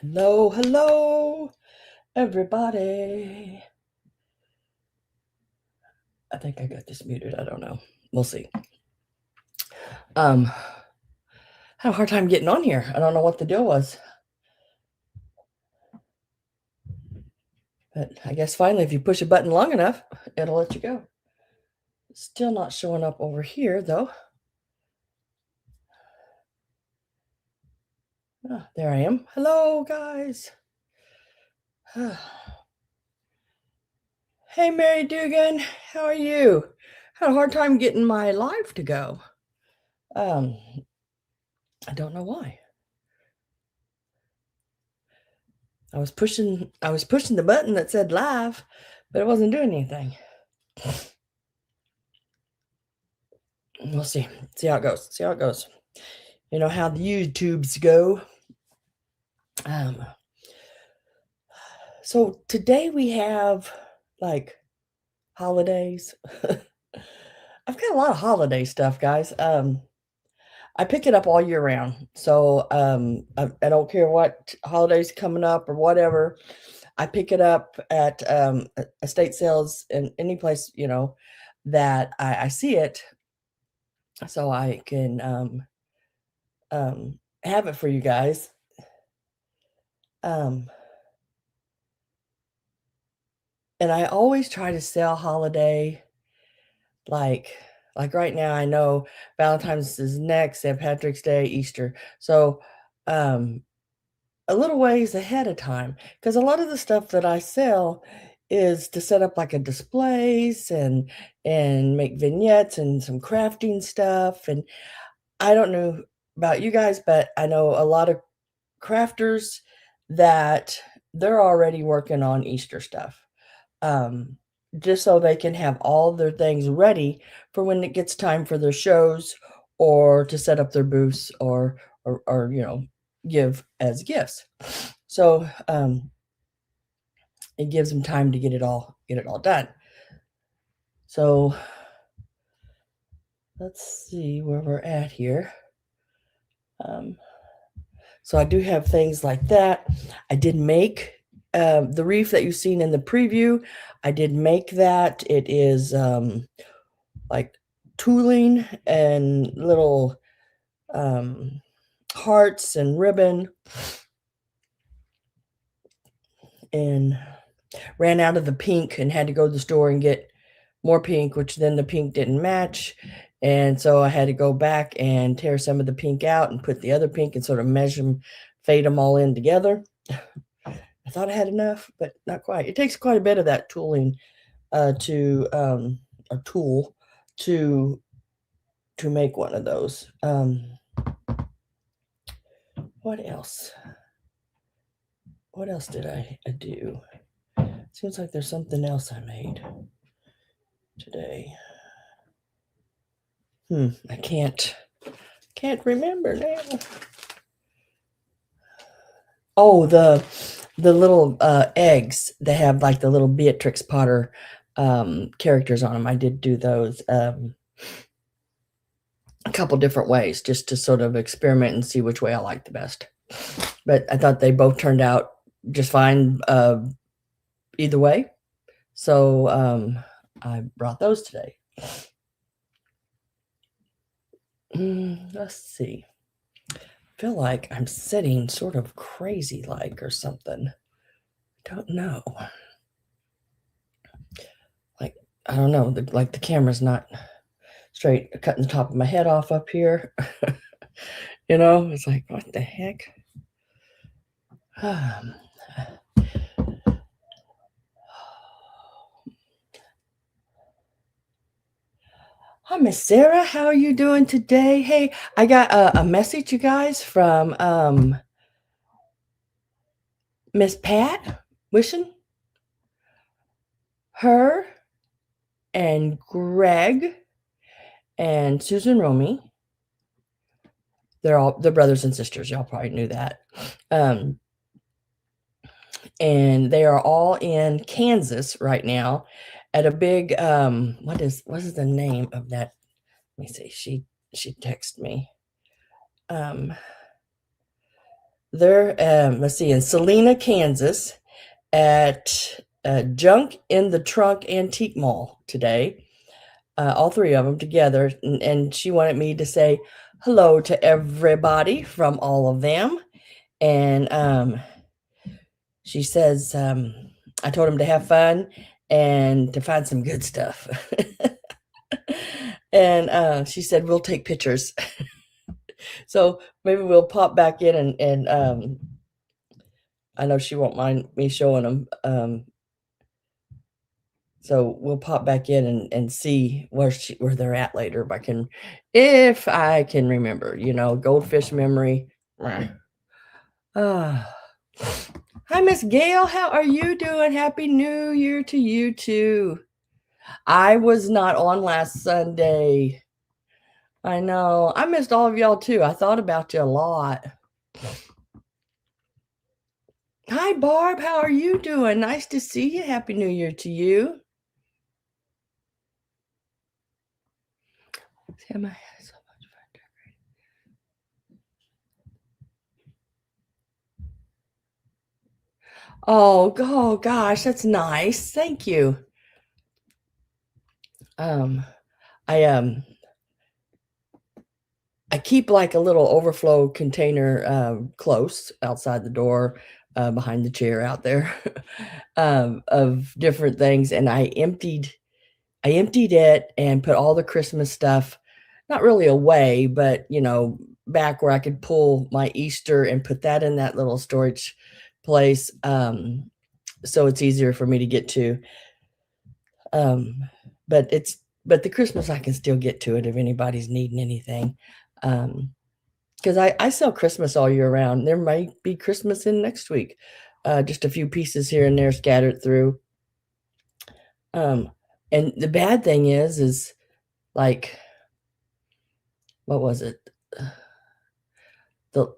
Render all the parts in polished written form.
Hello, hello, everybody. I think I got this muted. I don't know. We'll see. Had a hard time getting on here. I don't know what the deal was. But I guess finally, if you push a button long enough, it'll let you go. Still not showing up over here, though. Oh, there I am. Hello, guys. Hey, Mary Dugan. How are you? Had a hard time getting my live to go. I don't know why. I was pushing the button that said live, but it wasn't doing anything. We'll see. See how it goes. See how it goes. You know how the YouTubes go. So today we have like holidays. I've got a lot of holiday stuff, guys. I pick it up all year round. So I don't care what holidays coming up or whatever. I pick it up at estate sales and any place, that I see it, so I can have it for you guys. And I always try to sell holiday, like right now, I know Valentine's is next, St. Patrick's Day, Easter. So, a little ways ahead of time, because a lot of the stuff that I sell is to set up like a displays and make vignettes and some crafting stuff. And I don't know about you guys, but I know a lot of crafters that they're already working on Easter stuff. Um, just so they can have all their things ready for when it gets time for their shows or to set up their booths or give as gifts. So it gives them time to get it all done. So let's see where we're at here. So I do have things like that. I did make the reef that you've seen in the preview. I did make that. It is like tooling and little hearts and ribbon, and ran out of the pink and had to go to the store and get more pink, which then the pink didn't match. And so I had to go back and tear some of the pink out and put the other pink and sort of measure them, fade them all in together. I thought I had enough, but not quite. It takes quite a bit of that tooling to a tool to make one of those. What else? What else did I do? Seems like there's something else I made today. I can't remember now. Oh, the little eggs that have like the little Beatrix Potter characters on them. I did do those a couple different ways just to sort of experiment and see which way I like the best. But I thought they both turned out just fine either way. So I brought those today. Let's see. I feel like I'm sitting sort of crazy like or something. Don't know. Like, I don't know. The camera's not straight, cutting the top of my head off up here. It's like, what the heck? Hi, Miss Sarah. How are you doing today? Hey, I got a message, you guys, from Miss Pat wishing her and Greg and Susan Romy. They're brothers and sisters. Y'all probably knew that. And they are all in Kansas right now at a big what is the name of that? Let me see. She texted me. They're, let's see, in Salina, Kansas, at Junk in the Trunk Antique Mall today. All three of them together, and she wanted me to say hello to everybody from all of them. And she says, I told them to have fun and to find some good stuff. And she said, we'll take pictures. So maybe we'll pop back in and I know she won't mind me showing them. So we'll pop back in and see where they're at later if I can remember, goldfish memory. Ah. Hi, Miss Gail. How are you doing? Happy New Year to you too. I was not on last Sunday. I know. I missed all of y'all too. I thought about you a lot. Hi, Barb. How are you doing? Nice to see you. Happy New Year to you. See, my so much fun decorating. Oh, gosh, that's nice. Thank you. I I keep like a little overflow container close outside the door, behind the chair out there, of different things, and I emptied it and put all the Christmas stuff, not really away, but, back where I could pull my Easter and put that in that little storage place, so it's easier for me to get to. Um, but the Christmas, I can still get to it if anybody's needing anything. Because I sell Christmas all year round. There might be Christmas in next week, just a few pieces here and there scattered through. And the bad thing is like, what was it? The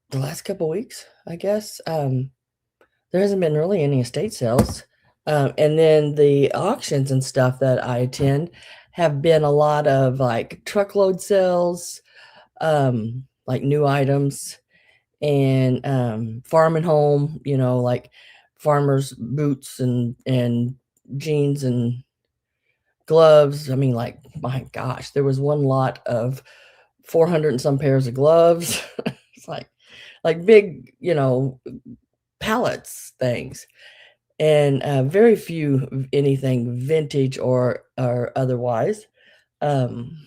the last couple weeks, I guess, there hasn't been really any estate sales. And then the auctions and stuff that I attend have been a lot of like truckload sales, like new items and farm and home, like farmers' boots and jeans and gloves. I mean, like, my gosh, there was one lot of 400 and some pairs of gloves. It's like big, pallets things, and very few anything vintage or otherwise, um,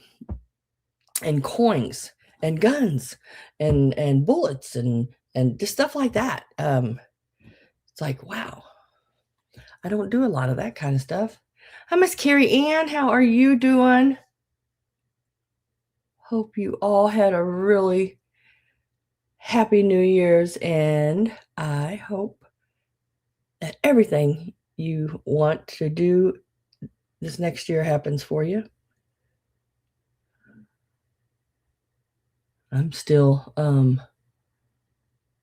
and coins and guns and bullets and just stuff like that. It's like, wow, I don't do a lot of that kind of stuff. Hi, Miss Carrie Ann. How are you doing? Hope you all had a really happy New Year's, and I hope that everything you want to do this next year happens for you. I'm still,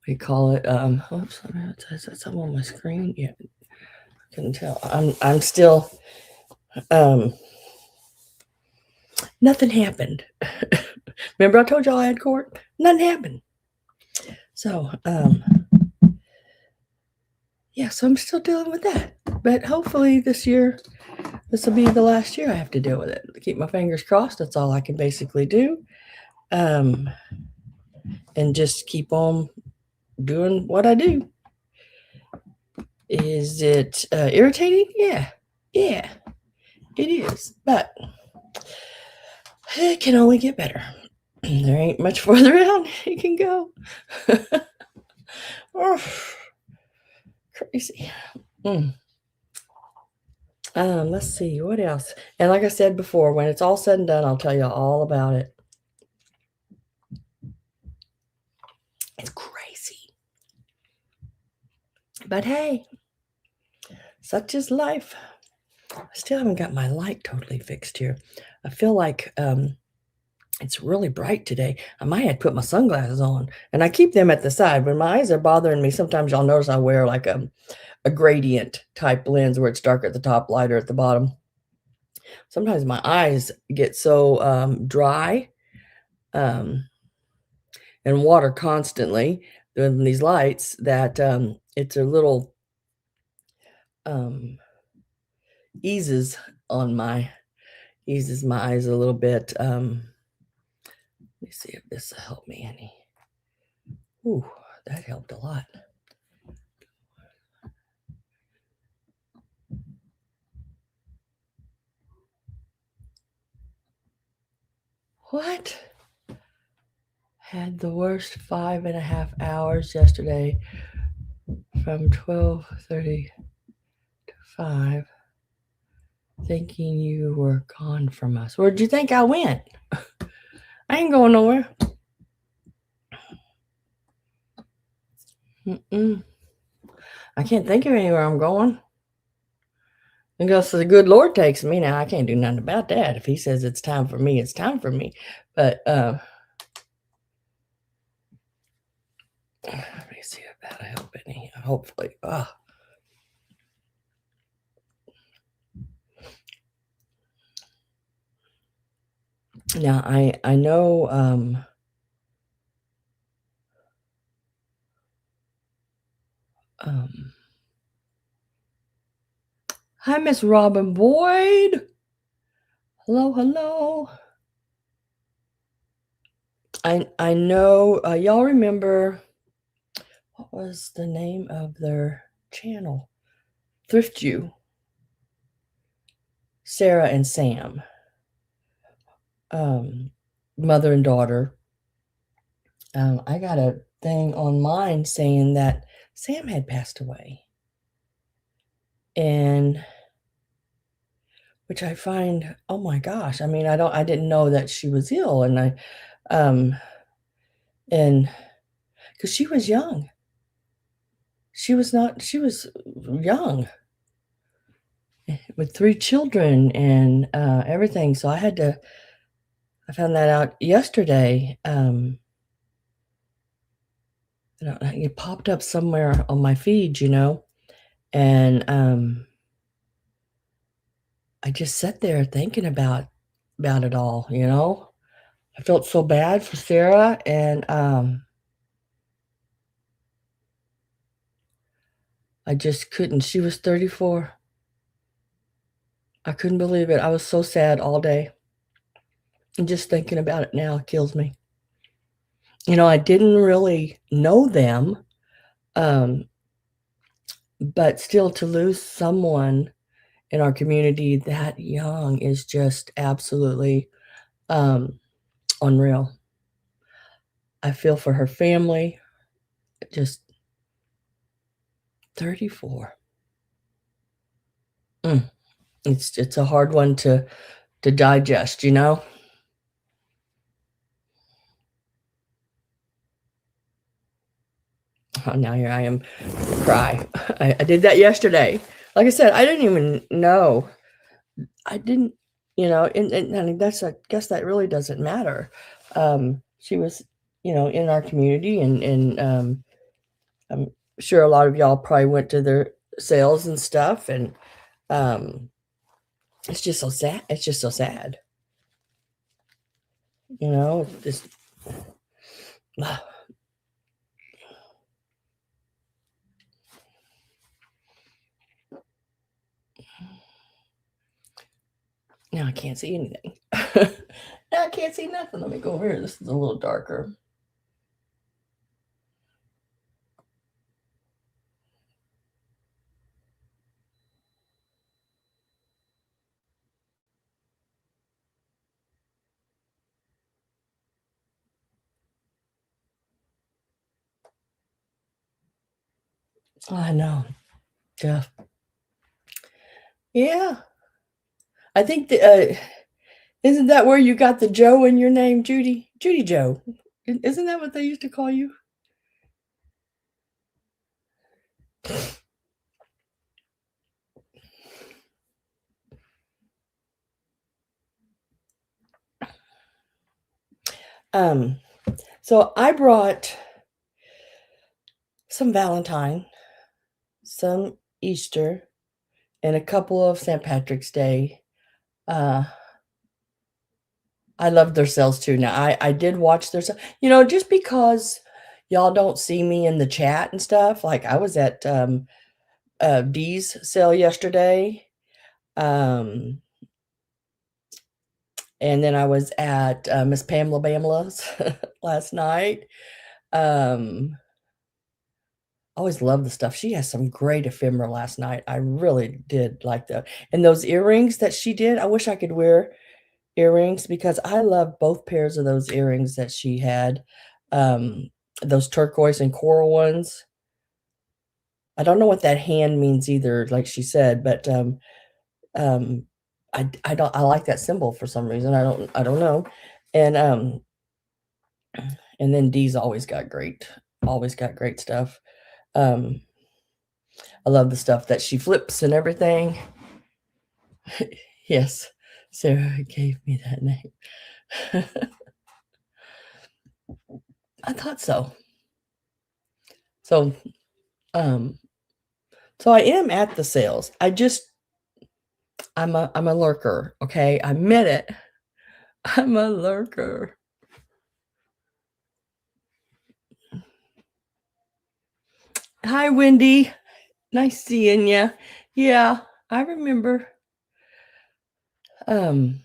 we call it, oops, that's up on my screen. Yeah, I couldn't tell. I'm still, um, nothing happened. Remember I told y'all I had court? Nothing happened. So, yeah, so I'm still dealing with that. But hopefully this will be the last year I have to deal with it. Keep my fingers crossed. That's all I can basically do. And just keep on doing what I do. Is it irritating? Yeah, it is. But it can only get better. There ain't much further out it can go. Oh, crazy. Let's see what else. And like I said before, when it's all said and done, I'll tell you all about it. It's crazy. But hey, such is life. I still haven't got my light totally fixed here. I feel like it's really bright today. I might have to put my sunglasses on, and I keep them at the side. When my eyes are bothering me, sometimes y'all notice I wear like a gradient type lens where it's dark at the top, lighter at the bottom. Sometimes my eyes get so dry and water constantly doing these lights that, it's a little, um, eases on my eases my eyes a little bit, let me see if this will help me any. Ooh, that helped a lot. What? Had the worst 5.5 hours yesterday from 12:30 to 5, thinking you were gone from us. Where'd you think I went? I ain't going nowhere. I can't think of anywhere I'm going. Unless the good Lord takes me. Now, I can't do nothing about that. If he says it's time for me, it's time for me. But, let me see if that'll help any. Hopefully. Now, I know, hi, Miss Robin Boyd. Hello, hello. I know, y'all remember, what was the name of their channel? Thrift You. Sarah and Sam. Mother and daughter. I got a thing on mine saying that Sam had passed away. And which I find, oh my gosh, I mean, I didn't know that she was ill, and and because she was young. She was young with 3 children and, everything, so I found that out yesterday, it popped up somewhere on my feed, and, I just sat there thinking about it all, I felt so bad for Sarah, and, I just couldn't. She was 34. I couldn't believe it. I was so sad all day, and just thinking about it now kills me. I didn't really know them, um, but still to lose someone in our community that young is just absolutely, unreal. I feel for her family, just 34. It's a hard one to digest, Oh, now here I am cry. I did that yesterday. Like I said, I didn't even know. I didn't, and I guess that really doesn't matter. She was, in our community, and I'm sure a lot of y'all probably went to their sales and stuff, and it's just so sad. It's just so sad. It's just now I can't see anything. Now I can't see nothing. Let me go over here. This is a little darker. I know. Yeah. Yeah. I think isn't that where you got the Joe in your name, Judy? Judy Joe. Isn't that what they used to call you? So I brought some Valentine, some Easter, and a couple of St. Patrick's Day. I loved their sales too. Now I did watch their sales, just because y'all don't see me in the chat and stuff. Like I was at Dee's sale yesterday. Um, and then I was at Miss Pamela Bamela's last night. Always love the stuff. She has some great ephemera last night. I really did like that. And those earrings that she did, I wish I could wear earrings because I love both pairs of those earrings that she had. Um, those turquoise and coral ones. I don't know what that hand means either, like she said, but um, I don't I like that symbol for some reason. I don't know. And and then Dee's always got great stuff. Um, I love the stuff that she flips and everything. Yes, Sarah gave me that name. I thought so. So, um, so I am at the sales. I'm a lurker. Okay, I admit it. I'm a lurker. Hi, Wendy. Nice seeing you. Yeah, I remember. Um,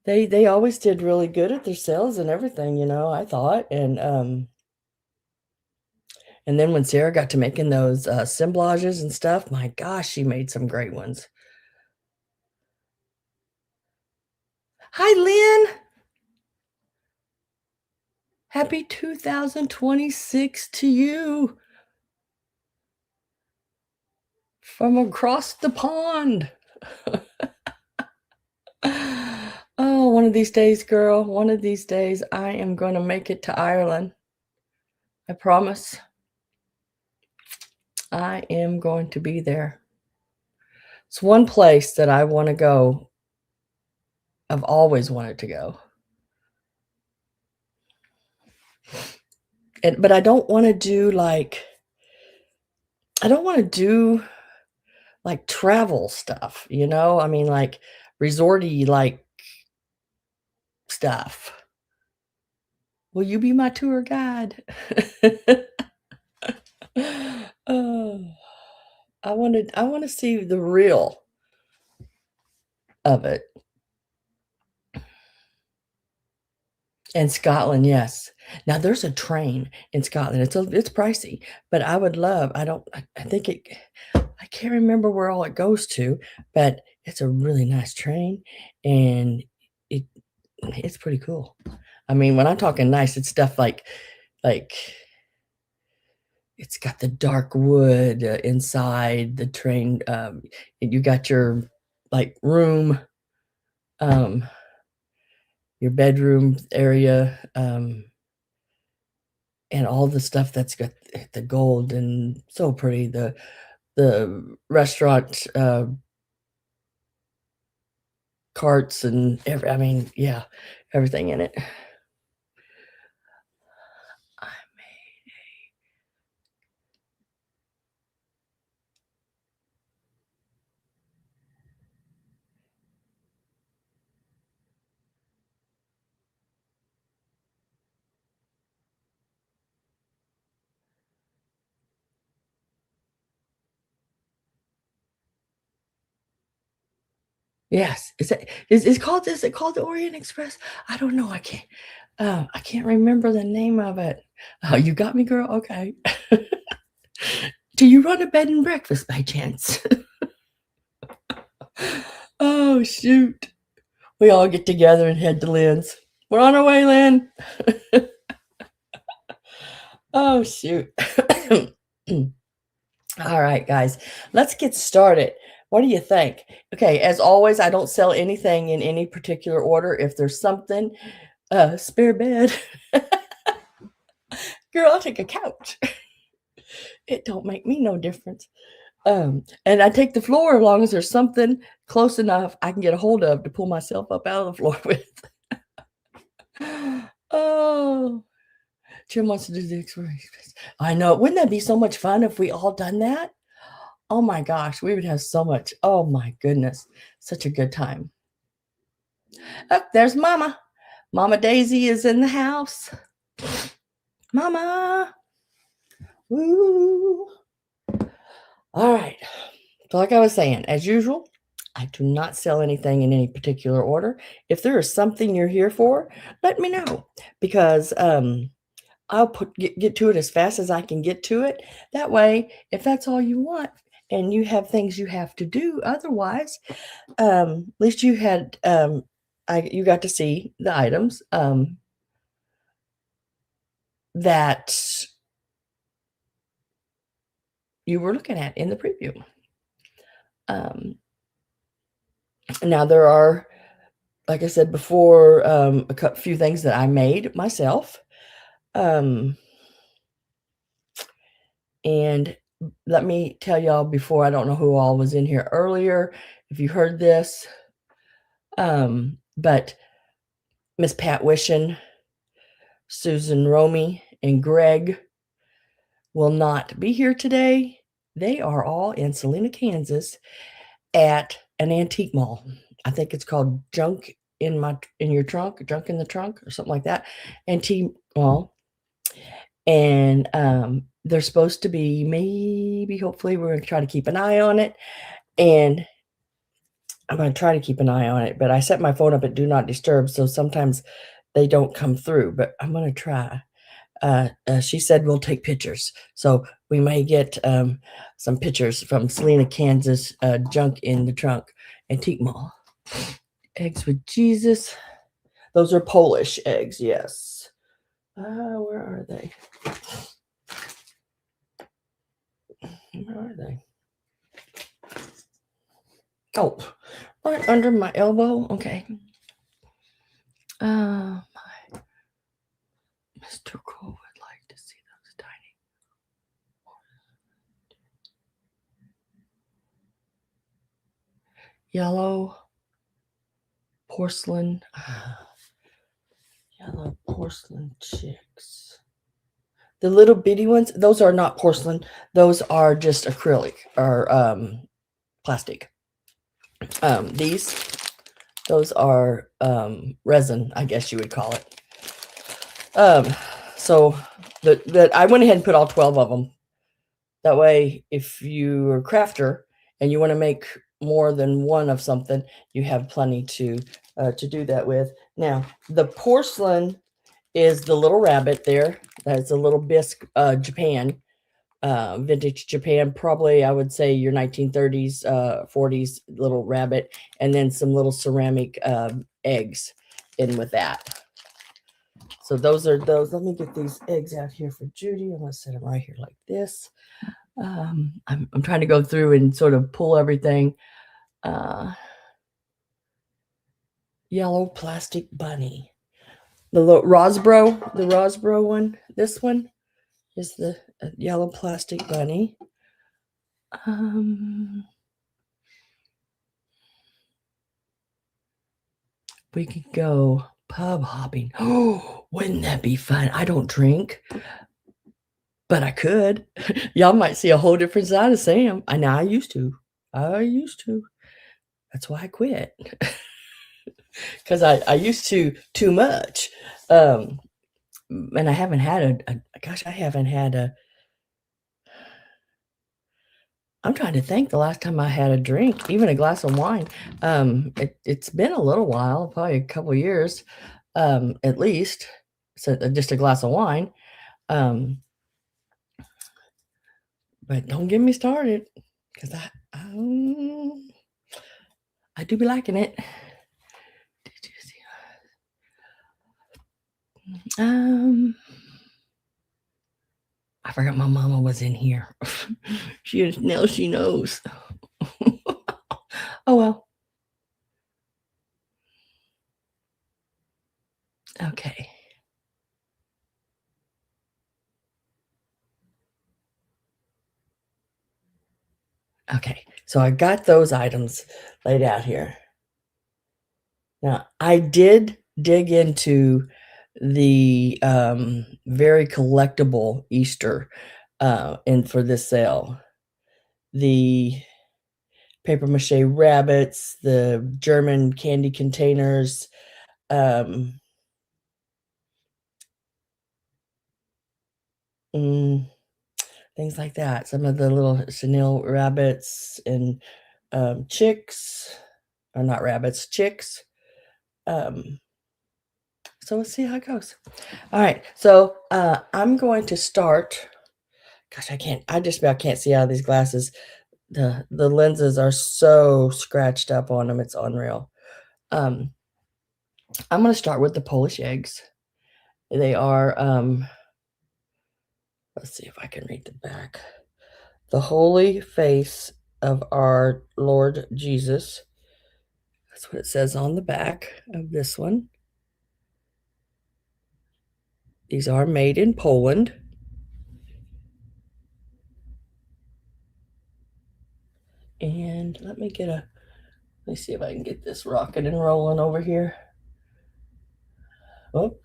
they always did really good at their sales and everything, I thought. And then when Sarah got to making those assemblages and stuff, my gosh, she made some great ones. Hi, Lynn. Happy 2026 to you from across the pond. Oh, one of these days, girl, one of these days, I am going to make it to Ireland. I promise. I am going to be there. It's one place that I want to go. I've always wanted to go. But I don't want to do like travel stuff, I mean, like resorty like stuff. Will you be my tour guide? Oh, I want to see the real of it. And Scotland, yes. Now there's a train in Scotland. It's pricey, but I would love. I think I can't remember where all it goes to, but it's a really nice train and it's pretty cool. I mean, when I'm talking nice, it's stuff like it's got the dark wood inside the train. And you got your like room, um, your bedroom area, and all the stuff that's got the gold and so pretty. The restaurant carts and I mean, yeah, everything in it. Yes. Is it called the Orient Express? I don't know. I can't remember the name of it. Oh, you got me, girl. Okay. Do you run a bed and breakfast by chance? Oh shoot. We all get together and head to Lynn's. We're on our way, Lynn. Oh shoot. All right, guys, let's get started. What do you think? Okay, as always, I don't sell anything in any particular order. If there's something, spare bed, girl, I'll take a couch. It don't make me no difference. And I take the floor as long as there's something close enough I can get a hold of to pull myself up out of the floor with. Oh, Jim wants to do the experience. I know. Wouldn't that be so much fun if we all done that? Oh my gosh, we would have so much. Oh my goodness, such a good time. Oh, there's Mama. Mama Daisy is in the house. Mama. Woo. All right. So like I was saying, as usual, I do not sell anything in any particular order. If there is something you're here for, let me know because I'll get to it as fast as I can get to it. That way, if that's all you want and you have things you have to do otherwise, at least you had you got to see the items that you were looking at in the preview. Now there are, like I said before, a few things that I made myself. And let me tell y'all before, I don't know who all was in here earlier, if you heard this, but Miss Pat Wishin, Susan Romy, and Greg will not be here today. They are all in Salina, Kansas at an antique mall. I think it's called Junk in Your Trunk, Junk in the Trunk, or something like that. Antique mall. And they're supposed to be, maybe, hopefully, we're going to try to keep an eye on it. And I'm going to try to keep an eye on it. But I set my phone up at Do Not Disturb, so sometimes they don't come through. But I'm going to try. She said we'll take pictures. So we may get some pictures from Salina, Kansas, Junk in the Trunk Antique Mall. Eggs with Jesus. Those are Polish eggs, yes. Where are they? Where are they? Oh, right under my elbow. Okay. My Mr. Cole would like to see those tiny. Yellow porcelain. Yellow porcelain chicks. The little bitty ones, those are not porcelain. Those are just acrylic or plastic. Those are resin, I guess you would call it. So that I went ahead and put all 12 of them. That way, if you're a crafter and you want to make more than one of something, you have plenty to do that with. Now, the porcelain is the little rabbit there. That's a little bisque Japan, vintage Japan. Probably, I would say your 1930s, 40s little rabbit, and then some little ceramic eggs in with that. So those are those. Let me get these eggs out here for Judy. I'm going to set them right here like this. I'm trying to go through and sort of pull everything. Yellow plastic bunny. The Rosbro one. This one is the yellow plastic bunny. We could go pub hopping. Oh, wouldn't that be fun? I don't drink, but I could. Y'all might see a whole different side of Sam. I know I used to. That's why I quit. Because I used to too much. And I haven't had I haven't had I'm trying to think the last time I had a drink, even a glass of wine. It's been a little while, probably a couple years, at least. So just a glass of wine. But don't get me started, because I do be liking it. Did you see? I forgot my mama was in here. She knows. Oh well. Okay. Okay, so I got those items laid out here. Now, I did dig into the very collectible Easter and for this sale. The paper mache rabbits, the German candy containers, things like that. Some of the little chenille rabbits and chicks, or not rabbits, chicks. So let's see how it goes. All right, so I'm going to start. Gosh, I just about can't see out of these glasses. The lenses are so scratched up on them, it's unreal. I'm going to start with the Polish eggs. They are, let's see if I can read the back. The Holy Face of our Lord Jesus. That's what it says on the back of this one. These are made in Poland. And let me see if I can get this rocking and rolling over here. Oh.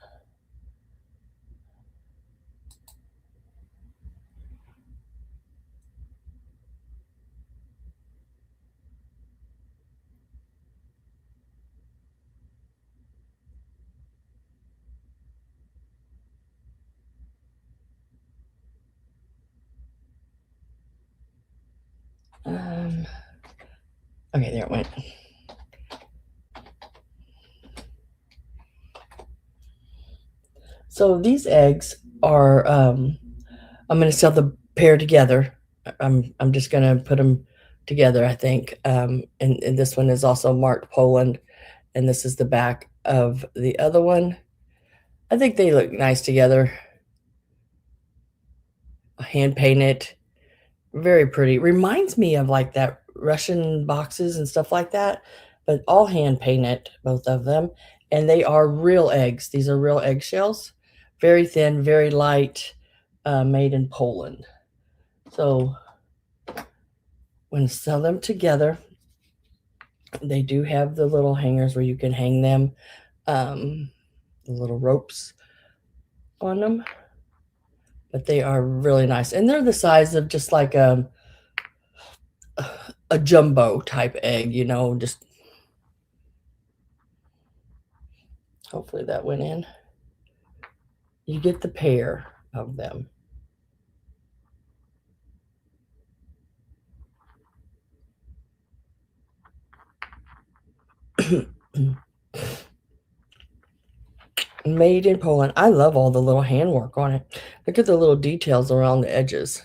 Okay, there it went. So these eggs are, I'm going to sell the pair together. I'm just going to put them together, I think. And this one is also marked Poland, and this is the back of the other one. I think they look nice together. Hand painted, very pretty. Reminds me of like that Russian boxes and stuff like that, but all hand painted, both of them. And they are real eggs. These are real eggshells, very thin, very light, made in Poland. So when sell them together, they do have the little hangers where you can hang them, the little ropes on them. But they are really nice, and they're the size of just like a jumbo type egg, just hopefully that went in. You get the pair of them. Made in Poland. I love all the little handwork on it. Look at the little details around the edges.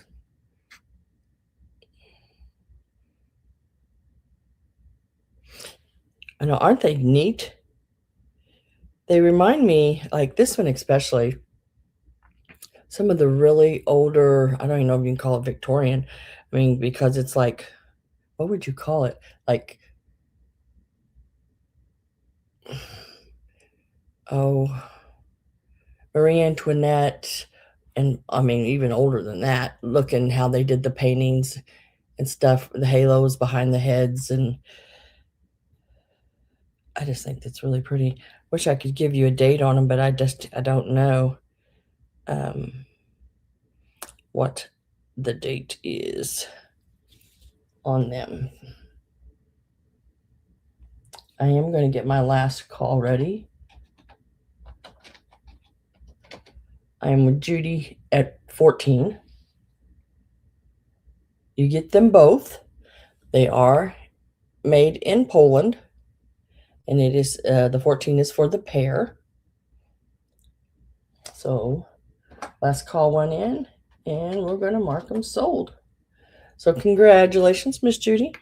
I know, aren't they neat? They remind me, like this one especially, some of the really older, I don't even know if you can call it Victorian. I mean, because it's like, what would you call it? Like, oh, Marie Antoinette, and I mean, even older than that, looking how they did the paintings and stuff, the halos behind the heads. And I just think that's really pretty. Wish I could give you a date on them, but I don't know what the date is on them. I am going to get my last call ready. I am with Judy at 14. You get them both. They are made in Poland, and it is the 14 is for the pair. So last call went in, and we're going to mark them sold. So congratulations, Miss Judy.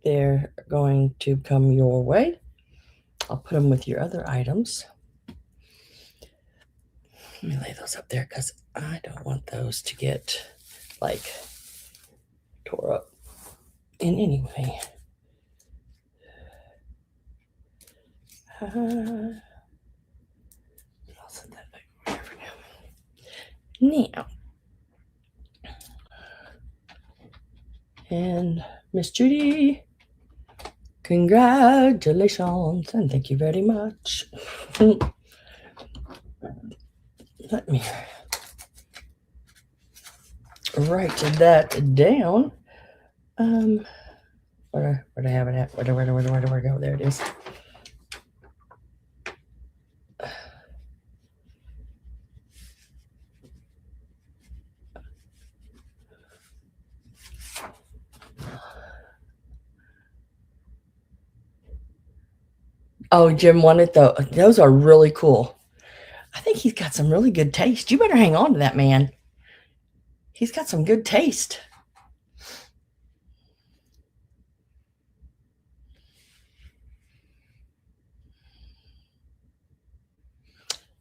They're going to come your way. I'll put them with your other items. Let me lay those up there because I don't want those to get like tore up in any way. I'll set that back over for now. Now, and Miss Judy, congratulations and thank you very much. Let me write that down. Where do I have it at? Where do I go? There it is. Oh, Jim wanted those are really cool. I think he's got some really good taste. You better hang on to that man. He's got some good taste.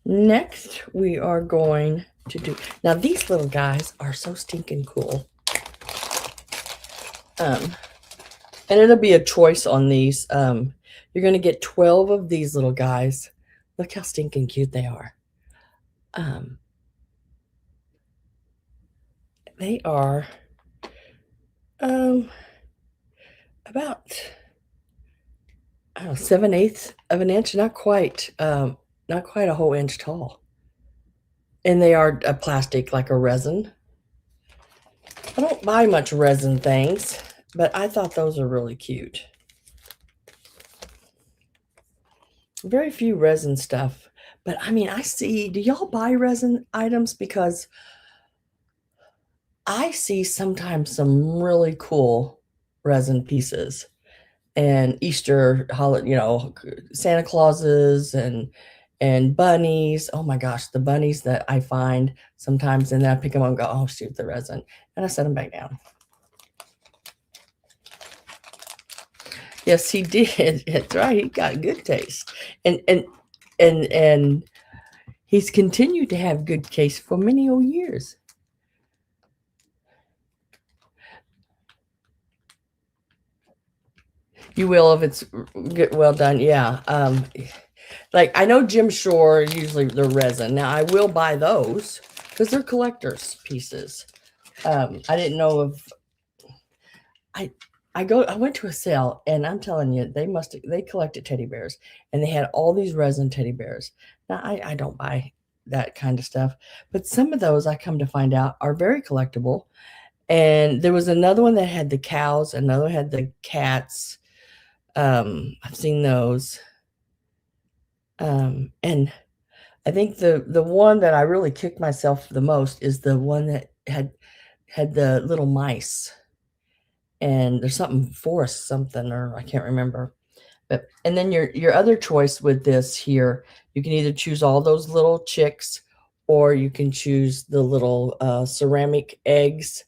Next, we are going to do. Now, these little guys are so stinking cool. And it'll be a choice on these. You're going to get 12 of these little guys. Look how stinking cute they are. They are about, I don't know, 7/8 of an inch, not quite a whole inch tall. And they are a plastic, like a resin. I don't buy much resin things, but I thought those are really cute. Very few resin stuff, but I mean, do y'all buy resin items? Because I see sometimes some really cool resin pieces and Easter holiday, Santa Clauses and bunnies. Oh my gosh, the bunnies that I find sometimes, and then I pick them up and go, oh shoot, the resin, and I set them back down. Yes, he did. That's right. He got good taste, and he's continued to have good taste for many old years. You will if it's well done. Yeah. Like I know Jim Shore usually they're resin. Now I will buy those because they're collector's pieces. I didn't know if I went to a sale and I'm telling you they collected teddy bears and they had all these resin teddy bears. Now I don't buy that kind of stuff, but some of those I come to find out are very collectible. And there was another one that had the cows, another had the cats. I've seen those. And I think the one that I really kicked myself the most is the one that had the little mice. And there's something forest something, or I can't remember. But and then your other choice with this here, you can either choose all those little chicks, or you can choose the little ceramic eggs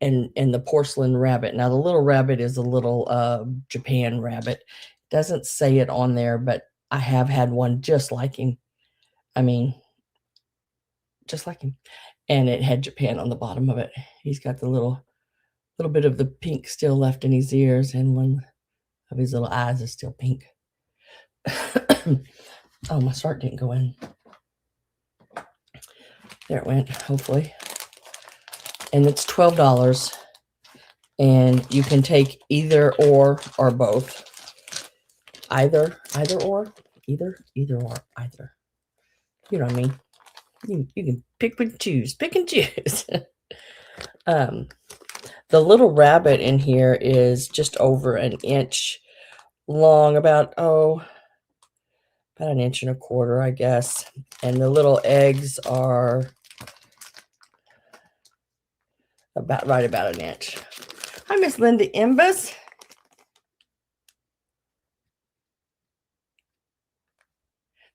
and the porcelain rabbit. Now the little rabbit is a little Japan rabbit. Doesn't say it on there, but I have had one just like him. I mean, just like him. And it had Japan on the bottom of it. He's got the little bit of the pink still left in his ears, and one of his little eyes is still pink. Oh, my start didn't go in. There it went, hopefully. And it's $12. And you can take either or both. Either or. Either or either. You know what I mean? You can pick and choose. Pick and choose. The little rabbit in here is just over an inch long, about an inch and a quarter, I guess. And the little eggs are about an inch. Hi, Miss Linda Imbus.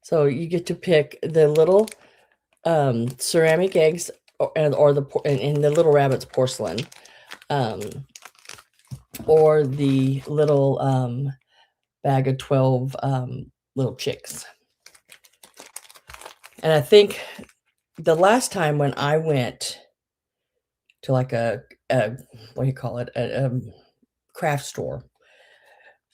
So you get to pick the little ceramic eggs and the little rabbit's porcelain, or the little bag of 12 little chicks. And I think the last time when I went to like a what do you call it, a craft store,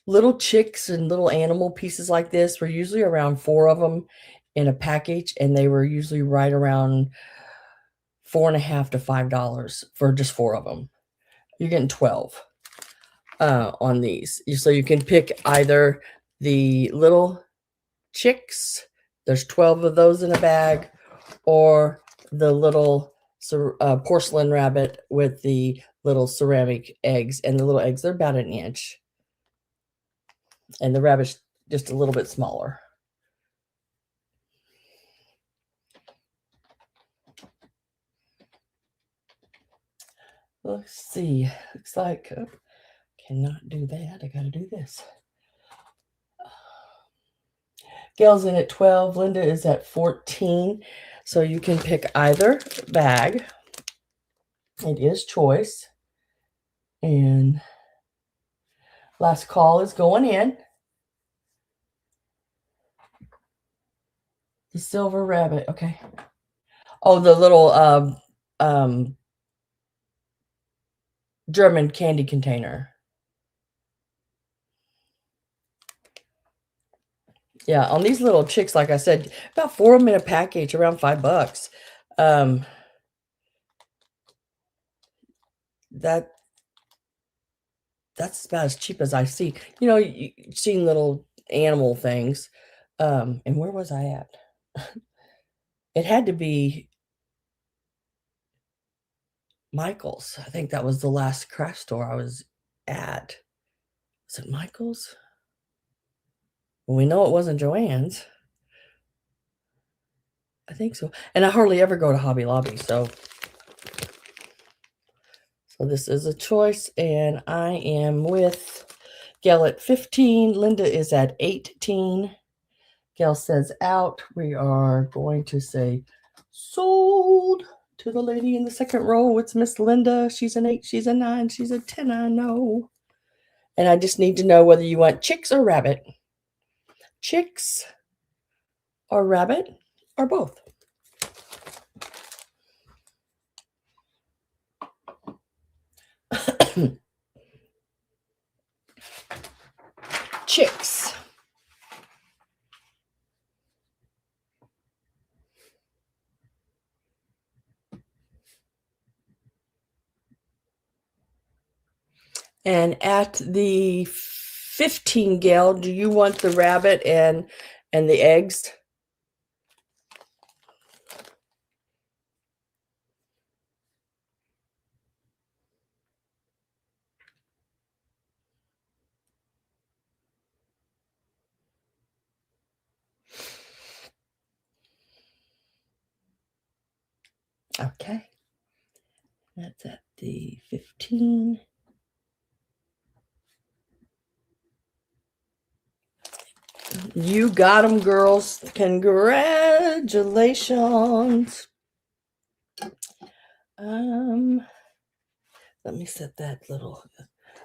little chicks and little animal pieces like this were usually around 4 of them in a package, and they were usually right around $4.50 to $5 for just 4 of them. You're getting 12 on these. So you can pick either the little chicks, there's 12 of those in a bag, or the little porcelain rabbit with the little ceramic eggs. And the little eggs, they're about an inch. And the rabbit's just a little bit smaller. Let's see. Looks like cannot do that. I got to do this. Gail's in at 12. Linda is at 14. So you can pick either bag. It is choice. And last call is going in. The silver rabbit. Okay. Oh, the little German candy container. Yeah, on these little chicks, like I said, about 4 of them in a package, around $5. That's about as cheap as I see. You know, you've seen little animal things. And where was I at? It had to be Michael's. I think that was the last craft store I was at. Was it Michael's? Well, we know it wasn't Joann's. I think so. And I hardly ever go to Hobby Lobby, so this is a choice, and I am with Gail at 15. Linda is at 18. Gail says out. We are going to say sold to the lady in the second row. It's Miss Linda. She's an 8, she's a 9, she's a 10, I know. And I just need to know whether you want chicks or rabbit. Chicks or rabbit or both. Chicks. And at the 15 Gail, do you want the rabbit and the eggs? Okay. That's at the 15. You got them, girls. Congratulations. Let me set that little.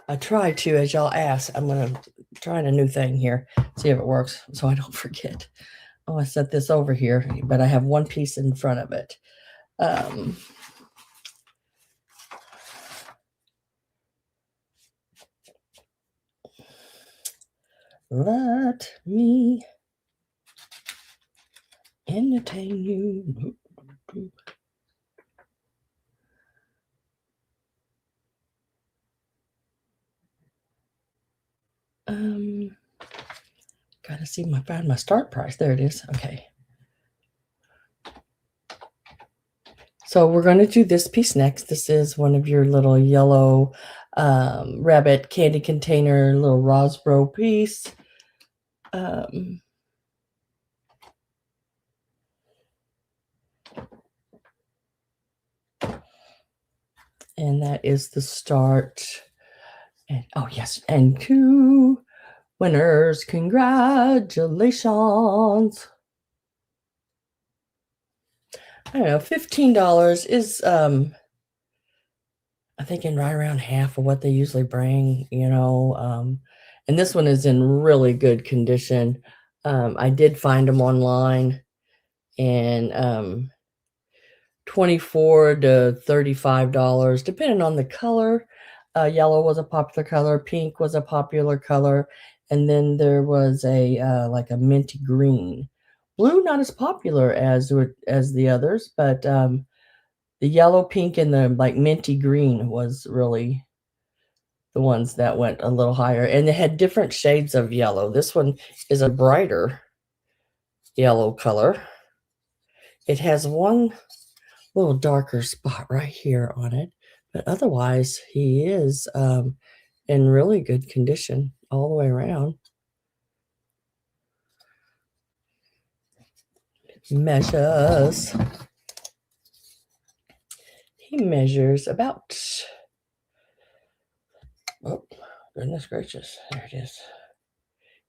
I try to, as y'all ask. I'm gonna try a new thing here, see if it works, so I don't forget. Oh, I set this over here, but I have one piece in front of it. Let me entertain you. Gotta see my find my start price. There it is. Okay. So we're going to do this piece next. This is one of your little yellow rabbit candy container, little Rosbro piece. And that is the start. And oh yes, and 2 winners. Congratulations. I don't know, $15 is I think in right around half of what they usually bring, you know. And this one is in really good condition. I did find them online, and $24 to $35, depending on the color. Yellow was a popular color, pink was a popular color, and then there was a like a minty green. Blue not as popular as the others, but the yellow, pink, and the like minty green was really the ones that went a little higher. And they had different shades of yellow. This one is a brighter yellow color. It has one little darker spot right here on it, but otherwise he is in really good condition all the way around. Measures. He measures about, oh, goodness gracious, there it is.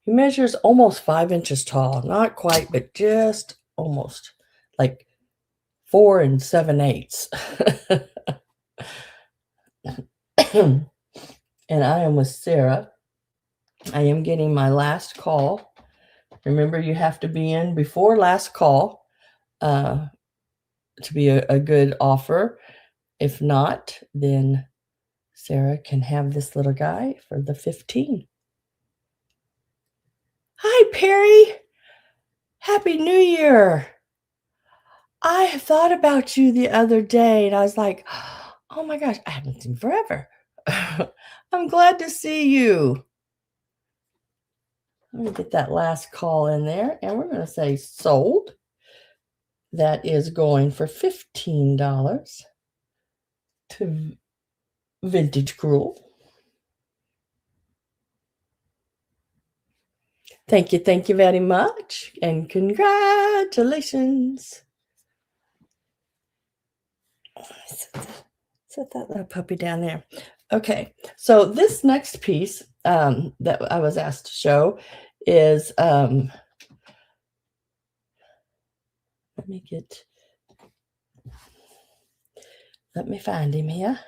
He measures almost 5 inches tall. Not quite, but just almost. Like 4 7/8. And I am with Sarah. I am getting my last call. Remember, you have to be in before last call to be a good offer. If not, then Sarah can have this little guy for the 15. Hi, Perry. Happy New Year. I thought about you the other day and I was like, oh my gosh, I haven't seen forever. I'm glad to see you. Let me get that last call in there and we're going to say sold. That is going for $15 to Vintage Cruel. Thank you very much, and congratulations. Set that little puppy down there. Okay, so this next piece that I was asked to show is, let me find him here.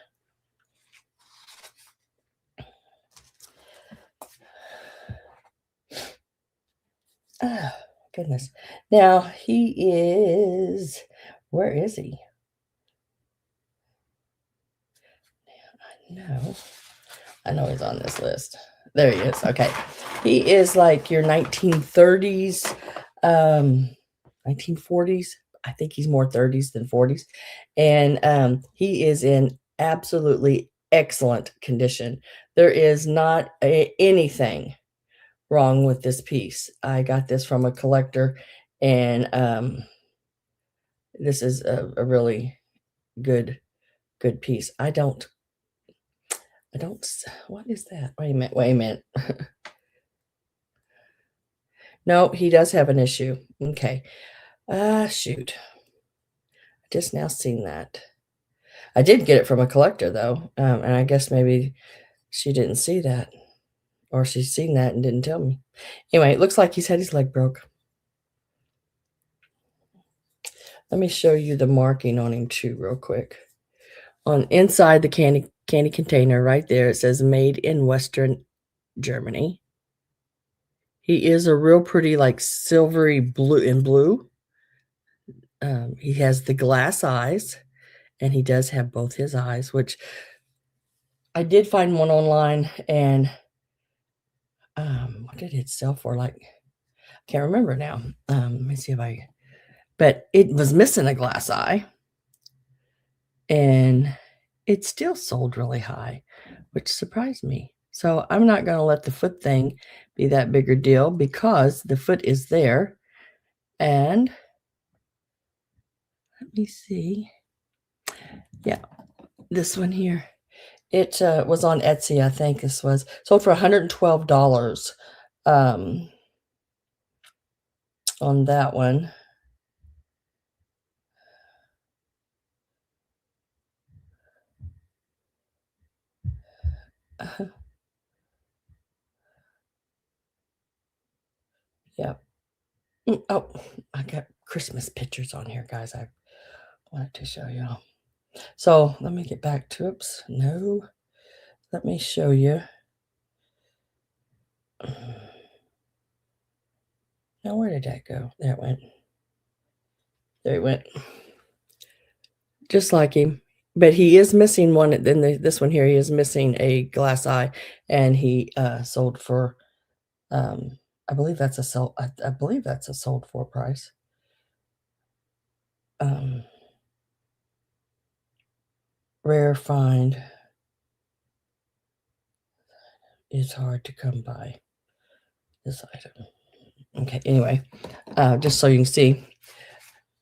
Oh, goodness. Now, he is, where is he? No, I know he's on this list. There he is. Okay. He is like your 1930s, 1940s. I think he's more 30s than 40s. And he is in absolutely excellent condition. There is not anything wrong with this piece. I got this from a collector, and this is a really good piece. I don't, what is that? Wait a minute. No, he does have an issue. Okay. Shoot. I just now seen that. I did get it from a collector though. And I guess maybe she didn't see that, or she's seen that and didn't tell me. Anyway, it looks like he's had his leg broke. Let me show you the marking on him too real quick. On inside the candy container right there, it says made in Western Germany. He is a real pretty, like silvery blue. He has the glass eyes, and he does have both his eyes, which I did find one online, and what did it sell for? Like, I can't remember now. Let me see if but it was missing a glass eye, and it still sold really high, which surprised me. So I'm not going to let the foot thing be that bigger deal, because the foot is there. And let me see. Yeah, this one here. It was on Etsy, I think this was. Sold for $112 on that one. Yeah. Oh, I got Christmas pictures on here, guys. I wanted to show you. So let me get back to, oops, no. Let me show you. Now, where did that go? There it went. There it went. Just like him. But he is missing one. Then this one here, he is missing a glass eye, and he sold for, I believe that's a sold for price. Rare find. It's hard to come by this item. Okay, anyway, just so you can see.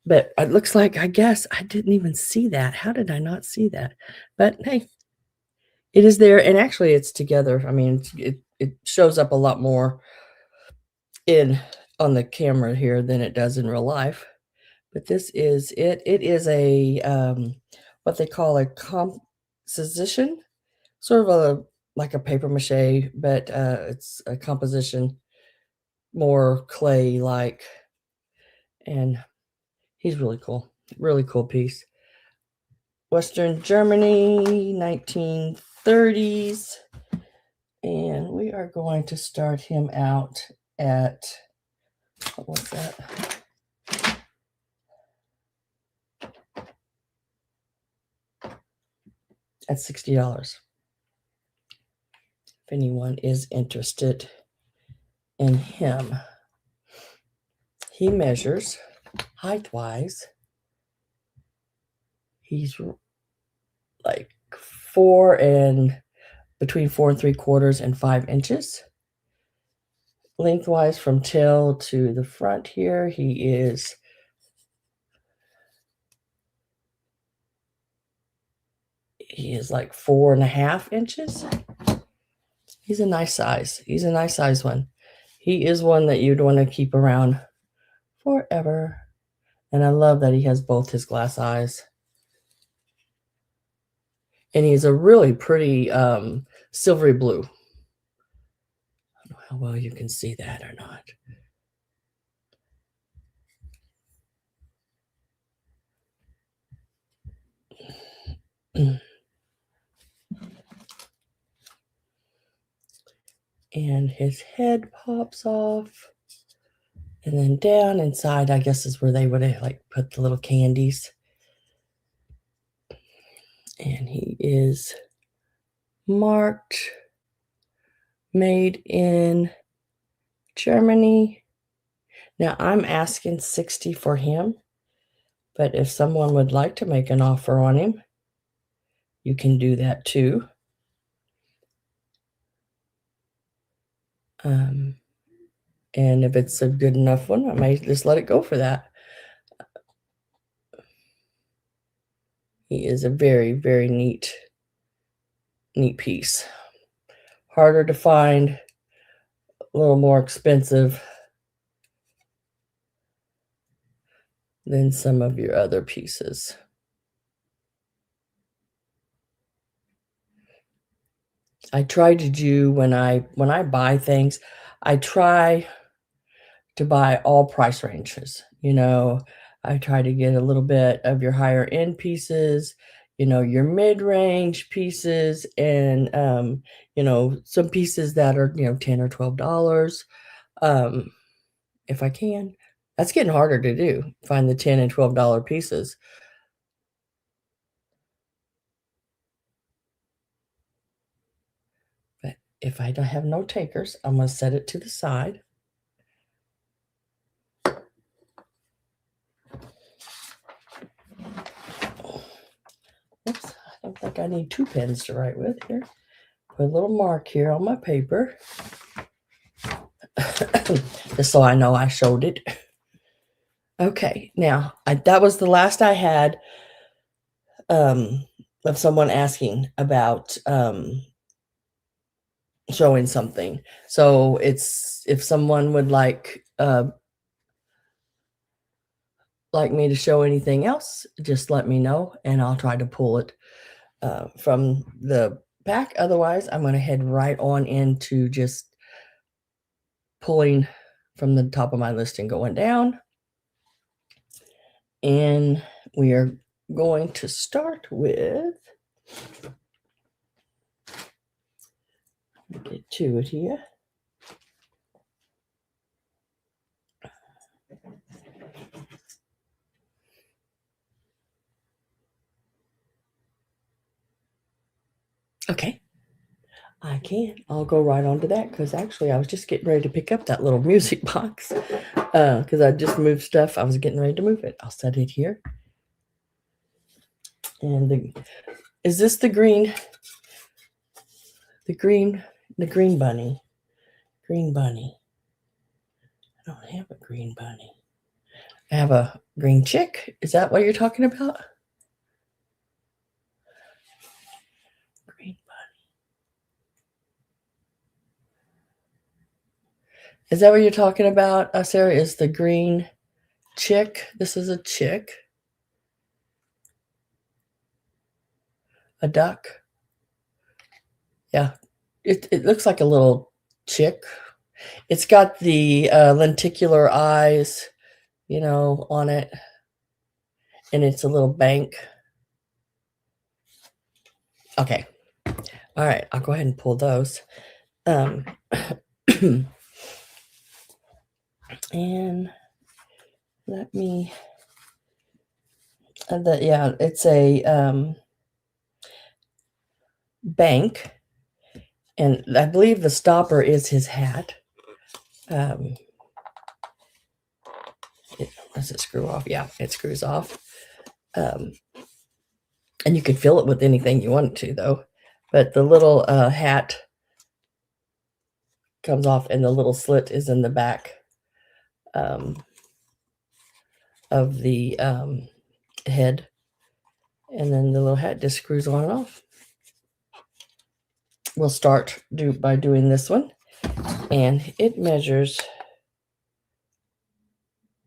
But it looks like, I guess I didn't even see that. How did I not see that? But hey, it is there, and actually it's together. I mean, it shows up a lot more on the camera here than it does in real life. But this is it. It is a what they call a composition, sort of like a paper mache, but it's a composition more clay-like, and he's really cool. Really cool piece. Western Germany, 1930s. And we are going to start him out at, what was that? At $60. If anyone is interested in him. He measures height-wise. He's like between 4 3/4 and 5 inches. Lengthwise from tail to the front here, he is like 4.5 inches. He's a nice size. He's a nice size one. He is one that you'd want to keep around forever. And I love that he has both his glass eyes. And he's a really pretty silvery blue. I don't know how well you can see that or not. And his head pops off. And then down inside, I guess, is where they would have like put the little candies. And he is marked, made in Germany. Now I'm asking $60 for him, but if someone would like to make an offer on him, you can do that too. And if it's a good enough one, I might just let it go for that. He is a very, very neat piece. Harder to find, a little more expensive than some of your other pieces. I try to do when I buy things, I try to buy all price ranges. I try to get a little bit of your higher end pieces, your mid-range pieces, and some pieces that are $10 or $12. If I can. That's getting harder to do, find the $10 and $12 pieces. But if I don't have no takers, I'm going to set it to the side. Oops, I don't think I need 2 pens to write with here. Put a little mark here on my paper. Just so I know I showed it. Okay, now that was the last I had of someone asking about showing something. So it's if someone would like me to show anything else, just let me know and I'll try to pull it from the pack. Otherwise, I'm going to head right on into just pulling from the top of my list and going down. And we are going to start with, get to it here. Okay, I can. I'll go right on to that because actually I was just getting ready to pick up that little music box because I just moved stuff. I was getting ready to move it. I'll set it here. And is this the green? The green bunny. Green bunny. I don't have a green bunny. I have a green chick. Is that what you're talking about? Green bunny. Is that what you're talking about, Sarah? Is the green chick? This is a chick. A duck. Yeah. It looks like a little chick. It's got the lenticular eyes, on it, and it's a little bank. Okay. All right. I'll go ahead and pull those. And let me, it's a bank, and I believe the stopper is his hat. Does it screw off? Yeah, it screws off. And you could fill it with anything you want to, though. But the little hat comes off, and the little slit is in the back of the head. And then the little hat just screws on and off. We'll start by doing this one. And it measures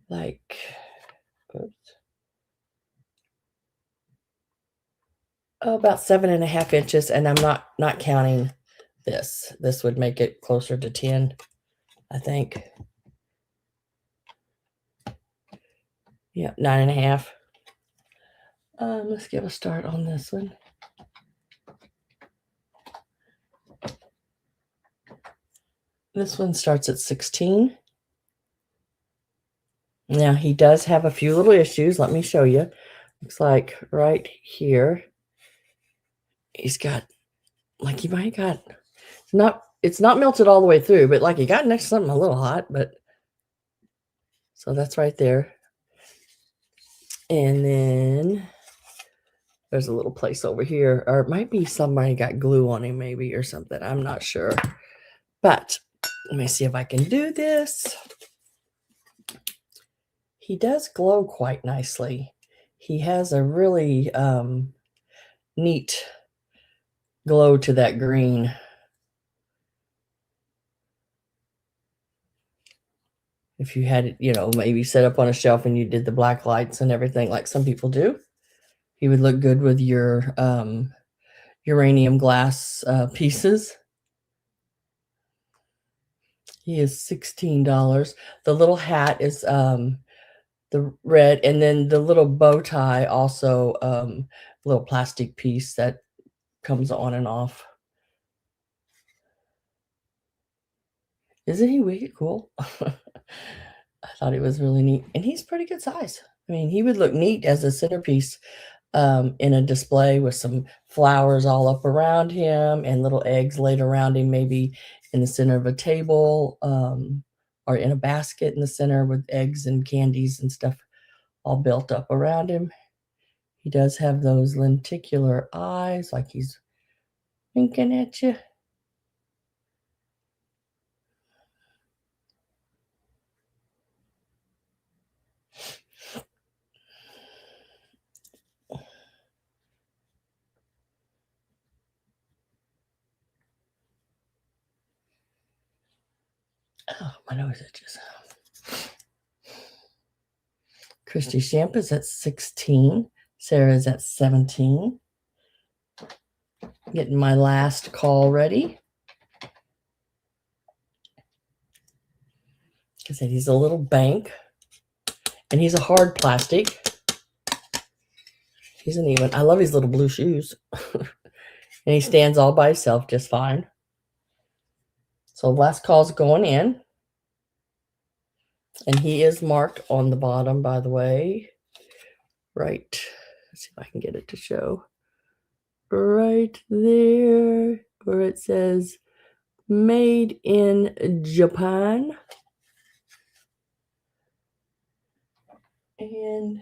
like, about 7.5 inches, and I'm not counting this. This would make it closer to 10, I think. Yeah, 9.5. Let's give a start on this one. This one starts at 16. Now, he does have a few little issues. Let me show you. Looks like right here, he's got, like, he might got, it's not melted all the way through, but like he got next to something a little hot, but, so that's right there. And then there's a little place over here, or it might be somebody got glue on him maybe or something. I'm not sure. But let me see if I can do this. He does glow quite nicely. He has a really neat glow to that green. If you had it, maybe set up on a shelf and you did the black lights and everything like some people do, he would look good with your uranium glass pieces. He is $16. The little hat is the red, and then the little bow tie also little plastic piece that comes on and off. Isn't he wicked cool? I thought he was really neat, and he's pretty good size. I mean, he would look neat as a centerpiece in a display with some flowers all up around him and little eggs laid around him, maybe in the center of a table or in a basket in the center with eggs and candies and stuff all built up around him. He does have those lenticular eyes, like he's winking at you. Oh, my nose itches. Christy Shamp is at 16. Sarah's at 17. Getting my last call ready. Like I said, he's a little bank. And he's a hard plastic. He's an even. I love his little blue shoes. And he stands all by himself just fine. So last call's going in. And he is marked on the bottom, by the way. Right. Let's see if I can get it to show. Right there where it says made in Japan. And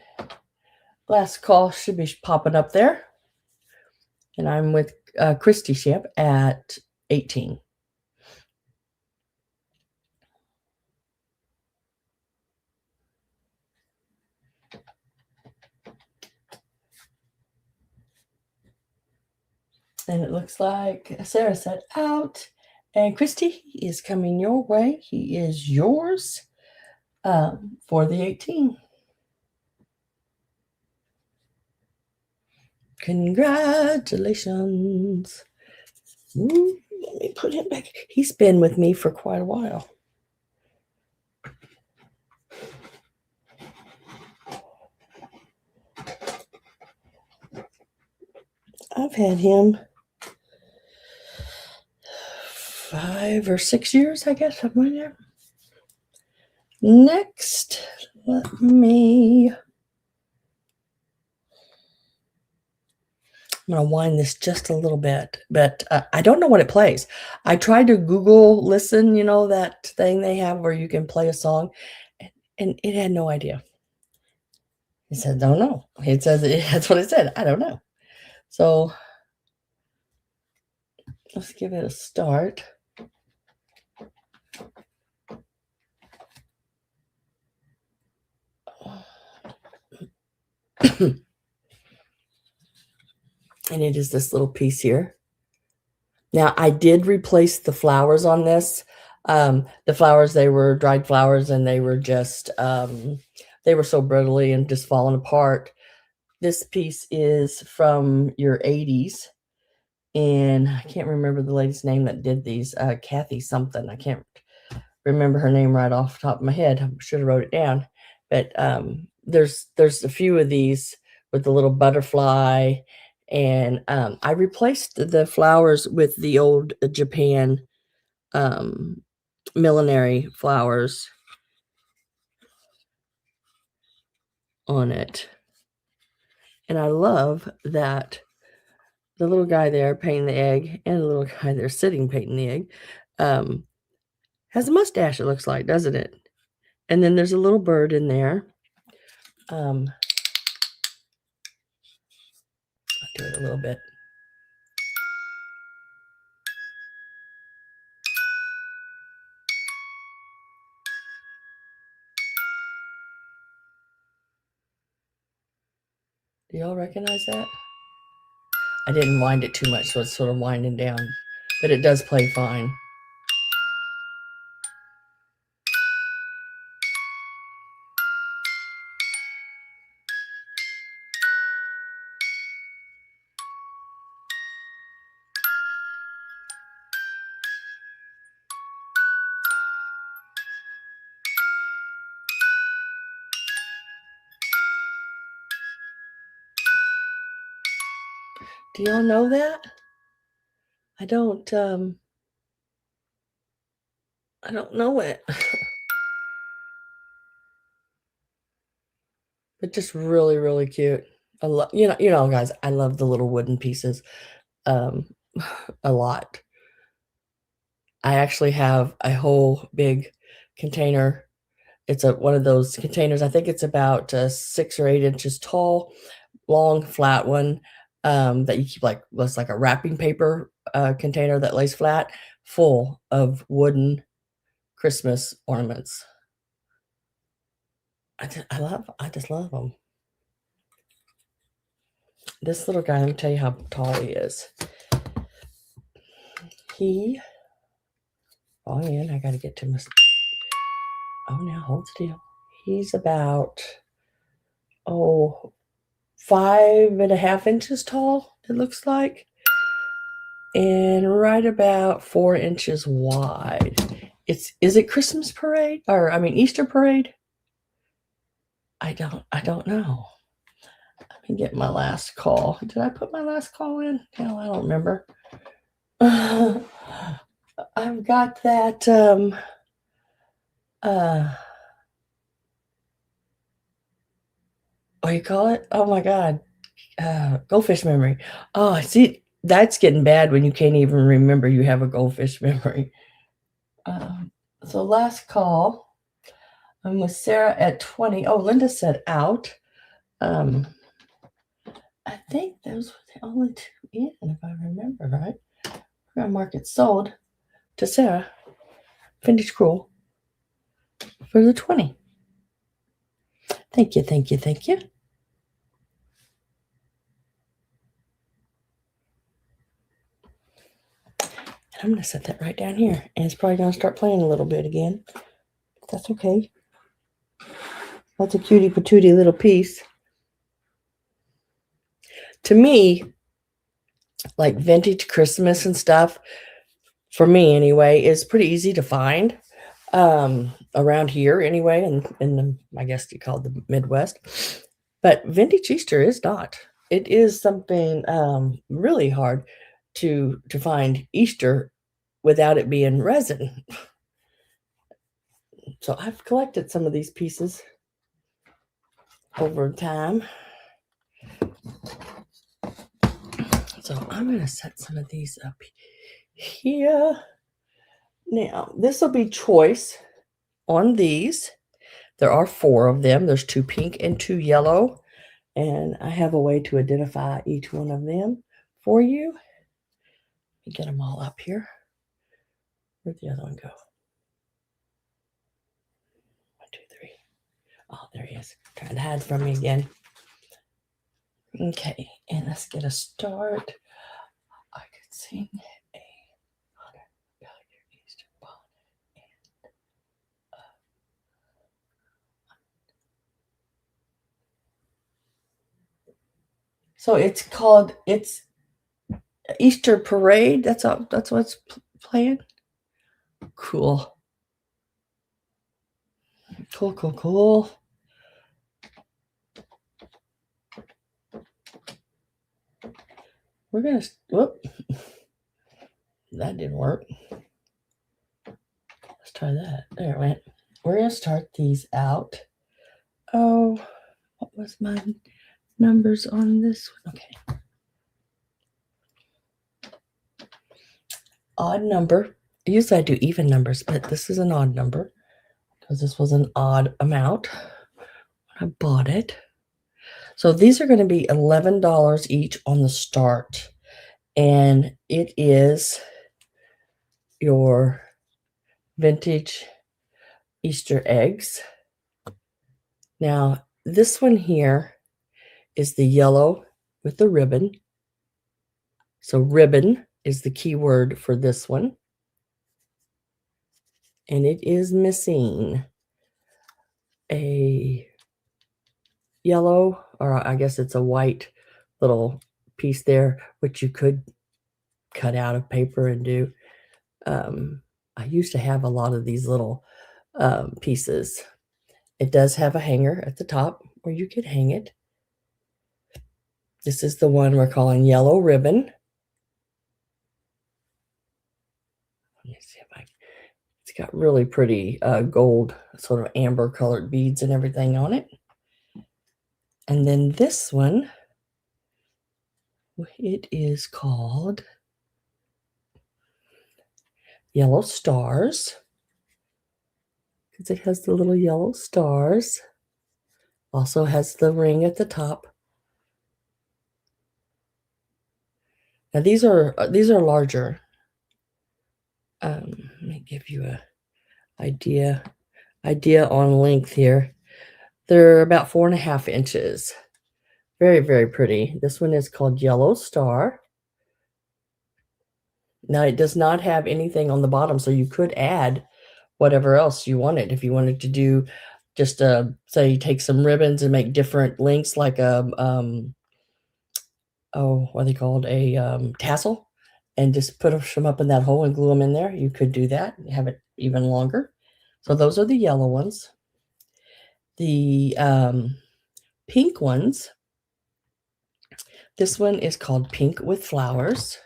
last call should be popping up there. And I'm with Christy Shamp at 18. And it looks like Sarah said out. And Christy is coming your way. He is yours for the 18. Congratulations. Ooh, let me put him back. He's been with me for quite a while. I've had him 5 or 6 years, I guess, somewhere there. Next, let me. I'm going to wind this just a little bit, but I don't know what it plays. I tried to Google listen, that thing they have where you can play a song, and it had no idea. It said, don't know. It says, that's what it said. I don't know. So let's give it a start. And it is this little piece here. Now, I did replace the flowers on this. The flowers, they were dried flowers, and they were just, they were so brittly and just falling apart. This piece is from your 80s, and I can't remember the lady's name that did these, Kathy something. I can't remember her name right off the top of my head. I should have wrote it down. But there's a few of these with the little butterfly, and I replaced the flowers with the old Japan millinery flowers on it. And I love that the little guy there painting the egg and the little guy there sitting painting the egg has a mustache, it looks like, doesn't it? And then there's a little bird in there. I'll do it a little bit. Do y'all recognize that? I didn't wind it too much, so it's sort of winding down, but it does play fine. Do y'all know that? I don't know it. But just really, really cute. I love, guys, I love the little wooden pieces a lot. I actually have a whole big container. It's one of those containers. I think it's about 6 or 8 inches tall, long, flat one that you keep it's like a wrapping paper container that lays flat, full of wooden Christmas ornaments. I just love them. This little guy, let me tell you how tall he is. I got to get to my, now hold still. He's about, 5.5 inches tall, it looks like. And right about 4 inches wide. Is it Christmas parade? Easter parade? I don't know. Let me get my last call. Did I put my last call in? Hell, I don't remember. I've got that, what do you call it? Oh my God. Goldfish memory. Oh, see, that's getting bad when you can't even remember you have a goldfish memory. So last call, I'm with Sarah at 20. Oh, Linda said out. I think those were the only 2 in, if I remember right. We're going to mark it sold to Sarah, Vintage Cruel, for the 20. Thank you, thank you, thank you. I'm going to set that right down here. And it's probably going to start playing a little bit again. That's okay. That's a cutie patootie little piece. To me, like vintage Christmas and stuff, for me anyway, is pretty easy to find around here anyway, in the, I guess you call it the Midwest. But vintage Easter is not. it is something really hard to find Easter without it being resin. So I've collected some of these pieces over time. So I'm going to set some of these up here. Now, this will be choice on these. There are 4 of them. There's 2 pink and 2 yellow. And I have a way to identify each one of them for you. Let me get them all up here. Where'd the other one go? 1, 2, 3. Oh, there he is. Trying to hide from me again. Okay, and let's get a start. I could sing a Easter bonnet. So it's Easter Parade. That's what's playing. Cool. Cool. We're gonna whoop. That didn't work. Let's try that. There it went. We're gonna start these out. Oh, what was my numbers on this one? Okay. Odd number. Usually I do even numbers, but this is an odd number because this was an odd amount when I bought it. So these are going to be $11 each on the start. And it is your vintage Easter eggs. Now, this one here is the yellow with the ribbon. So ribbon is the key word for this one. And it is missing a yellow, or I guess it's a white little piece there, which you could cut out of paper and do. I used to have a lot of these little pieces. It does have a hanger at the top where you could hang it. This is the one we're calling yellow ribbon. Let me see if it's got really pretty gold, sort of amber colored beads and everything on it. And then this one, it is called Yellow Stars, because it has the little yellow stars. Also has the ring at the top. Now these are larger. Let me give you a idea on length here. They're about 4.5 inches. Very, very pretty. This one is called Yellow Star. Now it does not have anything on the bottom, so you could add whatever else you wanted. If you wanted to do just say take some ribbons and make different lengths, like a what are they called, a tassel, and just put them up in that hole and glue them in there, you could do that and have it even longer. So those are the yellow ones. The pink ones, this one is called Pink with Flowers.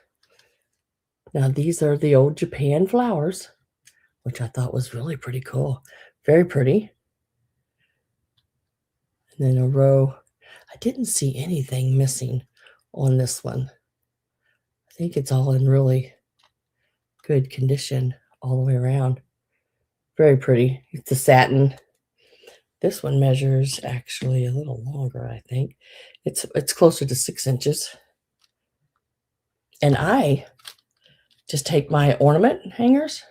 Now these are the old Japan flowers, which I thought was really pretty cool. Very pretty. And then a row. I didn't see anything missing on this one. I think it's all in really good condition all the way around. Very pretty. It's a satin. This one measures actually a little longer, I think. It's closer to 6 inches. And I just take my ornament hangers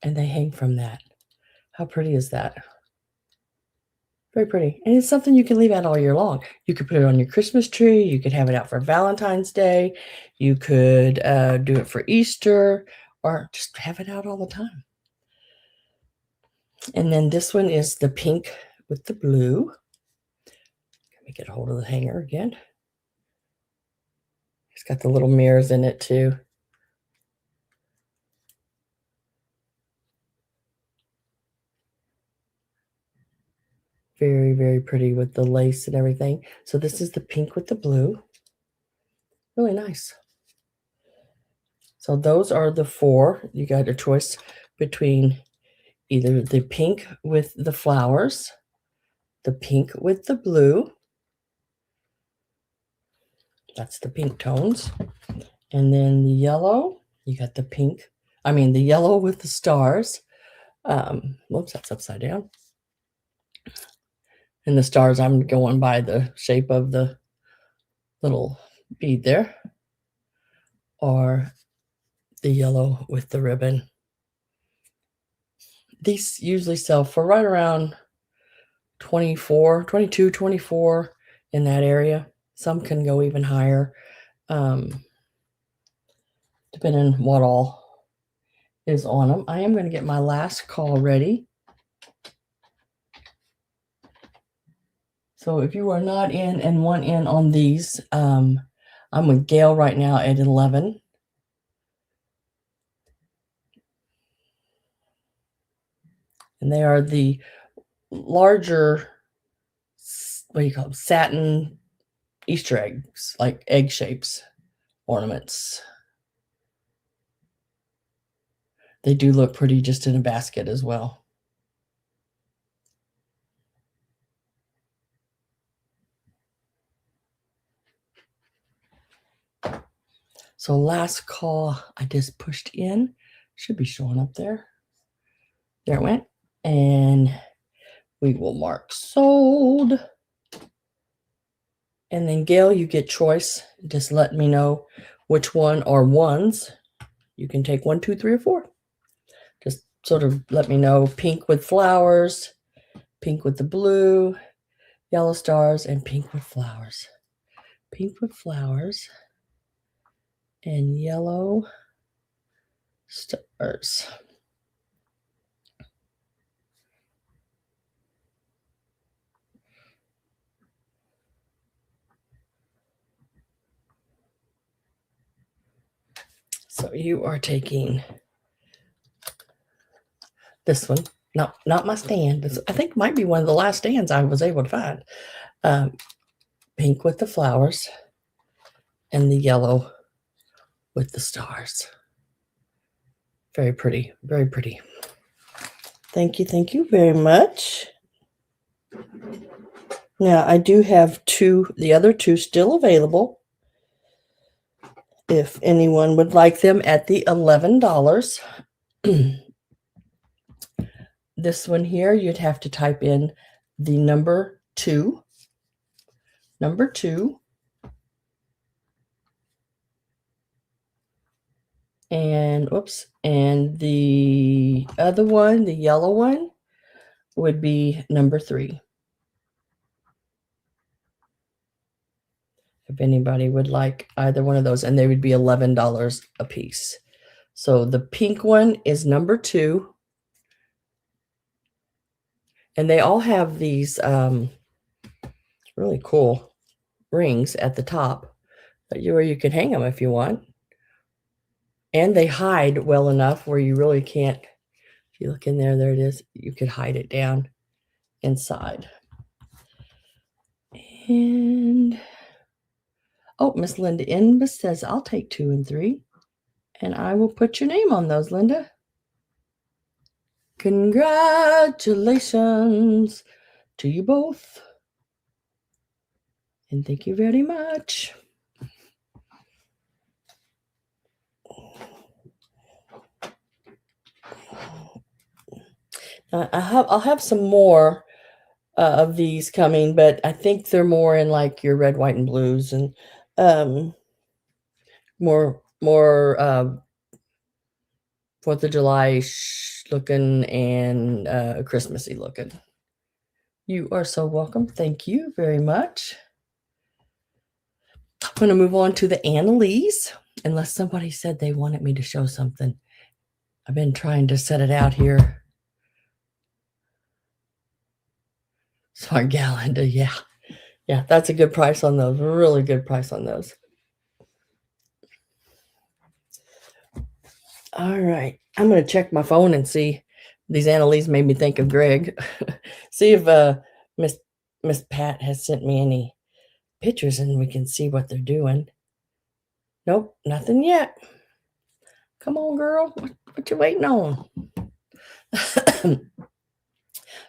and they hang from that. How pretty is that? Very pretty. And it's something you can leave out all year long. You could put it on your Christmas tree. You could have it out for Valentine's Day. You could do it for Easter, or just have it out all the time. And then this one is the pink with the blue. Let me get a hold of the hanger again. It's got the little mirrors in it too. Very, very Very pretty with the lace and everything. So this is the pink with the blue. Really nice. So those are the 4. You got a choice between either the pink with the flowers, the pink with the blue. That's the pink tones. And then the yellow, you got the the yellow with the stars. Whoops, that's upside down. And the stars, I'm going by the shape of the little bead there. Or the yellow with the ribbon. These usually sell for right around 24, 22, 24 in that area. Some can go even higher, depending on what all is on them. I am going to get my last call ready. So if you are not in and want in on these, I'm with Gail right now at 11. And they are the larger, what do you call them, satin Easter eggs, like egg shapes, ornaments. They do look pretty just in a basket as well. So last call I just pushed in, should be showing up there. There it went. And we will mark sold. And then Gail, you get choice. Just let me know which one are ones. You can take 1, 2, 3, or 4. Just sort of let me know. Pink with flowers, pink with the blue, yellow stars, and pink with flowers. Pink with flowers and yellow stars. So you are taking this one, not my stand. This, I think, might be one of the last stands I was able to find. Pink with the flowers and the yellow with the stars. Very pretty, very pretty. Thank you very much. Now I do have the other two still available. If anyone would like them at the $11. This one here, you'd have to type in the number 2. Number 2. And and the other one, the yellow one, would be number 3. If anybody would like either one of those, and they would be $11 a piece. So the pink one is number 2. And they all have these really cool rings at the top where you can hang them if you want. And they hide well enough where you really can't, if you look in there, there it is, you could hide it down inside. And, oh, Miss Linda Inbus says, I'll take 2 and 3. And I will put your name on those, Linda. Congratulations to you both. And thank you very much. I'll have some more of these coming, but I think they're more in like your red, white, and blues, and more 4th of July looking and Christmassy looking. You are so welcome. Thank you very much. I'm going to move on to the Annalees, unless somebody said they wanted me to show something. I've been trying to set it out here. Smart gal, Linda. Yeah. Yeah, that's a good price on those. Really good price on those. All right. I'm going to check my phone and see. These Annalees made me think of Greg. See if Miss Miss Pat has sent me any pictures and we can see what they're doing. Nope, nothing yet. Come on, girl. What you waiting on?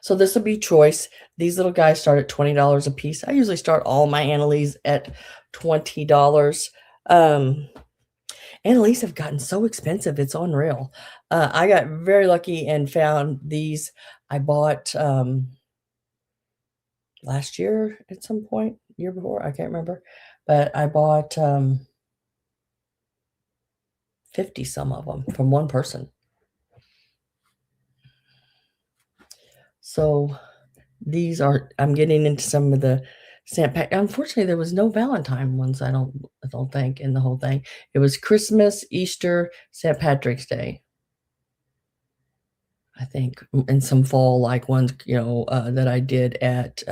So this will be choice. These little guys start at $20 a piece. I usually start all my Annalees at $20. Annalees have gotten so expensive. It's unreal. I got very lucky and found these. I bought last year at some point, year before, I can't remember, but I bought 50 some of them from one person. So these are, I'm getting into some of the stamp pack. Unfortunately, there was no Valentine ones, I don't think, in the whole thing. It was Christmas, Easter, St. Patrick's Day, I think, and some fall like ones, that I did at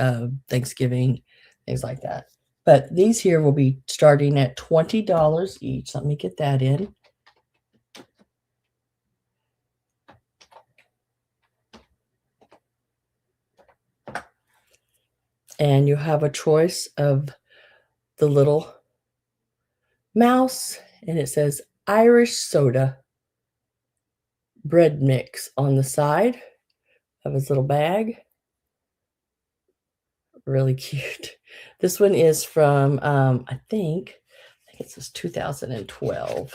Thanksgiving, things like that. But these here will be starting at $20 each. Let me get that in. And you have a choice of the little mouse, and it says Irish soda bread mix on the side of his little bag. Really cute. This one is from I think it says 2012.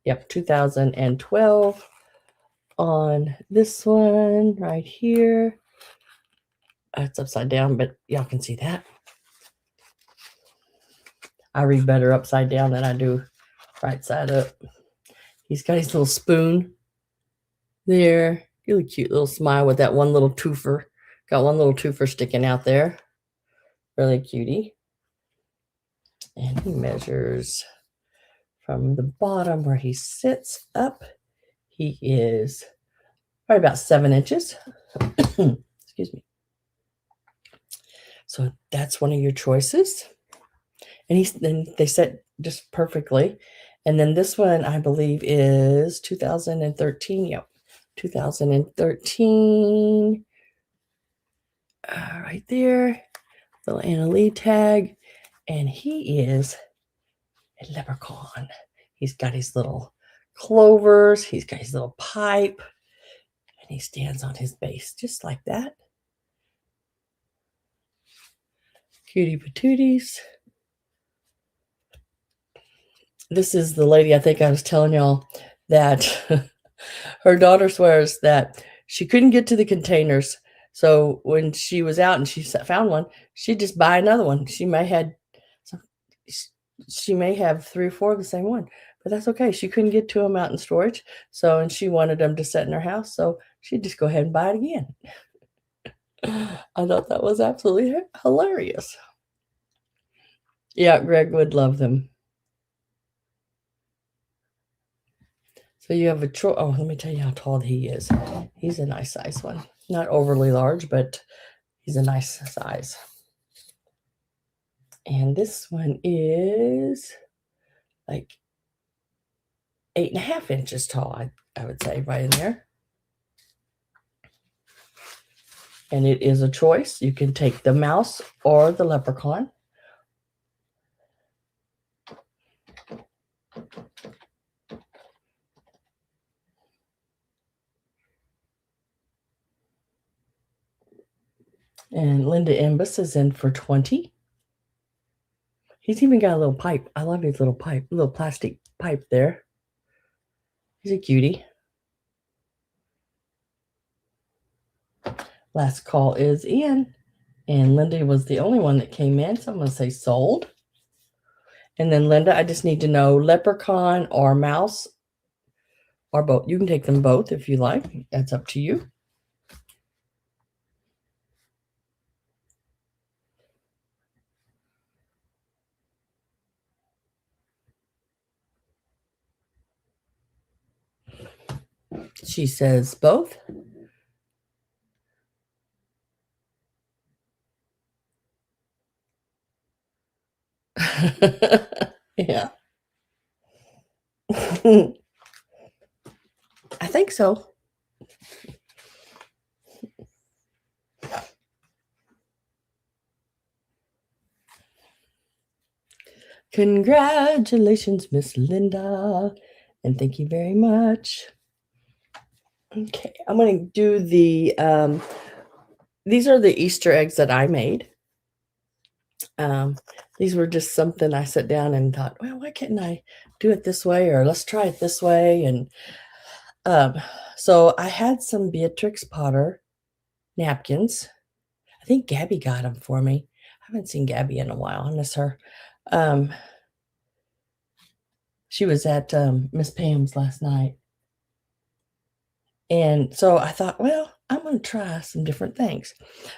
Yep, 2012 on this one right here. It's upside down, but y'all can see that. I read better upside down than I do right side up. He's got his little spoon there. Really cute little smile with that one little twofer. Got one little twofer sticking out there. Really cutie. And he measures from the bottom where he sits up. He is probably about 7 inches. Excuse me. So that's one of your choices. And then they set just perfectly. And then this one, I believe, is 2013. Yep, 2013. Right there, little Annalee tag. And he is a leprechaun. He's got his little clovers. He's got his little pipe. And he stands on his base just like that. Cutie patooties. This is the lady I think I was telling y'all that her daughter swears that she couldn't get to the containers. So when she was out and she found one, she'd just buy another one. She may have 3 or 4 of the same one, but that's okay. She couldn't get to them out in storage. So, and she wanted them to set in her house. So she'd just go ahead and buy it again. I thought that was absolutely hilarious. Yeah, Greg would love them. So you have a choice. Oh, let me tell you how tall he is. He's a nice size one. Not overly large, but he's a nice size. And this one is like 8.5 inches tall, I would say, right in there. And it is a choice. You can take the mouse or the leprechaun. And Linda Imbus is in for 20. He's even got a little pipe. I love his little pipe, little plastic pipe there. He's a cutie. Last call is in. And Linda was the only one that came in, so I'm going to say sold. And then Linda, I just need to know leprechaun or mouse or both. You can take them both if you like. That's up to you. She says both. Yeah. I think so. Congratulations, Miss Linda, and thank you very much. Okay, I'm gonna do these are the Easter eggs that I made. These were just something I sat down and thought, well, why can't I do it this way, or let's try it this way, and um, so I had some Beatrix Potter napkins. I think Gabby got them for me. I haven't seen Gabby in a while. I miss her. Um, she was at Miss Pam's last night. And so I thought, well, I'm going to try some different things.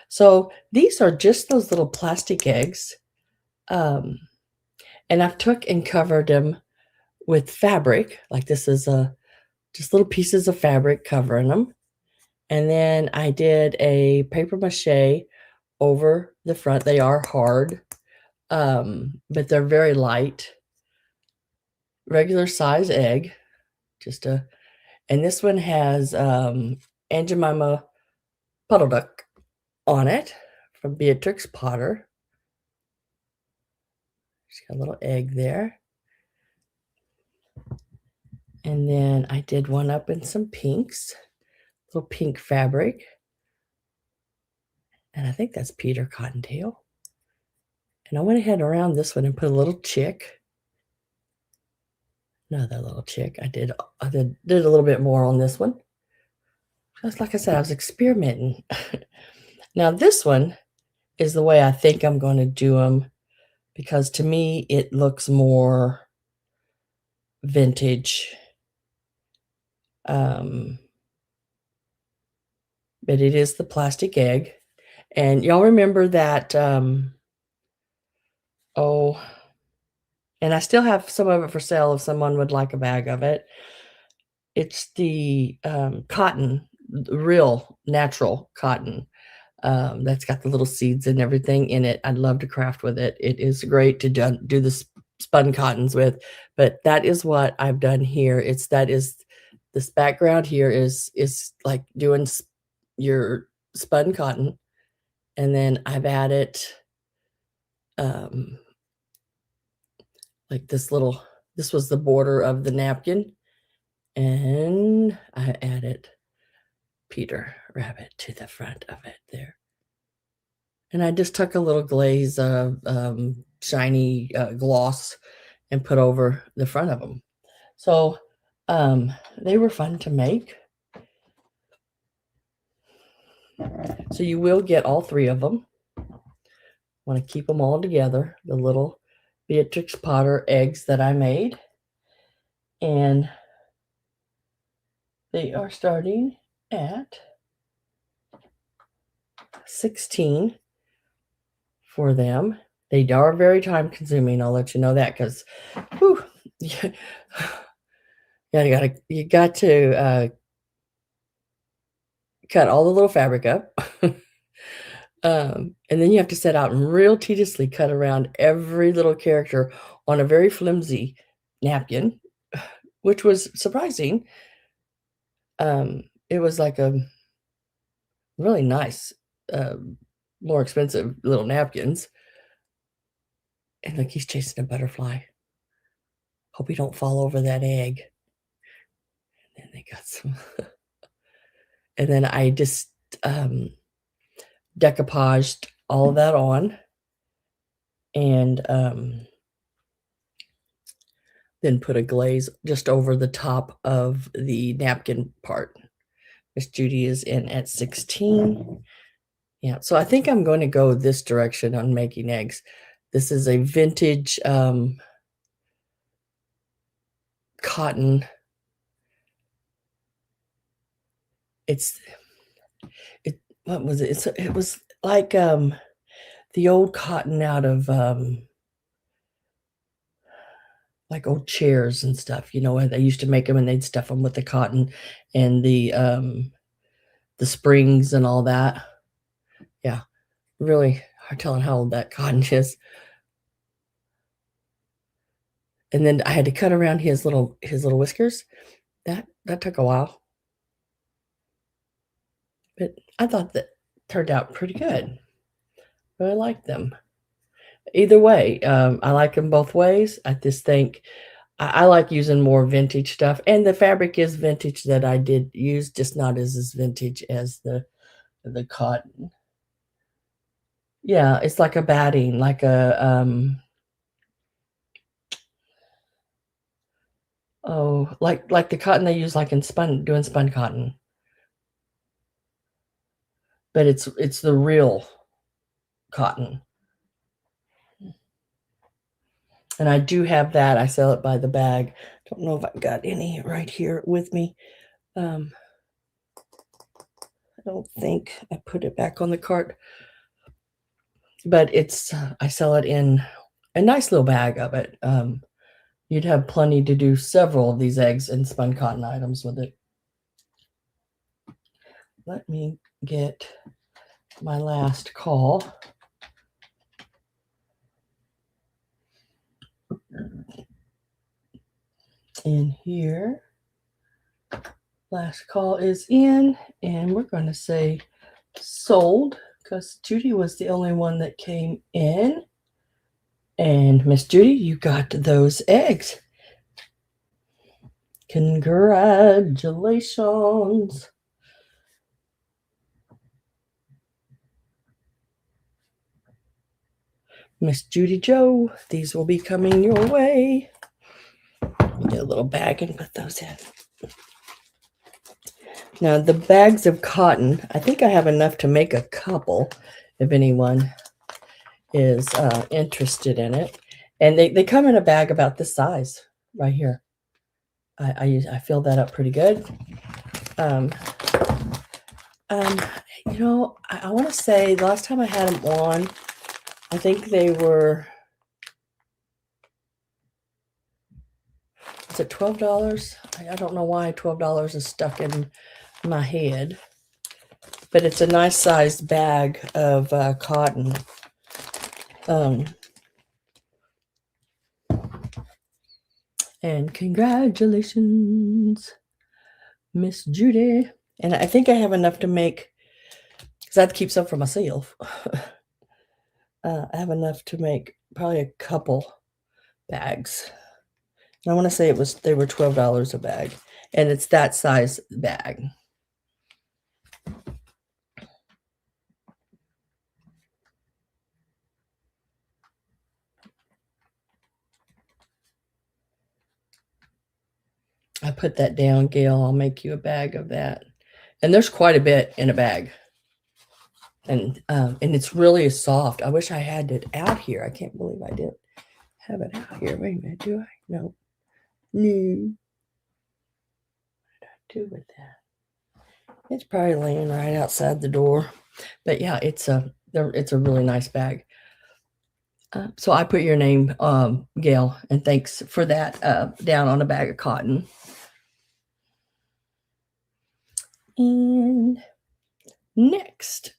So these are just those little plastic eggs. Um, and I've took and covered them with fabric. Like this is just little pieces of fabric covering them. And then I did a paper mache over the front. They are hard, but they're very light. Regular size egg, and this one has Aunt Jemima Puddle Duck on it from Beatrix Potter. She's got a little egg there. And then I did one up in some pinks, little pink fabric. And I think that's Peter Cottontail. And I went ahead around this one and put a little chick. Another little chick. I did a little bit more on this one. Just like I said, I was experimenting. Now this one is the way I think I'm going to do them, because to me it looks more vintage. But it is the plastic egg. And y'all remember that, oh, and I still have some of it for sale if someone would like a bag of it. It's the cotton, real natural cotton, that's got the little seeds and everything in it. I'd love to craft with it. It is great to do the spun cottons with, but that is what I've done here. This background here is like doing your spun cotton, and then I've added like this was the border of the napkin, and I added Peter Rabbit to the front of it there. And I just took a little glaze of shiny gloss and put over the front of them. So they were fun to make. So you will get all three of them. Want to keep them all together, the little Beatrix Potter eggs that I made. And they are starting at 16 for them. They are very time consuming. I'll let you know that, because you got to cut all the little fabric up. And then you have to set out and real tediously cut around every little character on a very flimsy napkin, which was surprising. It was like a really nice, more expensive little napkins. And look, he's chasing a butterfly. Hope he don't fall over that egg. And then they got some. And then I just decoupaged all of that on, and then put a glaze just over the top of the napkin part. Miss Judy is in at 16. Yeah, so I think I'm going to go this direction on making eggs. This is a vintage cotton. What was it? It was like the old cotton out of like old chairs and stuff. You know, they used to make them and they'd stuff them with the cotton and the springs and all that. Yeah, really hard telling how old that cotton is. And then I had to cut around his little whiskers. That took a while, but I thought that turned out pretty good. Really liked them. Either way, I like them both ways. I just think I like using more vintage stuff, and the fabric is vintage that I did use, just not as vintage as the cotton. Yeah, it's like a batting, like a, oh, like the cotton they use, like in doing spun cotton, but it's the real cotton. And I do have that. I sell it by the bag. Don't know if I got any right here with me. Um, I don't think I put it back on the cart, but I sell it in a nice little bag of it. You'd have plenty to do several of these eggs and spun cotton items with it. Let me get my last call. In here. Last call is in, and we're going to say sold because Judy was the only one that came in. And Miss Judy, you got those eggs. Congratulations. Miss Judy Joe, these will be coming your way. Get a little bag and put those in. Now, the bags of cotton, I think I have enough to make a couple if anyone is interested in it. And they come in a bag about this size right here. I fill that up pretty good. You know, I want to say the last time I had them on, I think they were, is it $12? I don't know why $12 is stuck in my head, but it's a nice sized bag of cotton. And congratulations, Miss Judy. And I think I have enough to make, because I have to keep some for myself. I have enough to make probably a couple bags. And I want to say they were $12 a bag, and it's that size bag. I put that down, Gail. I'll make you a bag of that. And there's quite a bit in a bag. And it's really soft. I wish I had it out here. I can't believe I didn't have it out here. Wait a minute, do I? No. No. What did I do with that? It's probably laying right outside the door. But yeah, it's a really nice bag. So I put your name, Gail, and thanks for that down on a bag of cotton. And next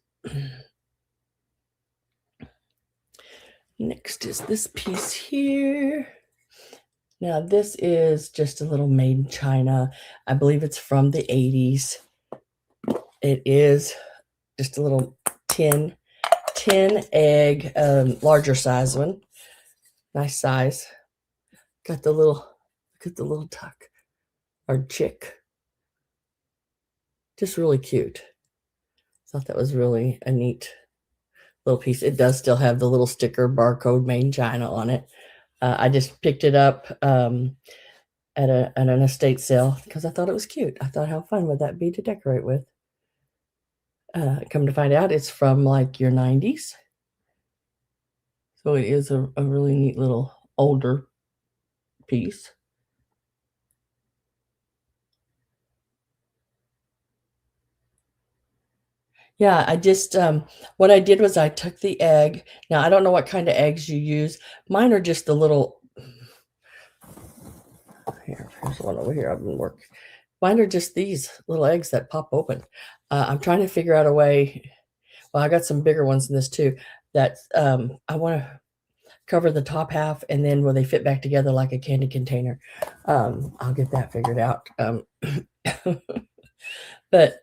is this piece here. Now this is just a little made in China. I believe it's from the 80s. It is just a little tin egg, larger size one. Nice size. Got the little, look at the little tuck or chick. Just really cute. Thought that was really a neat little piece. It does still have the little sticker barcode made in China on it. I just picked it up at an estate sale because I thought it was cute. I thought, how fun would that be to decorate with? Come to find out, it's from like your 90s. So it is a really neat little older piece. Yeah, I just, what I did was I took the egg. Now, I don't know what kind of eggs you use. Mine are just the little, here's one over here. I've been working. Mine are just these little eggs that pop open. I'm trying to figure out a way. Well, I got some bigger ones in this too, that I want to cover the top half, and then will they fit back together like a candy container? I'll get that figured out. But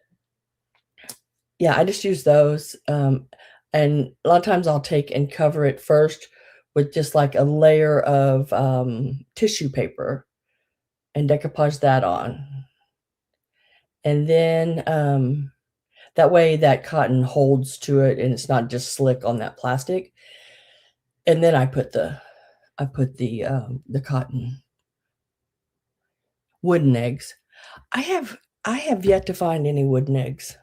yeah, I just use those. And a lot of times I'll take and cover it first with just like a layer of tissue paper and decoupage that on. And then that way that cotton holds to it and it's not just slick on that plastic. And then I put the cotton wooden eggs. I have yet to find any wooden eggs.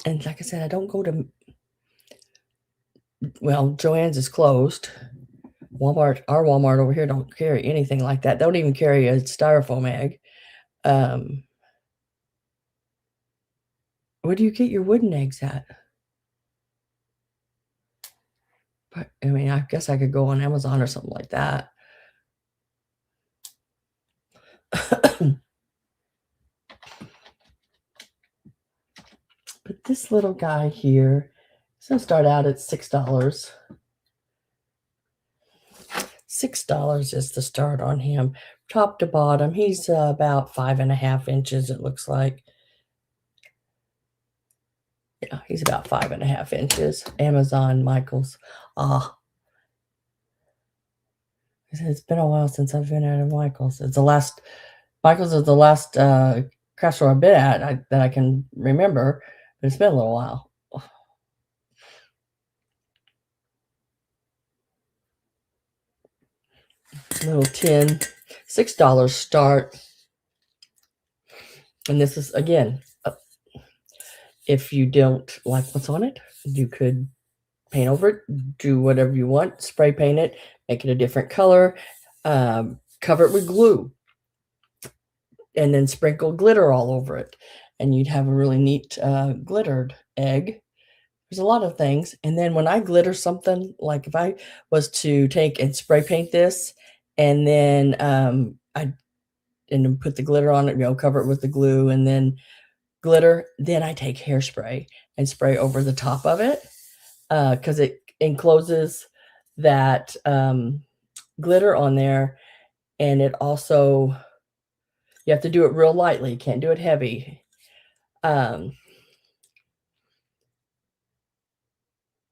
And like I said, I don't go to, well, Joann's is closed. Walmart, our Walmart over here don't carry anything like that. They don't even carry a styrofoam egg. Where do you get your wooden eggs at? But I mean, I guess I could go on Amazon or something like that. But this little guy here is going to start out at $6. $6 is the start on him. Top to bottom, he's about 5.5 inches, it looks like. Yeah, he's about 5.5 inches. Amazon, Michaels. It's been a while since I've been at a Michaels. Michaels is the last craft store I've been at that I can remember, but it's been a little while. Little tin, $6 start. And this is, again, if you don't like what's on it, you could paint over it, do whatever you want, spray paint it, make it a different color, cover it with glue, and then sprinkle glitter all over it. And you'd have a really neat glittered egg. There's a lot of things. And then when I glitter something, like if I was to take and spray paint this and then put the glitter on it, cover it with the glue and then glitter, then I take hairspray and spray over the top of it because it encloses that glitter on there. And it also, you have to do it real lightly. You can't do it heavy.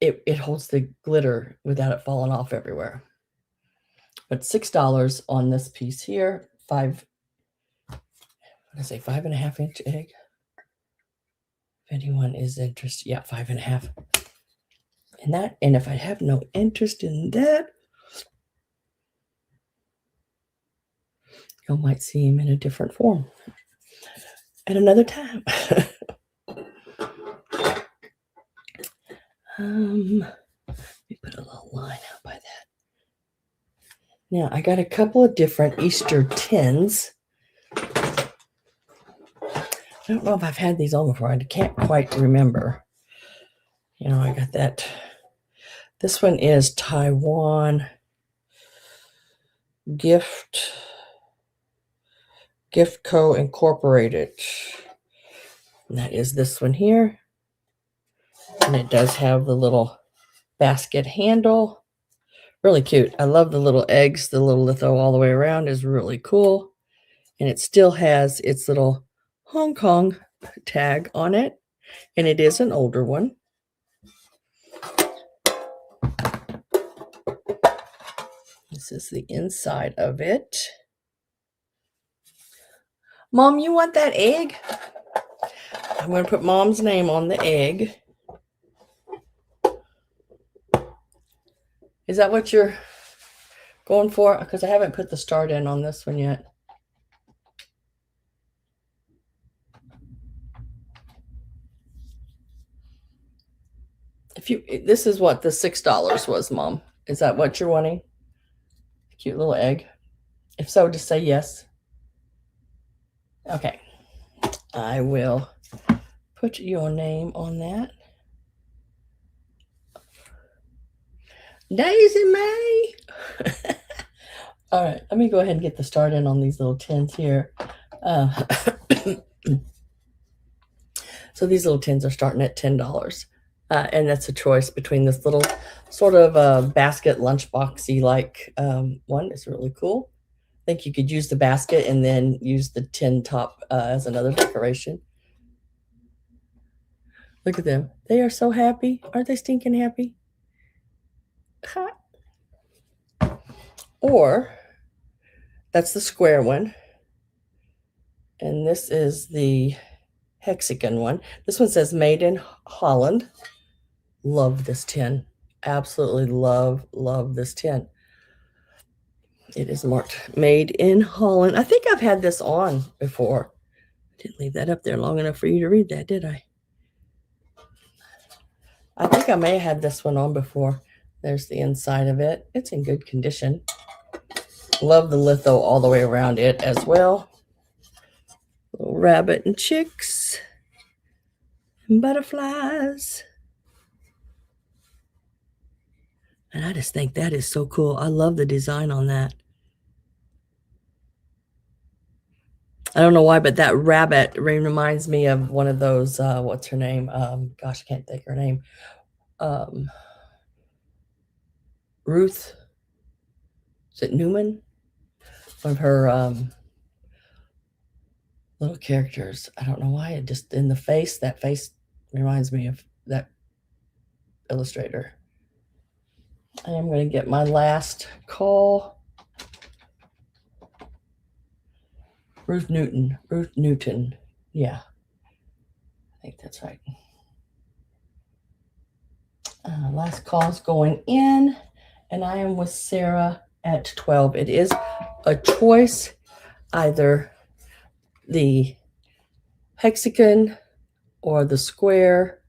It holds the glitter without it falling off everywhere. But $6 on this piece here, 5.5 inch egg. If anyone is interested, yeah, 5.5. And that, and if I have no interest in that, you might see him in a different form at another time. Let me put a little line out by that. Now, I got a couple of different Easter tins. I don't know if I've had these on before. I can't quite remember. I got that. This one is Taiwan Gift Co. Incorporated. And that is this one here. And it does have the little basket handle. Really cute. I love the little eggs. The little litho all the way around is really cool. And it still has its little Hong Kong tag on it. And it is an older one. This is the inside of it. Mom, you want that egg? I'm going to put Mom's name on the egg. Is that what you're going for? Because I haven't put the start in on this one yet. This is what the $6 was, Mom. Is that what you're wanting? Cute little egg. If so, just say yes. Okay. I will put your name on that. Daisy May. All right, let me go ahead and get the start in on these little tins here. So these little tins are starting at $10. And that's a choice between this little sort of basket lunchboxy like one. It's really cool. I think you could use the basket and then use the tin top as another decoration. Look at them. They are so happy. Aren't they stinking happy? Or that's the square one. And this is the hexagon one. This one says made in Holland. Love this tin. Absolutely love this tin. It is marked made in Holland. I think I've had this on before. Didn't leave that up there long enough for you to read that, did I? I think I may have had this one on before. There's the inside of it. It's in good condition. Love the litho all the way around it as well. Little rabbit and chicks and butterflies. And I just think that is so cool. I love the design on that. I don't know why, but that rabbit reminds me of one of those, what's her name? Gosh, I can't think her name. Ruth, is it Newman? One of her little characters. I don't know why. It just, in the face, that face reminds me of that illustrator. I am going to get my last call. Ruth Newton. Yeah, I think that's right. Last call is going in, and I am with Sarah at 12. It is a choice, either the hexagon or the square.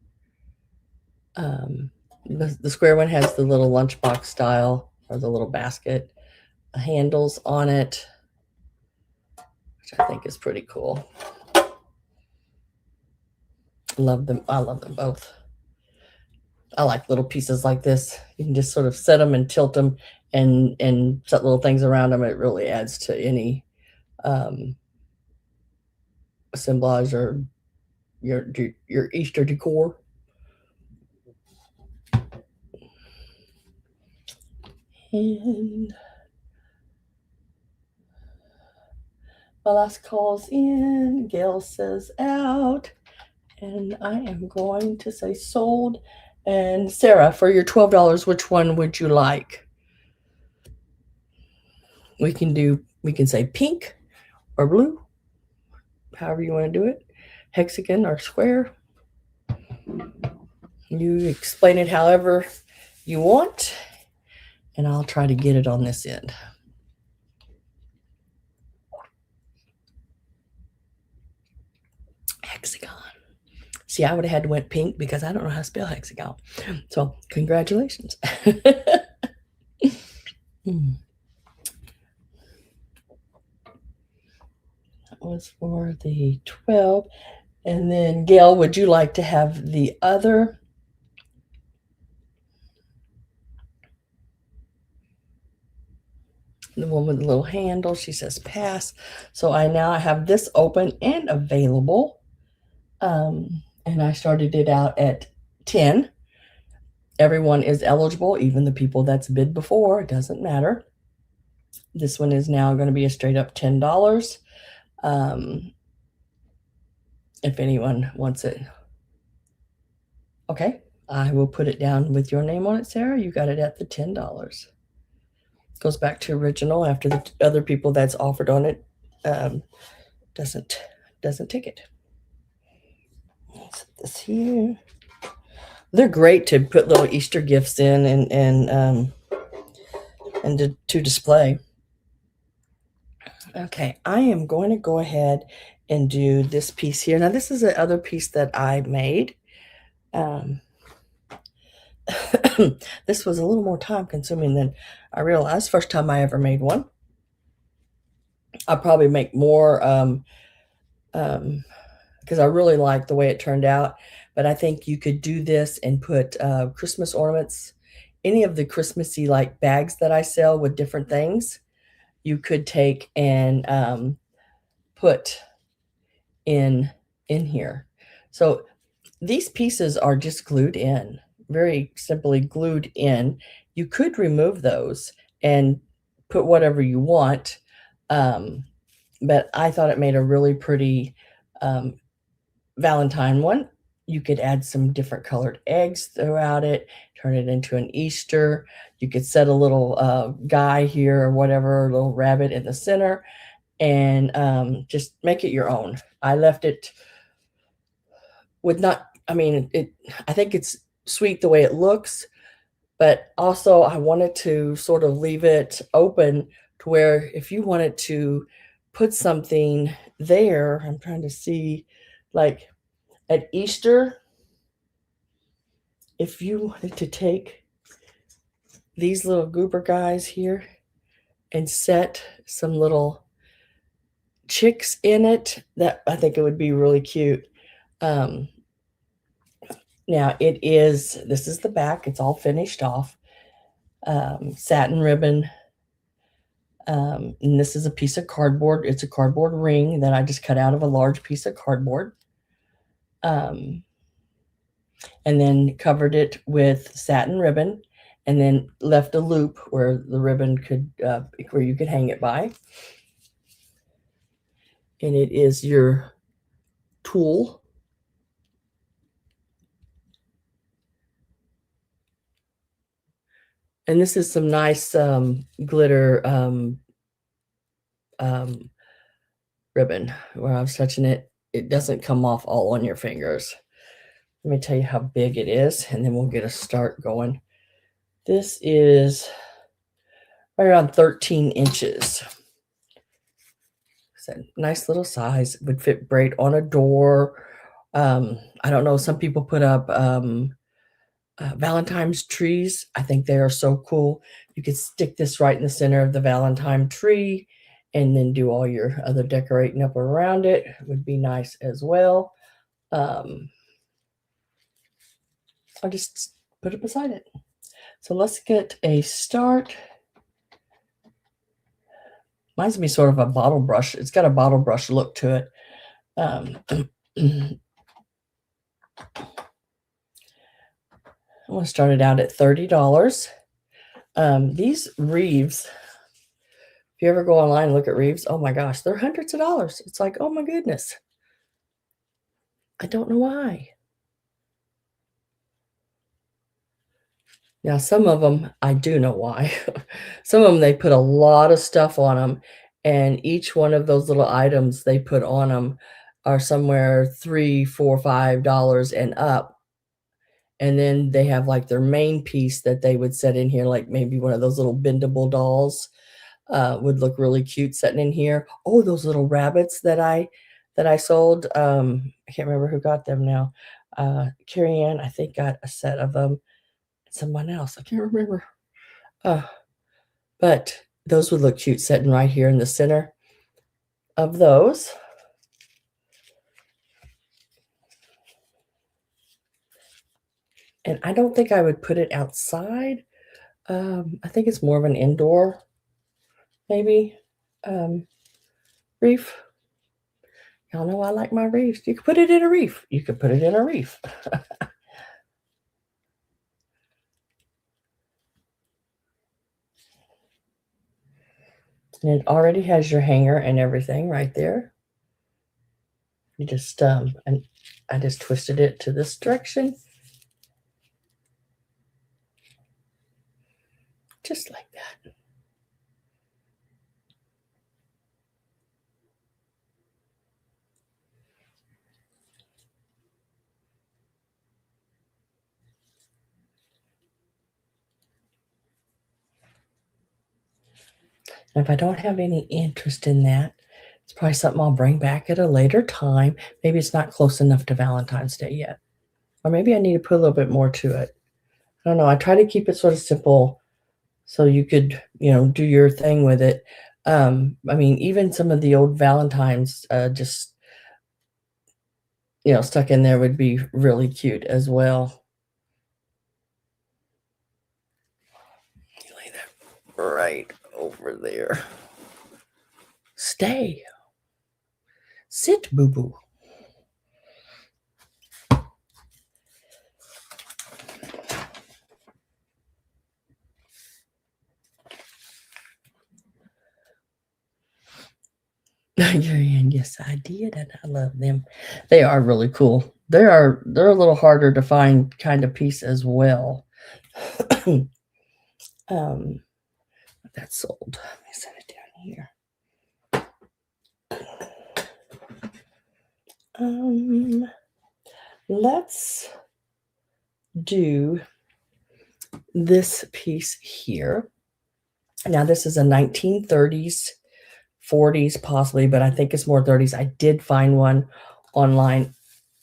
The square one has the little lunchbox style, or the little basket handles on it, which I think is pretty cool. Love them. I love them both. I like little pieces like this. You can just sort of set them and tilt them and set little things around them. It really adds to any assemblage or your Easter decor. And my last call's in. Gail says out. And I am going to say sold. And Sarah, for your $12, which one would you like? We can say pink or blue, however you want to do it. Hexagon or square. You explain it however you want, and I'll try to get it on this end. Hexagon. See, I would have had to went pink because I don't know how to spell hexagon. So congratulations. That was for the 12. And then Gail, would you like to have the other? The one with the little handle, she says pass. So I now have this open and available. And I started it out at 10. Everyone is eligible, even the people that's bid before. It doesn't matter. This one is now going to be a straight up $10. If anyone wants it. Okay, I will put it down with your name on it, Sarah. You got it at the $10. Goes back to original after the other people that's offered on it doesn't take it. Set this here. They're great to put little Easter gifts in and to display. Okay, I am going to go ahead and do this piece here. Now, this is the other piece that I made. This was a little more time consuming than I realized. First time I ever made one. I'll probably make more because I really like the way it turned out. But I think you could do this and put Christmas ornaments, any of the Christmassy like bags that I sell with different things, you could take and put in here. So these pieces are just glued in, very simply glued in. You could remove those and put whatever you want, but I thought it made a really pretty Valentine one. You could add some different colored eggs throughout it turn it into an Easter. You could set a little guy here or whatever, a little rabbit in the center, and just make it your own. I left it with not, I mean, I think it's sweet the way it looks, but also I wanted to sort of leave it open to where if you wanted to put something there, I'm trying to see, like at Easter, if you wanted to take these little goober guys here and set some little chicks in it, that I think it would be really cute. Now this is the back, it's all finished off, satin ribbon. And this is a piece of cardboard. It's a cardboard ring that I just cut out of a large piece of cardboard. And then covered it with satin ribbon, and then left a loop where the ribbon could, where you could hang it by. And it is your tool. And this is some nice glitter ribbon. Where I was touching it, it doesn't come off all on your fingers. Let me tell you how big it is, and then we'll get a start going. This is right around 13 inches. It's a nice little size. It would fit great on a door. I don't know, some people put up Valentine's trees. I think they are so cool. You could stick this right in the center of the Valentine tree and then do all your other decorating up around it. It would be nice as well. I'll just put it beside it. So let's get a start. Reminds me sort of a bottle brush. It's got a bottle brush look to it. I'm going to start it out at $30. These Reeves, if you ever go online and look at Reeves, oh my gosh, they're hundreds of dollars. It's like, oh my goodness. I don't know why. Now, some of them, I do know why. Some of them, they put a lot of stuff on them, and each one of those little items they put on them are somewhere $3, $4, $5 and up. And then they have like their main piece that they would set in here, like maybe one of those little bendable dolls would look really cute sitting in here. Oh, those little rabbits that I sold. I can't remember who got them now. Carrie Ann, I think, got a set of them. Someone else, I can't remember. But those would look cute sitting right here in the center of those. And I don't think I would put it outside. I think it's more of an indoor, maybe, reef. Y'all know I like my reefs. You could put it in a reef. You could put it in a reef. And it already has your hanger and everything right there. You just, and I just twisted it to this direction. Just like that. And if I don't have any interest in that, it's probably something I'll bring back at a later time. Maybe it's not close enough to Valentine's Day yet. Or maybe I need to put a little bit more to it. I don't know. I try to keep it sort of simple so you could, do your thing with it. I mean, even some of the old Valentines just, stuck in there would be really cute as well. Lay that right over there. Stay. Sit, boo-boo. Yes, I did, and I love them. They are really cool. They're a little harder to find kind of piece as well. That's sold. Let me set it down here. Let's do this piece here. Now, this is a 1930s, 40s possibly, but I think it's more 30s. I did find one online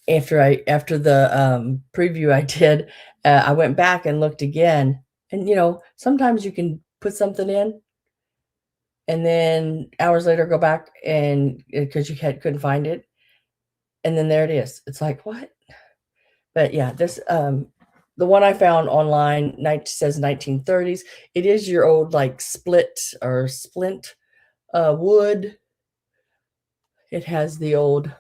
after the preview I did. I went back and looked again, and sometimes you can put something in, and then hours later go back and because you couldn't find it, and then there it is. It's like, what? But yeah, this the one I found online says 1930s. It is your old like split or splint wood. It has the old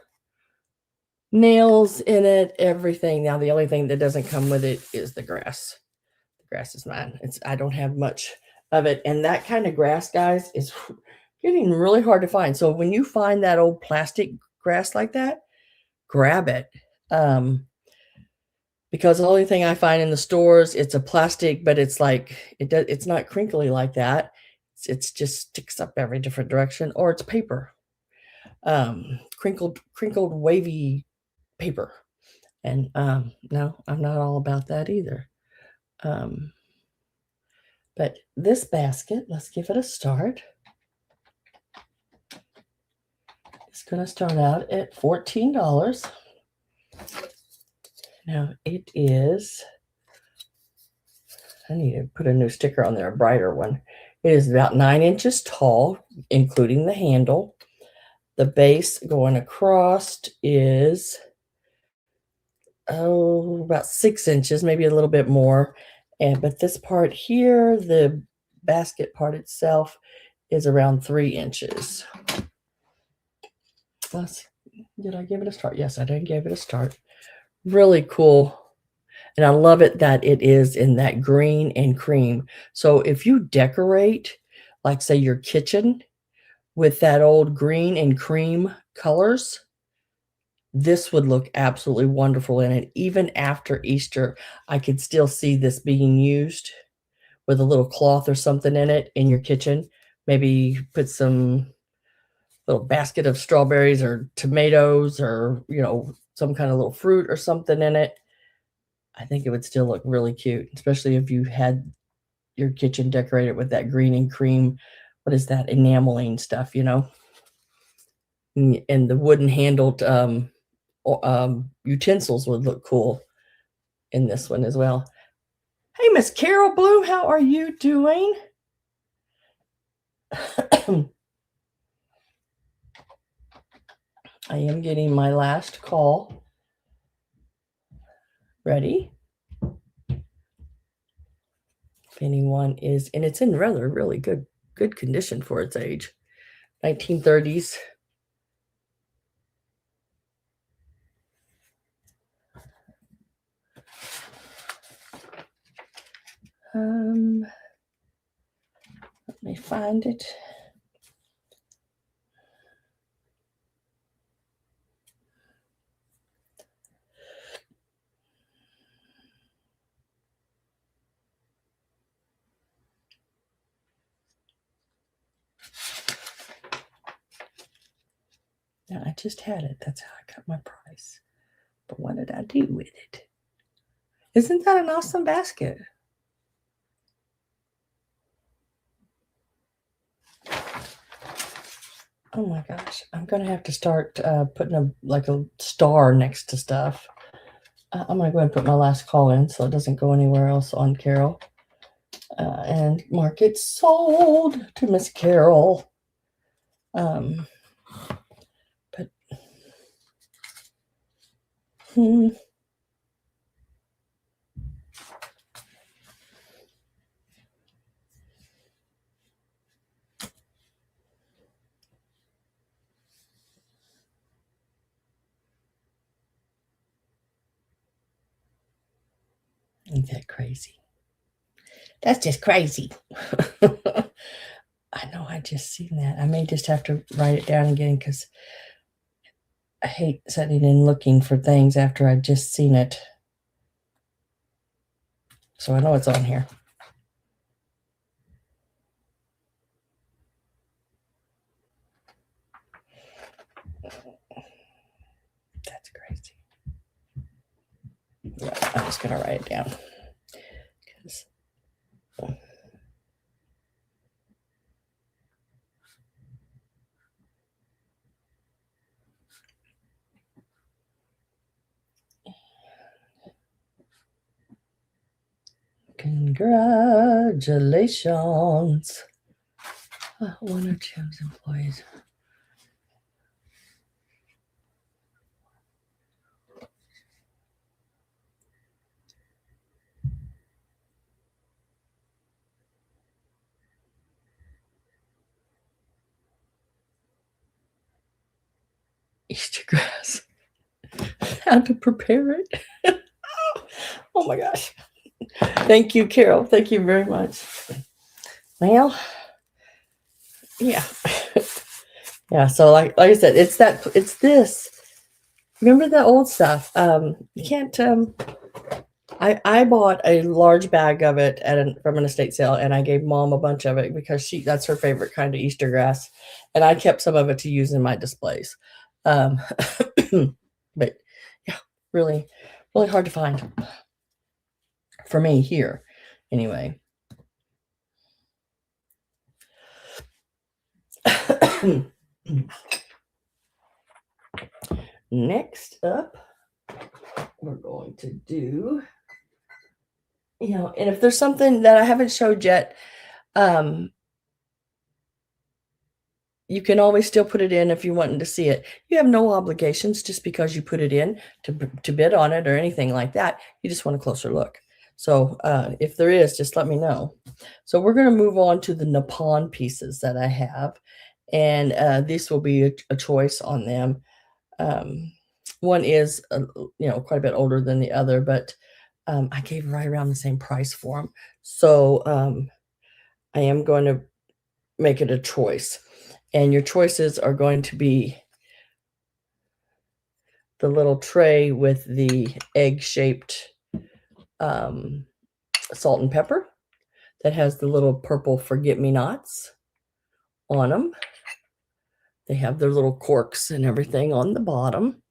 nails in it, everything. Now the only thing that doesn't come with it is the grass. The grass is mine. I don't have much of it, and that kind of grass, guys, is getting really hard to find. So when you find that old plastic grass like that, grab it. Because the only thing I find in the stores, it's a plastic, but it's like it's not crinkly like that. It's just sticks up every different direction, or it's paper, crinkled, wavy paper. And no, I'm not all about that either. But this basket, let's give it a start. It's going to start out at $14. Now it is, I need to put a new sticker on there, a brighter one. It is about 9 inches tall, including the handle. The base going across is, about 6 inches, maybe a little bit more. But this part here, the basket part itself, is around 3 inches. Did I give it a start? Yes, I did give it a start. Really cool. And I love it that it is in that green and cream. So if you decorate, like say your kitchen with that old green and cream colors, this would look absolutely wonderful in it. Even after Easter, I could still see this being used with a little cloth or something in it in your kitchen. Maybe put some little basket of strawberries or tomatoes or, some kind of little fruit or something in it. I think it would still look really cute, especially if you had your kitchen decorated with that green and cream. What is that? Enameling stuff, and the wooden handled utensils would look cool in this one as well. Hey, Miss Carol Bloom, how are you doing? I am getting my last call ready. If anyone is, and it's in really good condition for its age. 1930s. Let me find it. Now, I just had it. That's how I got my price. But what did I do with it? Isn't that an awesome basket? Oh my gosh. I'm going to have to start putting a star next to stuff. I'm going to go ahead and put my last call in so it doesn't go anywhere else on Carol. And mark it sold to Miss Carol. But Ain't that crazy? That's just crazy. I know, I just seen that. I may just have to write it down again because I hate sitting and looking for things after I just seen it. So I know it's on here. That's crazy. Yeah, I'm just gonna write it down. Congratulations. One of Jim's employees. Easter grass. How to prepare it. Oh my gosh. Thank you, Carol. Thank you very much. Well, yeah. Yeah, so like I said, it's this. Remember the old stuff. You can't I bought a large bag of it from an estate sale, and I gave Mom a bunch of it because that's her favorite kind of Easter grass, and I kept some of it to use in my displays. But yeah, really, really hard to find for me here, anyway. Next up, we're going to do, and if there's something that I haven't showed yet, you can always still put it in if you wanted to see it. You have no obligations just because you put it in to bid on it or anything like that. You just want a closer look. So if there is, just let me know. So we're going to move on to the Nippon pieces that I have. And this will be a choice on them. One is, quite a bit older than the other, but I gave right around the same price for them. So I am going to make it a choice. And your choices are going to be the little tray with the egg-shaped salt and pepper that has the little purple forget-me-nots on them. They have their little corks and everything on the bottom.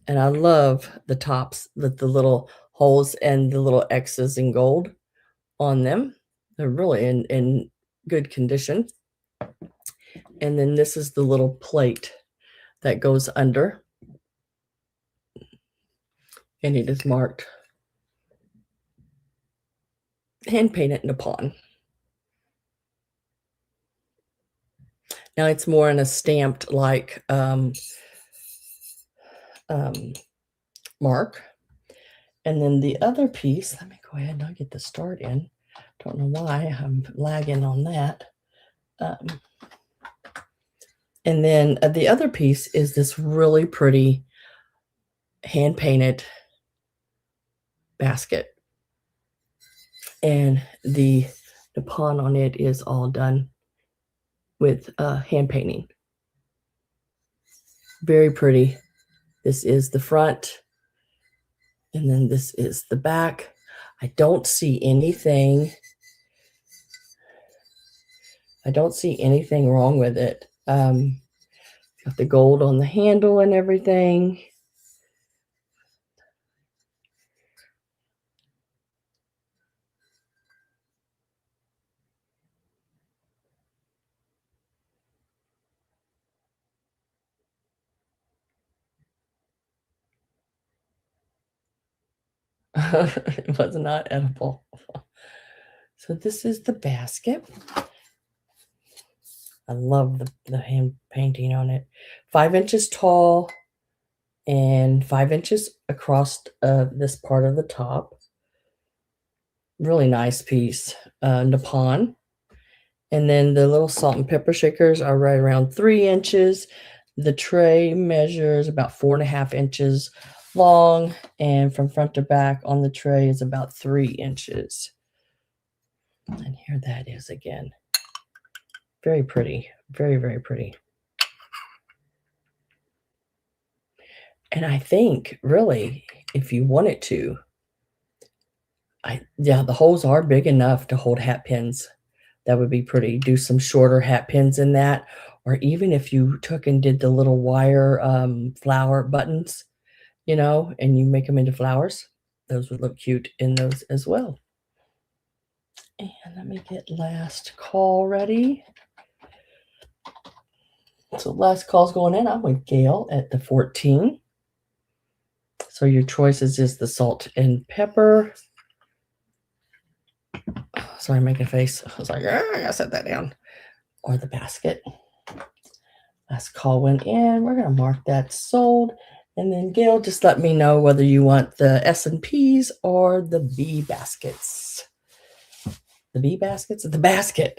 And I love the tops with the little holes and the little X's in gold on them. They're really in good condition. And then this is the little plate that goes under. And it is marked hand painted Nippon. Now it's more in a stamped like mark. And then the other piece, let me go ahead and I'll get the start in. Don't know why I'm lagging on that. And then the other piece is this really pretty hand painted basket. And the Nippon on it is all done with hand painting. Very pretty. This is the front. And then this is the back. I don't see anything wrong with it. Got the gold on the handle and everything. It was not edible. So this is the basket. I love the hand painting on it. 5 inches tall and 5 inches across this part of the top. Really nice piece. Nippon. And then the little salt and pepper shakers are right around 3 inches. The tray measures about 4.5 inches long, and from front to back on the tray is about 3 inches. And here that is again. Very pretty. Very, very pretty. And I think, really, if you wanted to, Yeah, the holes are big enough to hold hat pins. That would be pretty. Do some shorter hat pins in that, or even if you took and did the little wire flower buttons, and you make them into flowers, those would look cute in those as well. And let me get last call ready. So last call's going in. I'm with Gail at the 14. So your choices is the salt and pepper. Oh, sorry, I'm making a face. I was like, I gotta set that down. Or the basket. Last call went in. We're gonna mark that sold. And then Gail, just let me know whether you want the S&Ps or the B baskets. The B baskets? The basket.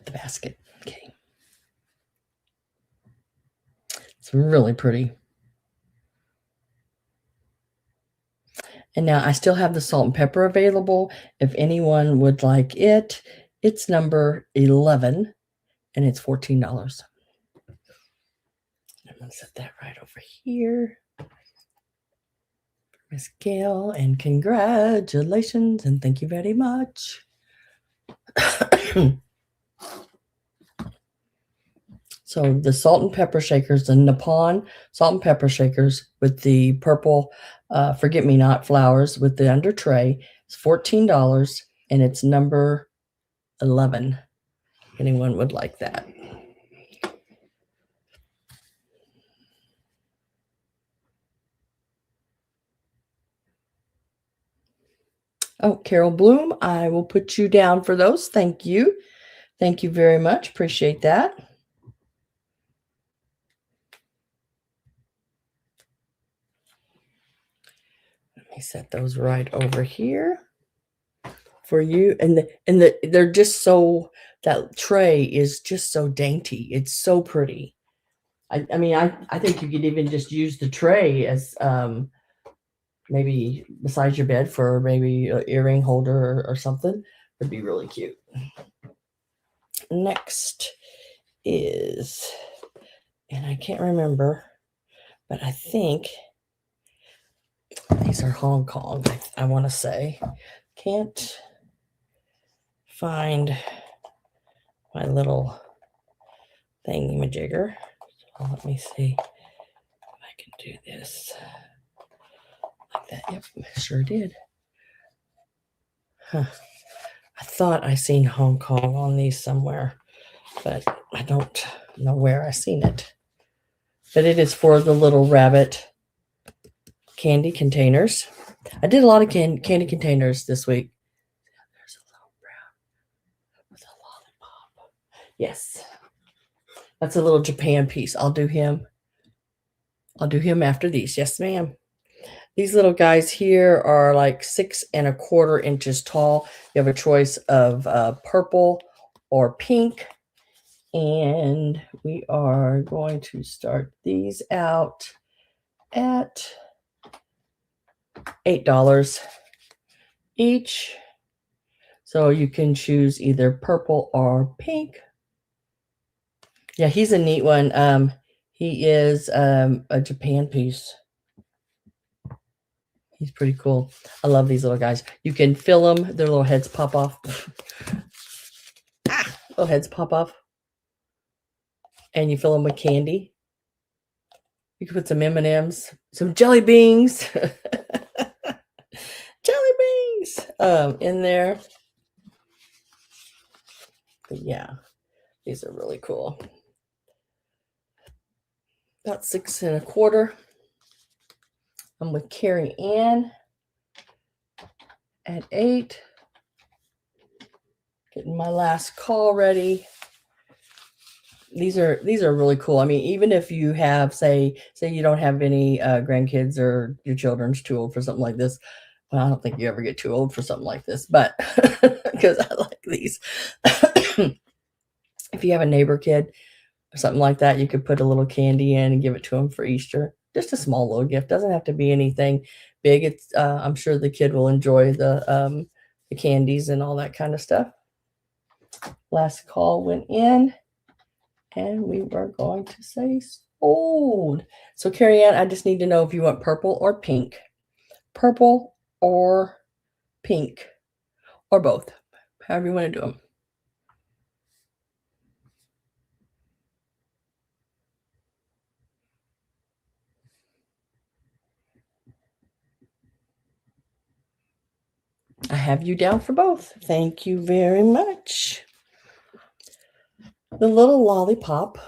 The basket. Okay. It's really pretty. And now I still have the salt and pepper available. If anyone would like it, it's number 11 and it's $14. I'm going to set that right over here. Miss Gail, and congratulations and thank you very much. So the salt and pepper shakers, the Nippon salt and pepper shakers with the purple forget-me-not flowers with the under tray is $14 and it's number 11. Anyone would like that. Oh, Carol Bloom, I will put you down for those. Thank you. Thank you very much. Appreciate that. Let me set those right over here for you. And they're just so, that tray is just so dainty. It's so pretty. I mean, I think you could even just use the tray as maybe beside your bed for maybe an earring holder or something. Would be really cute. Next is, and I can't remember, but I think these are Hong Kong, I want to say. Can't find my little thingy-majigger. So let me see if I can do this. Like that. Yep, sure did. Huh. I thought I seen Hong Kong on these somewhere, but I don't know where I seen it. But it is for the little rabbit candy containers. I did a lot of candy containers this week. There's a little brown with a lollipop. Yes. That's a little Japan piece. I'll do him after these. Yes, ma'am. These little guys here are like 6 1/4 inches tall. You have a choice of purple or pink. And we are going to start these out at $8 each. So you can choose either purple or pink. Yeah, he's a neat one. He is a Japan piece. He's pretty cool. I love these little guys. You can fill them. Their little heads pop off. Little heads pop off. And you fill them with candy. You can put some M&Ms, some jelly beans. Jelly beans in there. But yeah, these are really cool. About 6 1/4. I'm with Carrie Ann at 8. Getting my last call ready. These are really cool. I mean, even if you have, say you don't have any grandkids or your children's too old for something like this. Well, I don't think you ever get too old for something like this, but because I like these. If you have a neighbor kid or something like that, you could put a little candy in and give it to them for Easter. just a small little gift. Doesn't have to be anything big. It's I'm sure the kid will enjoy the candies and all that kind of stuff. Last call went in, and we were going to say sold. So Carrie Ann, I just need to know if you want purple or pink. Purple or pink, or both, however you want to do them. I have you down for both. Thank you very much. The little lollipop,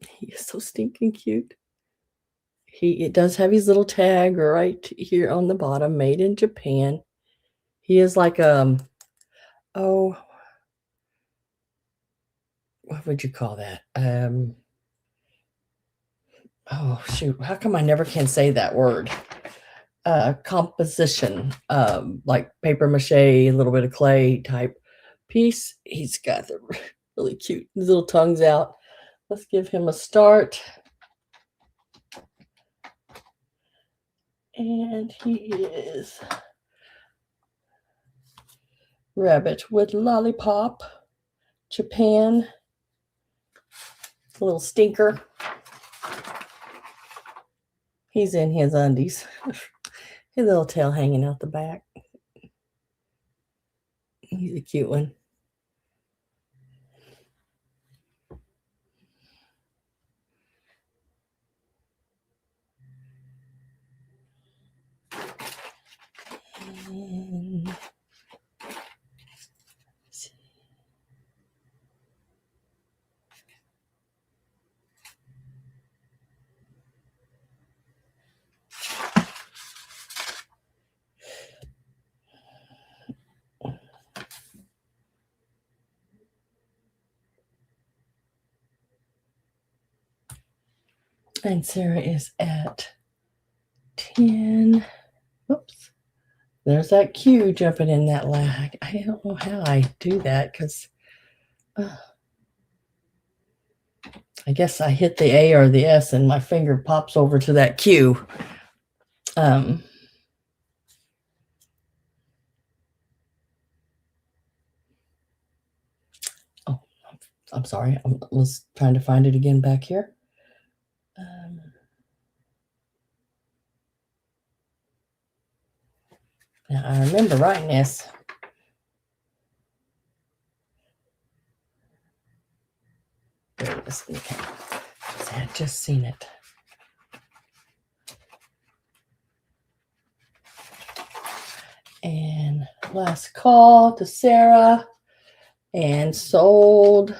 he is so stinking cute. It does have his little tag right here on the bottom, made in Japan. He is like oh, what would you call that? Oh shoot, how come I never can say that word? Composition, like paper mache, a little bit of clay type piece. He's got the really cute, his little tongues out. Let's give him a start. And he is Rabbit with Lollipop, Japan. Little stinker. He's in his undies. His little tail hanging out the back. He's a cute one. And Sarah is at 10. Oops. There's that Q jumping in that lag. I don't know how I do that because I guess I hit the A or the S and my finger pops over to that Q. Oh, I'm sorry. I was trying to find it again back here. Now I remember writing this. There it is. Okay. I had just seen it. And last call to Sarah, and sold.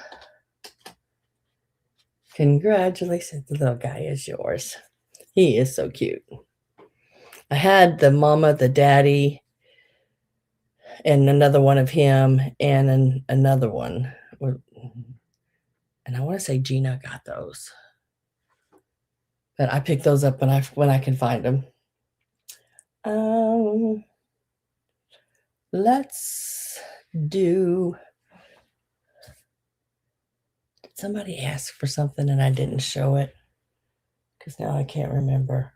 Congratulations. The little guy is yours. He is so cute. I had the mama, the daddy, and another one of him, and another one. And I want to say Gina got those. But I picked those up when I can find them. Let's do. Did somebody ask for something and I didn't show it? Because now I can't remember.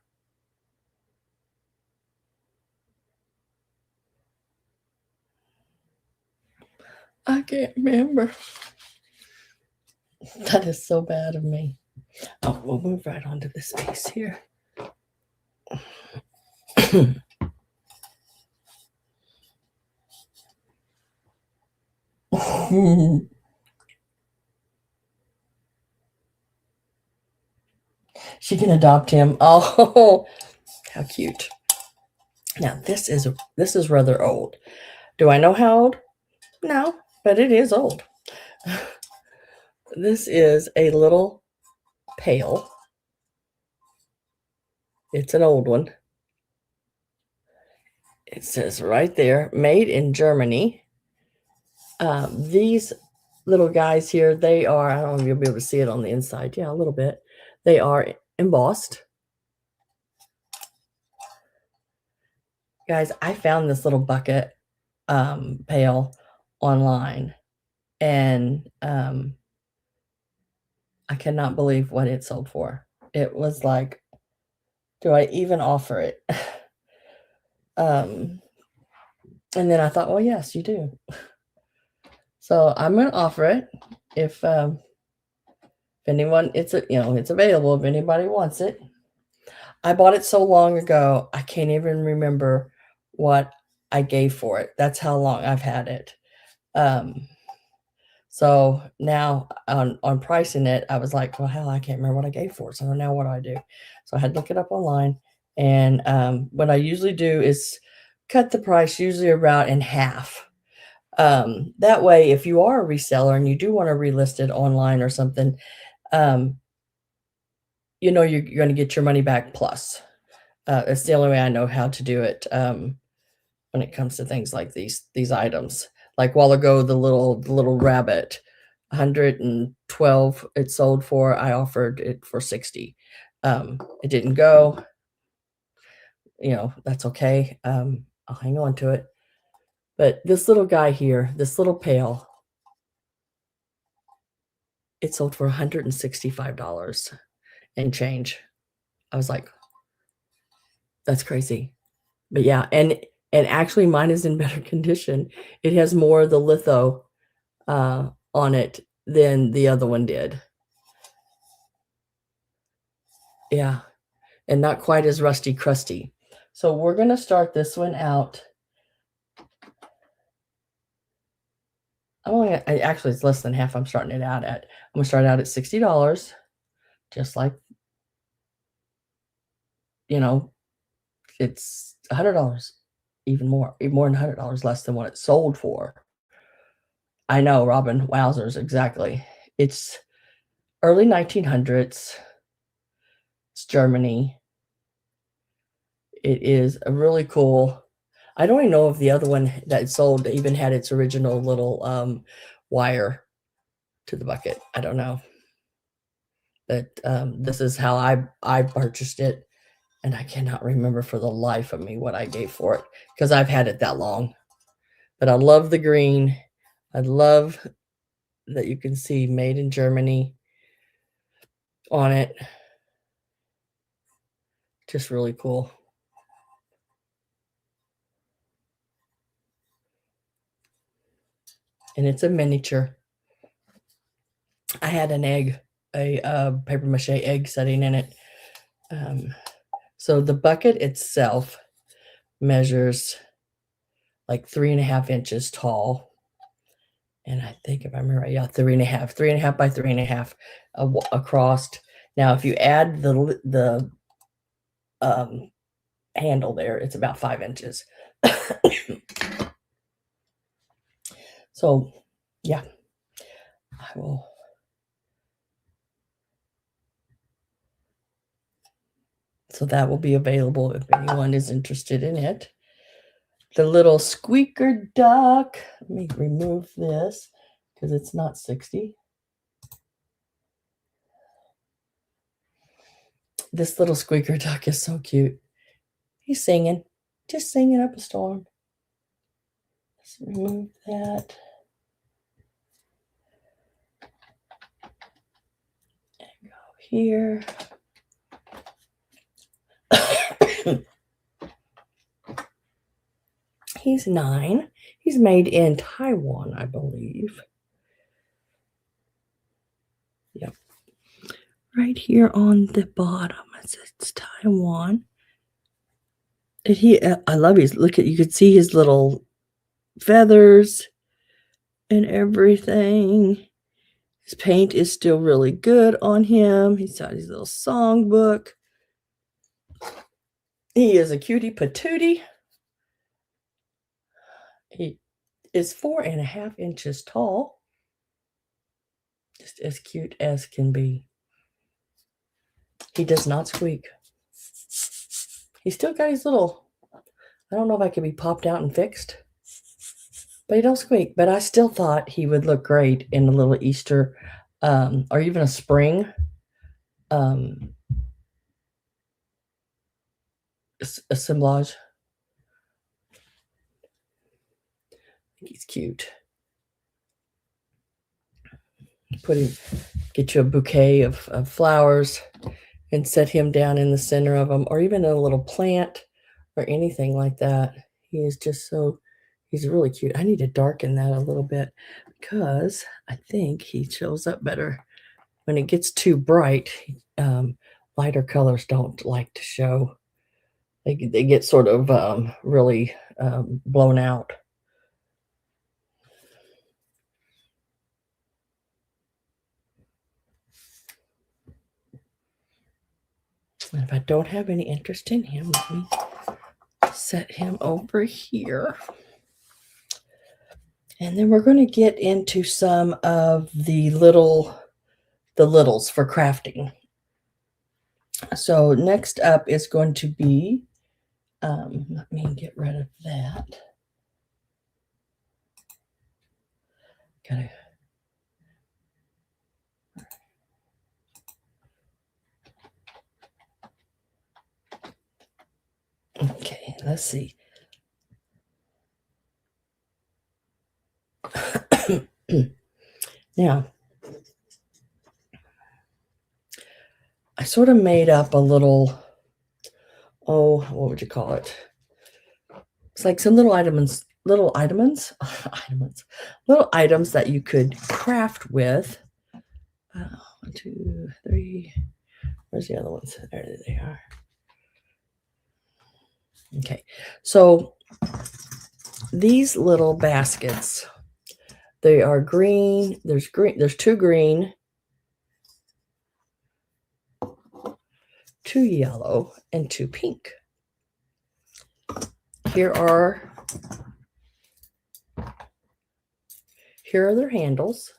I can't remember. That is so bad of me. Oh, we'll move right onto this piece here. She can adopt him. Oh, how cute. Now this is rather old. Do I know how old? No, but it is old. This is a little pail. It's an old one. It says right there, made in Germany. These little guys here, they are, I don't know if you'll be able to see it on the inside. Yeah, a little bit. They are embossed. Guys, I found this little bucket pail online, and I cannot believe what it sold for. It was like Do I even offer it? And then I thought, well, yes, you do. So I'm going to offer it if anyone, it's available if anybody wants it. I bought it so long ago, I can't even remember what I gave for it. That's how long I've had it. So now on pricing it, I was like, well, hell, I can't remember what I gave for it. So now what do I do? So I had to look it up online. And what I usually do is cut the price usually about in half. That way, if you are a reseller and you do want to relist it online or something, you're going to get your money back plus. It's the only way I know how to do it when it comes to things like these items. Like a while ago, the little rabbit, 112 it sold for. I offered it for 60. It didn't go. That's okay. I'll hang on to it. But this little guy here, this little pail, it sold for $165 and change. I was like, that's crazy. But yeah, and actually mine is in better condition. It has more of the litho on it than the other one did. Yeah, and not quite as rusty crusty. So we're going to start this one out. Actually, it's less than half I'm starting it out at. I'm going to start out at $60, just like, it's $100, even more than $100 less than what it sold for. I know, Robin, wowzers, exactly. It's early 1900s. It's Germany. It is a really cool. I don't even know if the other one that sold even had its original little wire to the bucket. I don't know. But this is how I purchased it, and I cannot remember for the life of me what I gave for it because I've had it that long. But I love the green. I love that you can see made in Germany on it. Just really cool. And it's a miniature. I had an egg, a paper mache egg setting in it. So the bucket itself measures like 3.5 inches tall. And I think if I remember right, yeah, 3.5 by 3.5 across. Now, if you add the handle there, it's about 5 inches. So, yeah, I will. So that will be available if anyone is interested in it. The little squeaker duck. Let me remove this because it's not 60. This little squeaker duck is so cute. He's singing, just singing up a storm. Let's remove that. And go here. He's 9. He's made in Taiwan, I believe. Yep. Right here on the bottom, it says Taiwan. And I love his, look at, you could see his little feathers and everything. His paint is still really good on him. He's got his little songbook. He is a cutie patootie. He is 4.5 inches tall. Just as cute as can be. He does not squeak. He's still got his little, I don't know if I could be popped out and fixed, but he don't squeak. But I still thought he would look great in a little Easter or even a spring assemblage. I think he's cute. Get you a bouquet of flowers and set him down in the center of them, or even a little plant or anything like that. He is just so, he's really cute. I need to darken that a little bit because I think he shows up better when it gets too bright. Lighter colors don't like to show. They get sort of really blown out. And if I don't have any interest in him, let me set him over here. And then we're going to get into some of the littles for crafting. So next up is going to be, let me get rid of that. Gotta. Okay, let's see. Now, I sort of made up a little, what would you call it? It's like some little items, little items that you could craft with. 1, 2, 3. Where's the other ones? There they are. Okay, so these little baskets, they are green. There's 2 green, 2 yellow, and 2 pink. Here are their handles,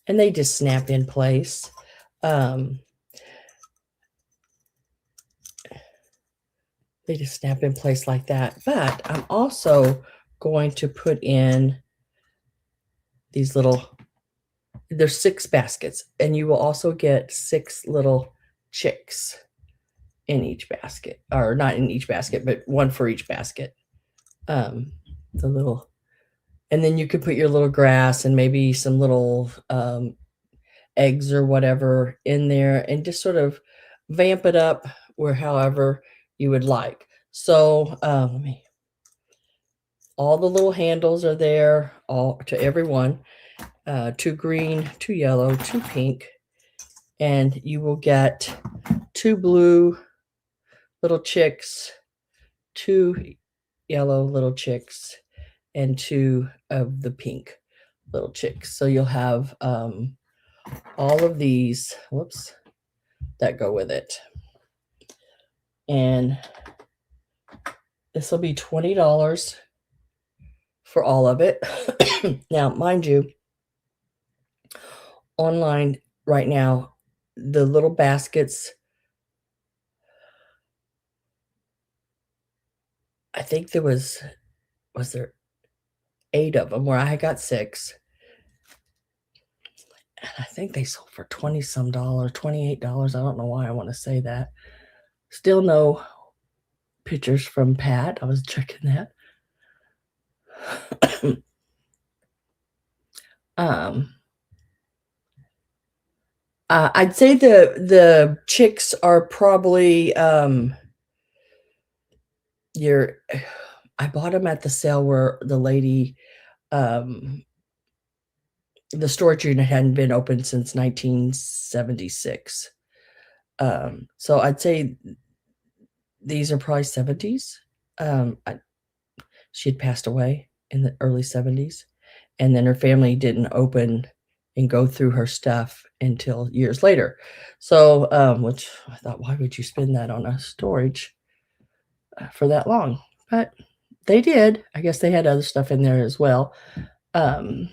and they just snap in place. They just snap in place like that. But I'm also going to put in these there's 6 baskets, and you will also get 6 little chicks in each basket, or not in each basket, but 1 for each basket. And then you could put your little grass and maybe some little eggs or whatever in there, and just sort of vamp it up where however you would like. So all the little handles are there, all to every one. 2 green, 2 yellow, 2 pink, and you will get 2 blue little chicks, 2 yellow little chicks, and 2 of the pink little chicks. So you'll have all of these, that go with it. And this will be $20 for all of it. Now, mind you, online right now, the little baskets, I think there was there 8 of them, where I got 6. And I think they sold for $20 some, $28. I don't know why I want to say that. Still no pictures from Pat. I was checking that. I'd say the chicks are probably I bought them at the sale where the lady, the storage unit hadn't been open since 1976. So I'd say these are probably 70s. She had passed away in the early 70s, and then her family didn't open and go through her stuff until years later. So, which I thought, why would you spend that on a storage for that long? But they did. I guess they had other stuff in there as well. Dang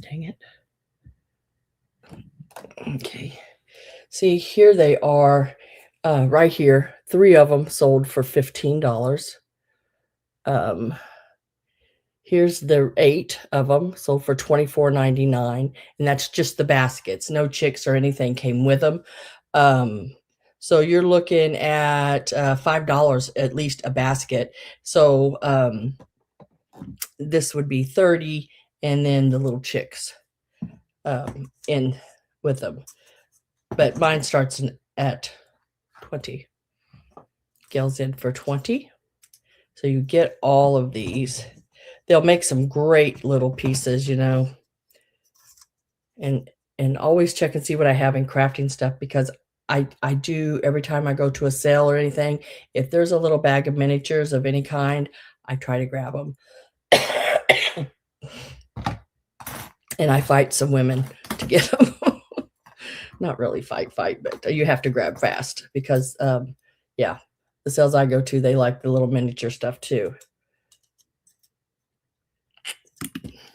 it. Okay. See, here they are, right here. 3 of them sold for $15. Here's the 8 of them sold for $24.99, and that's just the baskets. No chicks or anything came with them. So you're looking at $5 at least a basket. So this would be 30, and then the little chicks in with them. but mine starts at 20. Gail's in for 20. So you get all of these. They'll make some great little pieces, you know. And always check and see what I have in crafting stuff, because I do, every time I go to a sale or anything, if there's a little bag of miniatures of any kind, I try to grab them. And I fight some women to get them. Not really fight, but you have to grab fast because, yeah, the sales I go to, they like the little miniature stuff too.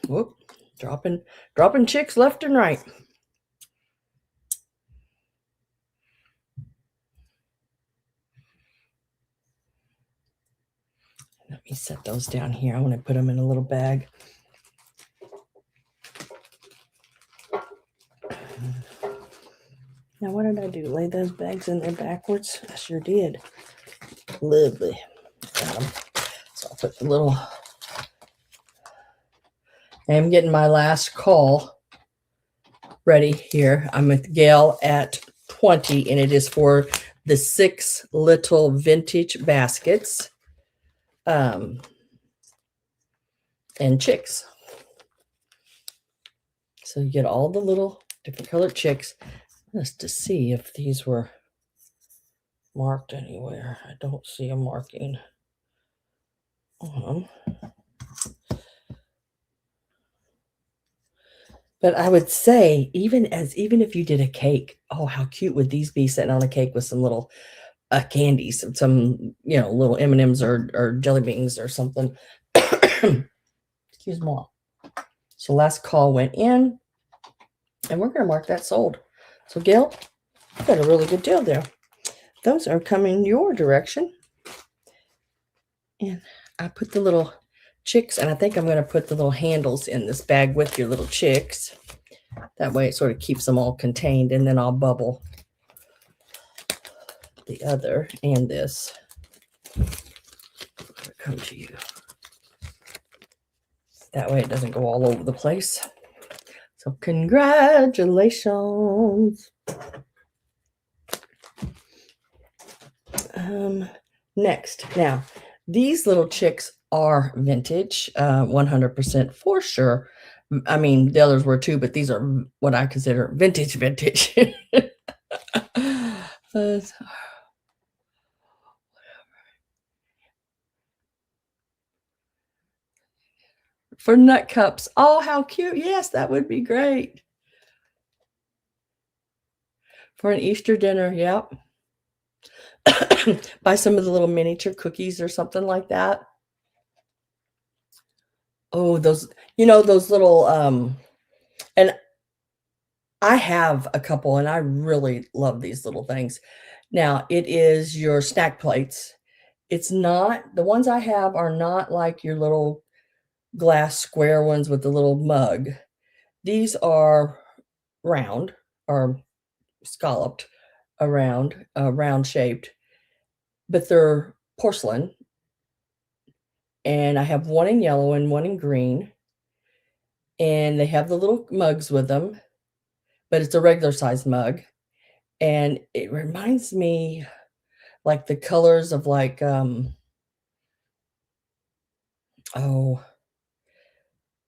Whoop, dropping chicks left and right. Let me set those down here. I want to put them in a little bag. Now, what did I do? Lay those bags in there backwards? I sure did. Lovely. Got them. So I'll put the little... I'm getting my last call ready here. I'm with Gail at 20, and it is for the 6 little vintage baskets and chicks. So you get all the little different colored chicks. Just to see if these were marked anywhere. I don't see a marking on them. But I would say, even if you did a cake, oh, how cute would these be sitting on a cake with some little candies, some little M&Ms or jelly beans or something. Excuse me. So last call went in, and we're going to mark that sold. So Gail, you got a really good deal there. Those are coming your direction. And I put the little chicks, and I think I'm going to put the little handles in this bag with your little chicks. That way it sort of keeps them all contained, and then I'll bubble the other and this. Come to you. That way it doesn't go all over the place. So congratulations. Next, now these little chicks are vintage, 100% for sure. I mean, the others were too, but these are what I consider vintage. For nut cups. Oh, how cute. Yes, that would be great. For an Easter dinner, yep. Buy some of the little miniature cookies or something like that. Oh, those little, and I have a couple, and I really love these little things. Now, it is your snack plates. It's not, the ones I have are not like your little glass square ones with the little mug. These are round or scalloped around, round shaped, but they're porcelain. And I have one in yellow and one in green. And they have the little mugs with them, but it's a regular size mug. And it reminds me like the colors of like,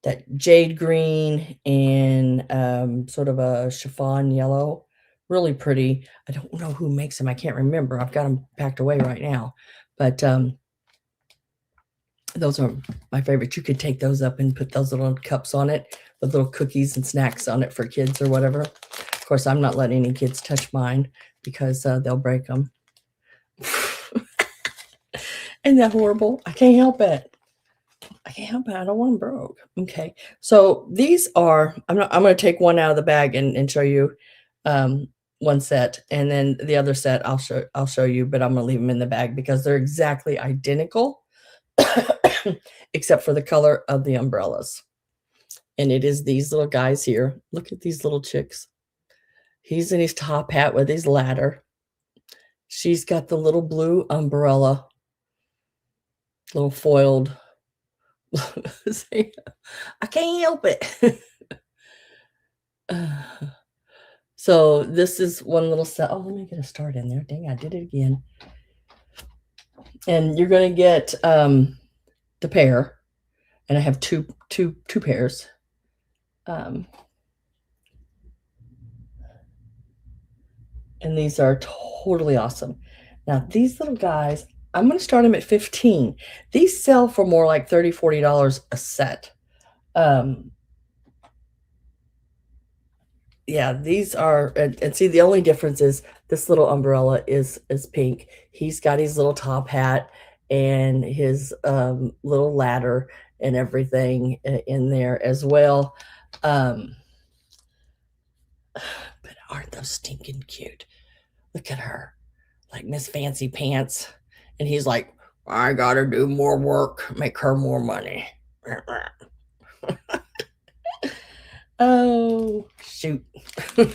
that jade green and sort of a chiffon yellow. Really pretty. I don't know who makes them. I can't remember. I've got them packed away right now. But those are my favorites. You could take those up and put those little cups on it with little cookies and snacks on it for kids or whatever. Of course, I'm not letting any kids touch mine because they'll break them. Isn't that horrible? I can't help it. I don't want them broke. Okay. So these are, I'm going to take one out of the bag and show you one set, and then the other set I'll show you, but I'm going to leave them in the bag because they're exactly identical except for the color of the umbrellas. And it is these little guys here. Look at these little chicks. He's in his top hat with his ladder. She's got the little blue umbrella, little foiled. See, I can't help it. So this is one little set. Oh, let me get a start in there. Dang, I did it again. And you're going to get the pair, and I have two pairs. And these are totally awesome. Now these little guys, I'm going to start them at 15. These sell for more like $30, $40 a set. Yeah, these are, and see, the only difference is this little umbrella is pink. He's got his little top hat and his little ladder and everything in there as well. But aren't those stinking cute? Look at her, like Miss Fancy Pants. And he's like, I gotta do more work, make her more money. Oh, shoot. They're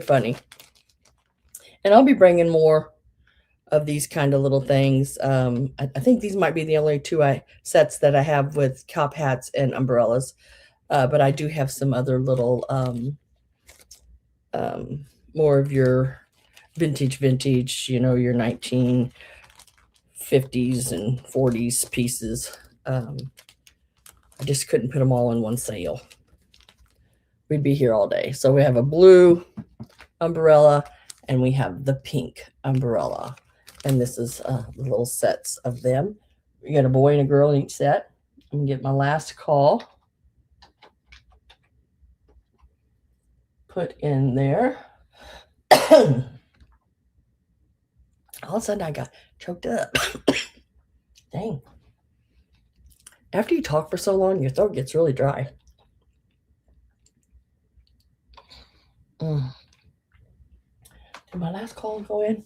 funny. And I'll be bringing more of these kind of little things. I think these might be the only two sets that I have with top hats and umbrellas. But I do have some other little more of your vintage, you know, your 1950s and 40s pieces. I just couldn't put them all in one sale. We'd be here all day. So we have a blue umbrella and we have the pink umbrella. And this is little sets of them. You got a boy and a girl in each set. I'm gonna get my last call put in there. All of a sudden I got choked up. Dang. After you talk for so long, your throat gets really dry. Did my last call go in?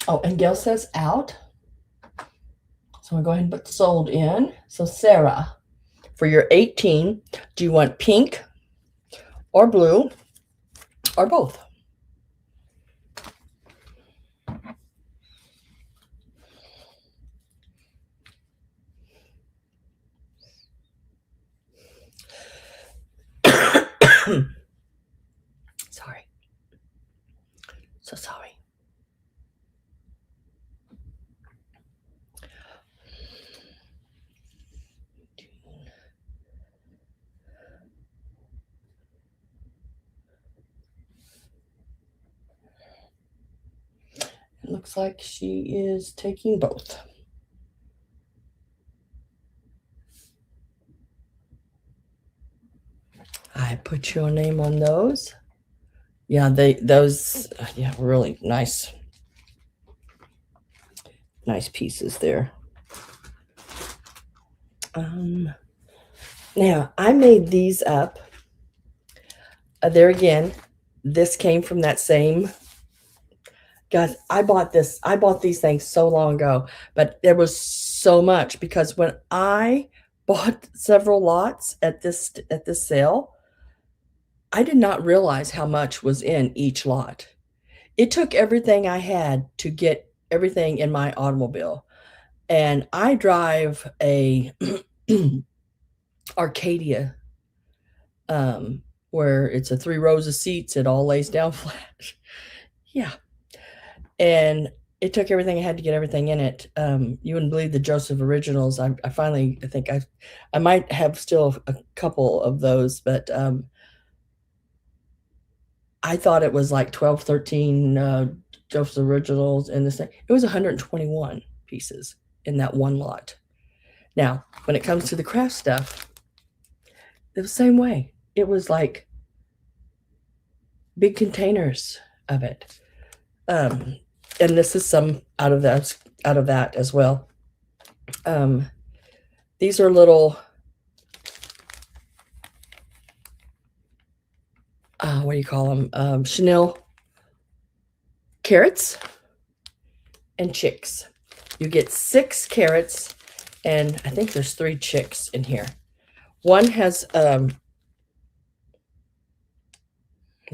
Oh, and Gail says out. So I'm going to go ahead and put sold in. So Sarah, for your 18, do you want pink or blue or both? Sorry. So sorry. It looks like she is taking both. I put your name on those. Yeah, those really nice pieces there. Now I made these up. There again, this came from that same. Guys, I bought these things so long ago, but there was so much because when I bought several lots at this sale, I did not realize how much was in each lot. It took everything I had to get everything in my automobile. And I drive a Arcadia, where it's a 3 rows of seats. It all lays down flat. Yeah. And it took everything I had to get everything in it. You wouldn't believe the Joseph Originals. I think I might have still a couple of those, but I thought it was like 12, 13 Joseph Originals in this thing. It was 121 pieces in that one lot. Now, when it comes to the craft stuff, it was the same way. It was like big containers of it. And this is some out of that as well. These are little, what do you call them? Chanel carrots and chicks. You get 6 carrots, and I think there's 3 chicks in here. One has, let's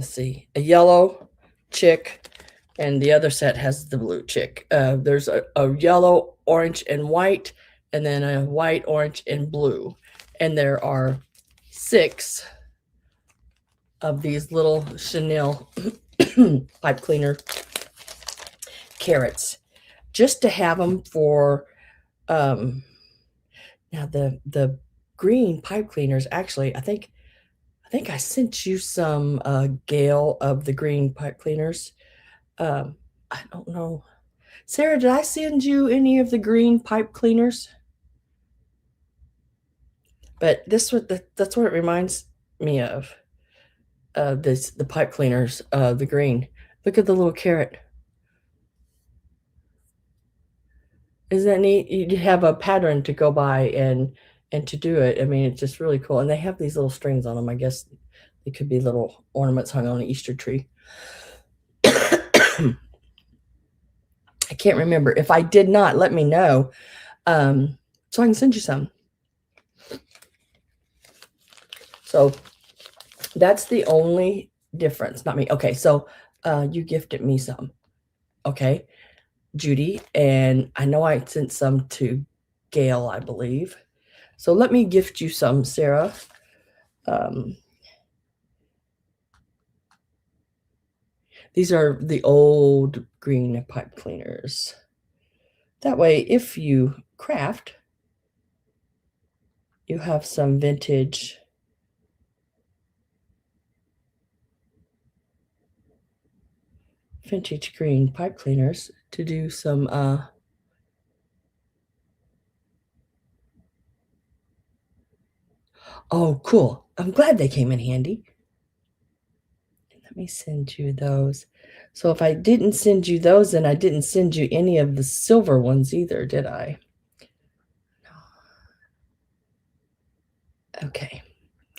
see, a yellow chick and the other set has the blue chick. There's a yellow, orange, and white, and then a white, orange, and blue. And there are 6 of these little Chanel pipe cleaner carrots, just to have them for now the green pipe cleaners. Actually, I think I sent you some Gail of the green pipe cleaners. I don't know. Sarah, did I send you any of the green pipe cleaners? But that's what it reminds me of. The pipe cleaners, the green. Look at the little carrot. Isn't that neat? You have a pattern to go by and to do it. I mean, it's just really cool. And they have these little strings on them. I guess they could be little ornaments hung on an Easter tree. I can't remember. If I did not, let me know, so I can send you some. So that's the only difference. Not me. Okay, so you gifted me some. Okay, Judy, and I know I sent some to Gail, I believe. So let me gift you some, Sarah. These are the old green pipe cleaners. That way, if you craft, you have some vintage green pipe cleaners to do some oh, cool. I'm glad they came in handy. Let me send you those. So if I didn't send you those, then I didn't send you any of the silver ones either, did I? No. Okay,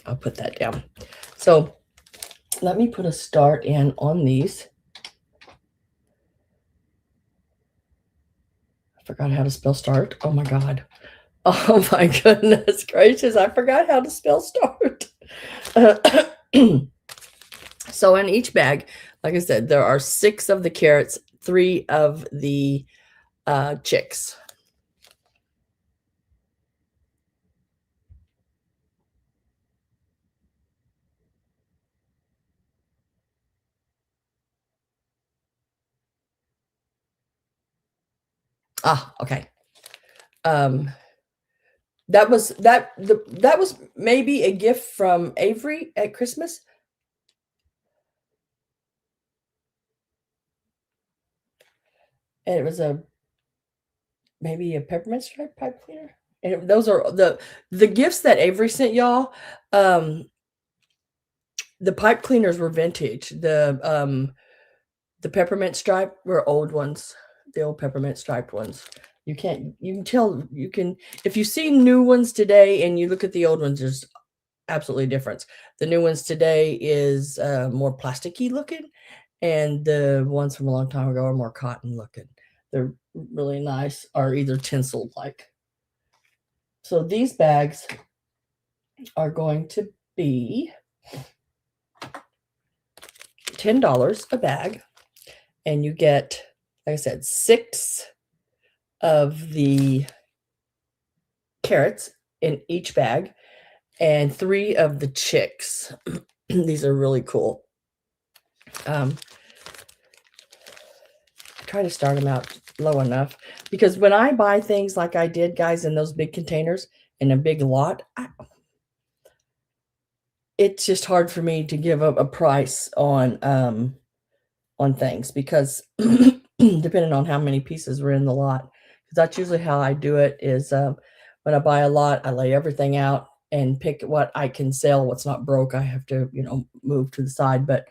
I'll put that down. So let me put a start in on these. I forgot how to spell start. Oh my God. Oh my goodness gracious. I forgot how to spell start. So in each bag, like I said, there are 6 of the carrots, 3 of the chicks. Ah, okay. That was maybe a gift from Avery at Christmas. And it was maybe a peppermint stripe pipe cleaner. And those are the gifts that Avery sent y'all. The pipe cleaners were vintage. The peppermint stripe were old ones, the old peppermint striped ones. You can tell, if you see new ones today and you look at the old ones, there's absolutely difference. The new ones today is more plasticky looking, and the ones from a long time ago are more cotton looking. They're really nice, or either tinsel like. So these bags are going to be $10 a bag, and you get, like I said, 6 of the carrots in each bag and 3 of the chicks. These are really cool. Try to start them out low enough, because when I buy things like I did, guys, in those big containers in a big lot, it's just hard for me to give up a price on things, because depending on how many pieces were in the lot, because that's usually how I do it is when I buy a lot, I lay everything out and pick what I can sell. What's not broke, I have to, move to the side, but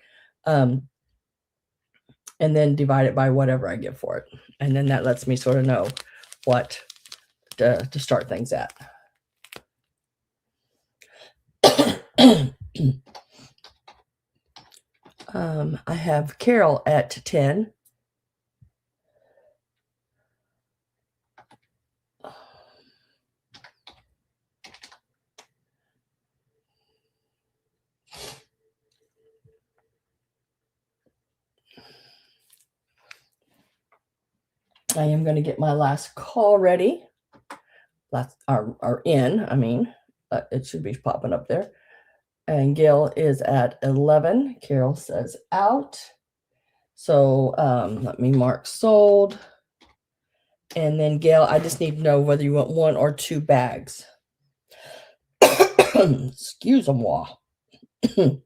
and then divide it by whatever I give for it. And then that lets me sort of know what to start things at. I have Carol at 10. I am going to get my last call ready. Are in, I mean, it should be popping up there. And Gail is at 11. Carol says out. So let me mark sold. And then Gail, I just need to know whether you want 1 or 2 bags. Excuse-moi. 11.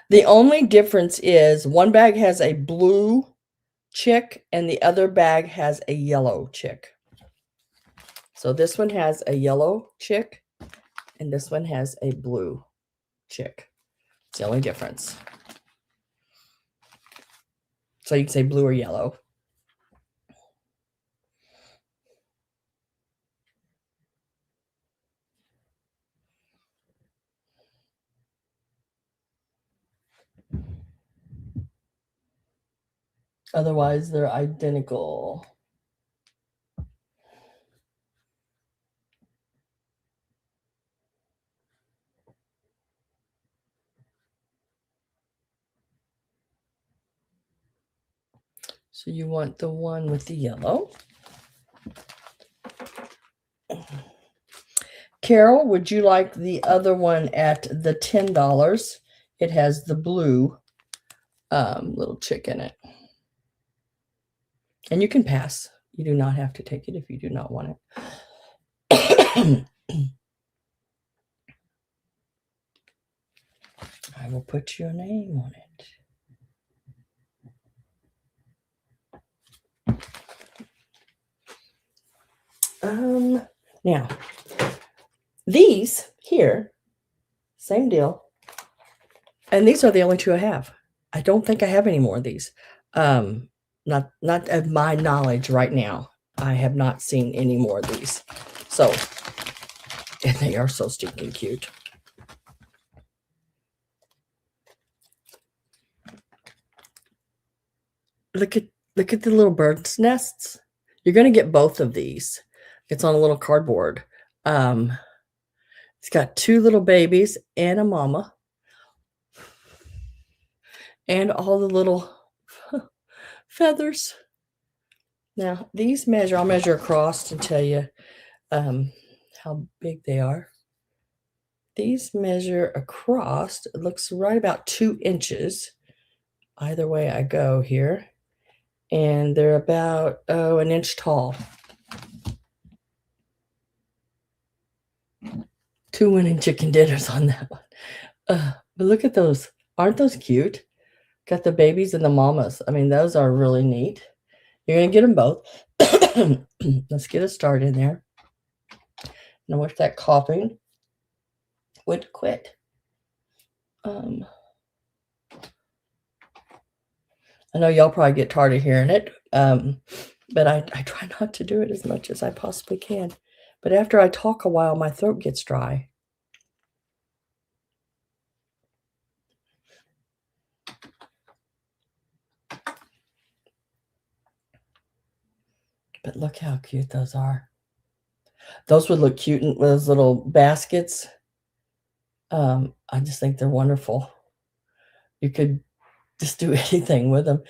The only difference is one bag has a blue chick and the other bag has a yellow chick. So this one has a yellow chick and this one has a blue chick. It's the only difference. So you can say blue or yellow. Otherwise, they're identical. So you want the one with the yellow. Carol, would you like the other one at the $10? It has the blue little chick in it. And you can pass. You do not have to take it if you do not want it. I will put your name on it. Now, these here, same deal. And these are the only 2 I have. I don't think I have any more of these. Not of my knowledge right now. I have not seen any more of these. So, and they are so stinking cute. Look at the little bird's nests. You're going to get both of these. It's on a little cardboard. It's got 2 little babies and a mama. And all the little feathers. Now, these measure, I'll measure across to tell you how big they are. These measure across, it looks right about 2 inches. Either way I go here. And they're about, an inch tall. 2 winning chicken dinners on that one. But look at those. Aren't those cute? Got the babies and the mamas. I mean, those are really neat. You're going to get them both. Let's get a start in there. And I wish that coughing would quit. I know y'all probably get tired of hearing it, but I try not to do it as much as I possibly can. But after I talk a while, my throat gets dry. But look how cute those are. Those would look cute with those little baskets. I just think they're wonderful. You could just do anything with them.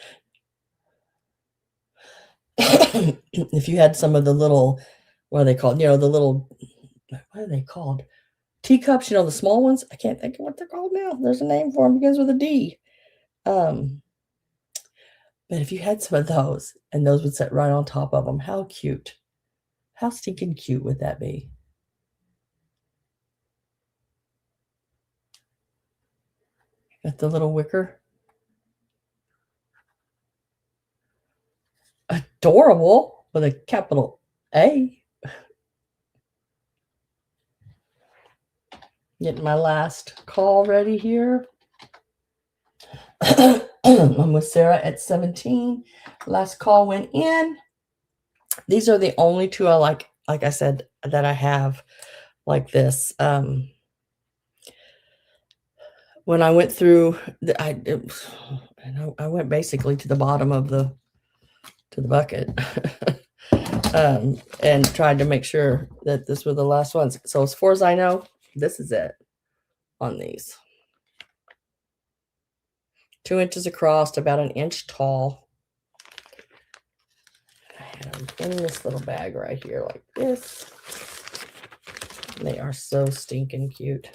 If you had some of the little, what are they called? The little, what are they called? Teacups, the small ones. I can't think of what they're called now. There's a name for them. Begins with a D. But if you had some of those, and those would sit right on top of them, how cute. How stinking cute would that be? Got the little wicker. Adorable with a capital A. Getting my last call ready here. I'm with Sarah at 17. Last call went in. These are the only 2 I like I said, that I have like this. when I went through, I went basically to the bottom of the bucket, and tried to make sure that this were the last ones. So as far as I know, this is it on these. 2 inches across, about an inch tall. I have them in this little bag right here like this. They are so stinking cute.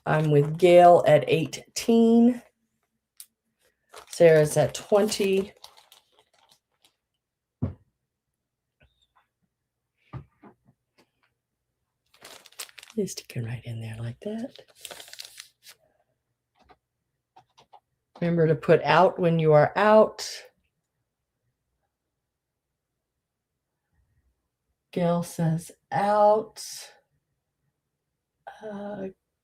I'm with Gail at 18. Sarah's at 20. Just stick it right in there like that. Remember to put out when you are out. Gail says out.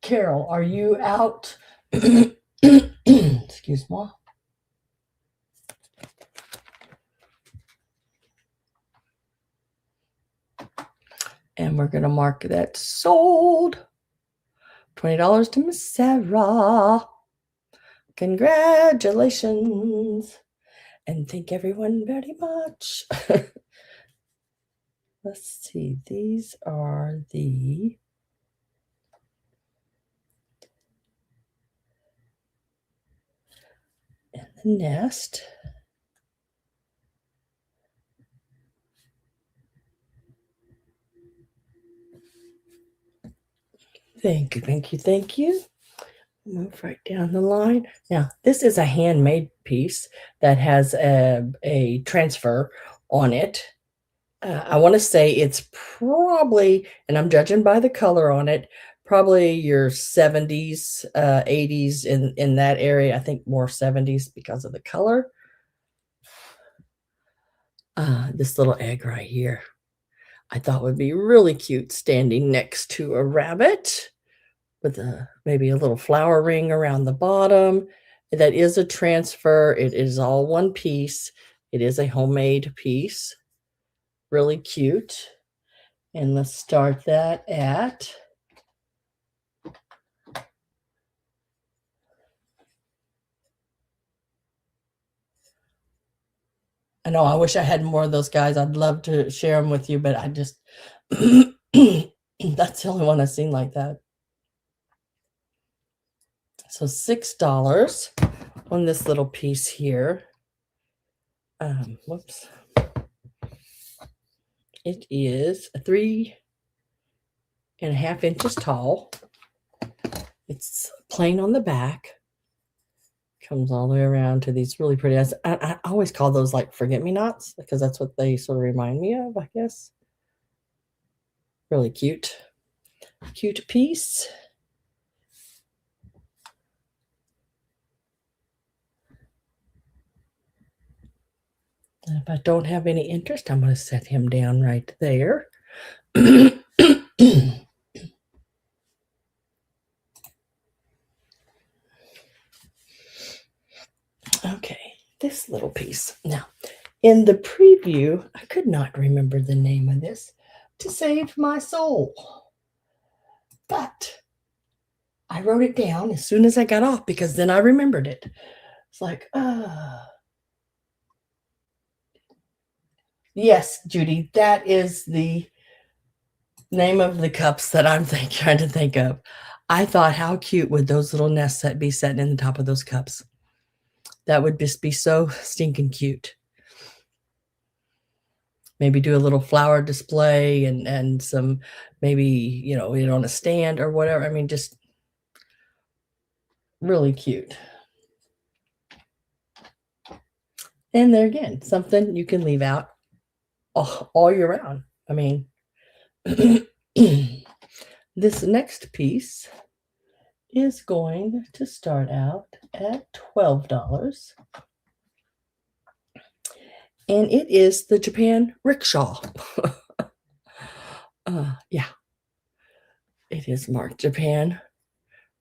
Carol, are you out? Excuse me. And we're going to mark that sold. $20 to Miss Sarah. Congratulations. And thank everyone very much. Let's see. These are the nest. Thank you, thank you, thank you. Move right down the line. Now, this is a handmade piece that has a transfer on it. I want to say it's probably, and I'm judging by the color on it, probably your 70s, 80s in that area. I think more 70s because of the color. This little egg right here, I thought would be really cute standing next to a rabbit with maybe a little flower ring around the bottom. That is a transfer. It is all one piece. It is a homemade piece. Really cute. And let's start that at I know I wish I had more of those guys. I'd love to share them with you, but I just that's the only one I've seen like that. So $6 on this little piece here. Whoops. It is 3.5 inches tall. It's plain on the back. Comes all the way around to these really pretty. I always call those like forget-me-nots because that's what they sort of remind me of, I guess. Really cute. Cute piece. And if I don't have any interest, I'm going to set him down right there. Okay, this little piece. Now, in the preview, I could not remember the name of this to save my soul. But I wrote it down as soon as I got off because then I remembered it. It's like, yes, Judy, that is the name of the cups that I'm trying to think of. I thought, how cute would those little nests be sitting in the top of those cups? That would just be so stinking cute. Maybe do a little flower display and some, maybe, on a stand or whatever. I mean, just really cute. And there again, something you can leave out all year round. I mean, this next piece is going to start out at $12. And it is the Japan rickshaw. Yeah. It is marked Japan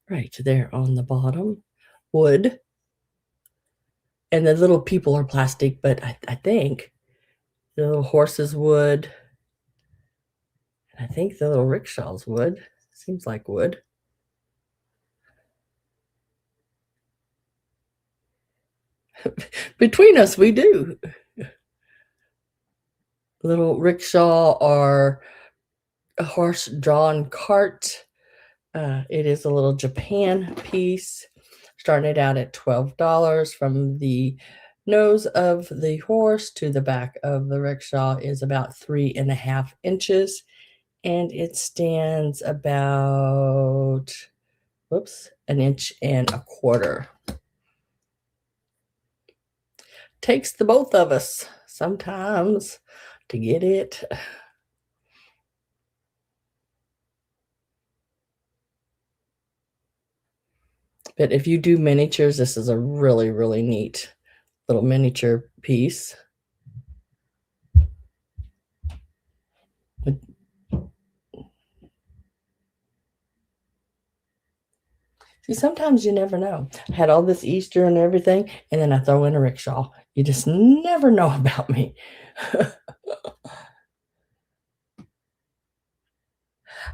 right there on the bottom. Wood. And the little people are plastic, but I think the little horses wood. And I think the little rickshaws wood. Seems like wood. Between us, we do. Little rickshaw or a horse-drawn cart. It is a little Japan piece, starting it out at $12 from the nose of the horse to the back of the rickshaw is about 3.5 inches, and it stands about, whoops, 1.25 inches. Takes the both of us sometimes to get it. But if you do miniatures, this is a really, really neat little miniature piece. See, sometimes you never know. I had all this Easter and everything, and then I throw in a rickshaw. You just never know about me.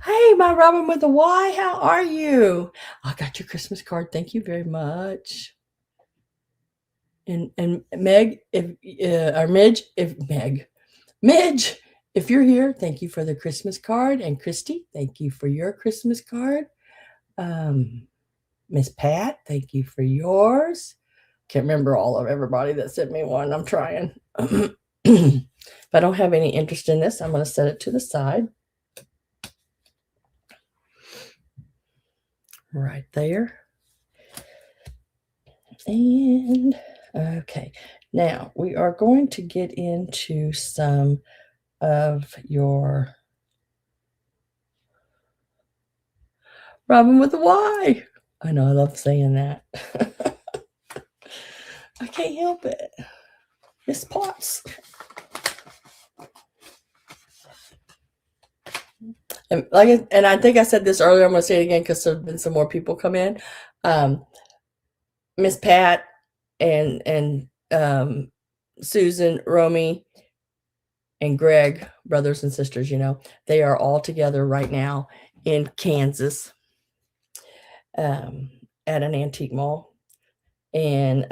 Hey, my Robin with a Y, how are you? I got your Christmas card. Thank you very much. And Meg, if or Midge, Midge, if you're here, thank you for the Christmas card. And Christy, thank you for your Christmas card. Miss Pat, thank you for yours. Can't remember all of everybody that sent me one. I'm trying. If I don't have any interest in this, I'm going to set it to the side. Right there. And okay, now we are going to get into some of your Robin with a Y. I know, I love saying that. I can't help it. Miss Potts. And I think I said this earlier. I'm going to say it again because there's been some more people come in. Miss Pat and Susan, Romy, and Greg, brothers and sisters, they are all together right now in Kansas at an antique mall. And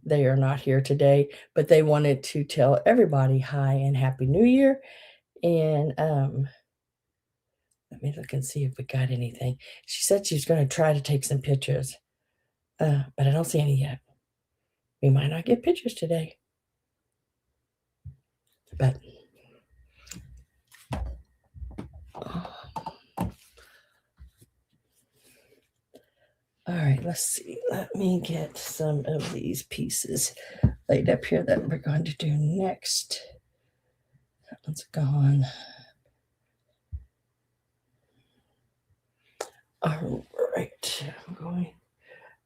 they are not here today, but they wanted to tell everybody hi and Happy New Year. And let me look and see if we got anything. She said she was going to try to take some pictures, but I don't see any yet. We might not get pictures today. But all right, let's see. Let me get some of these pieces laid up here that we're going to do next. That one's gone. All right, I'm going.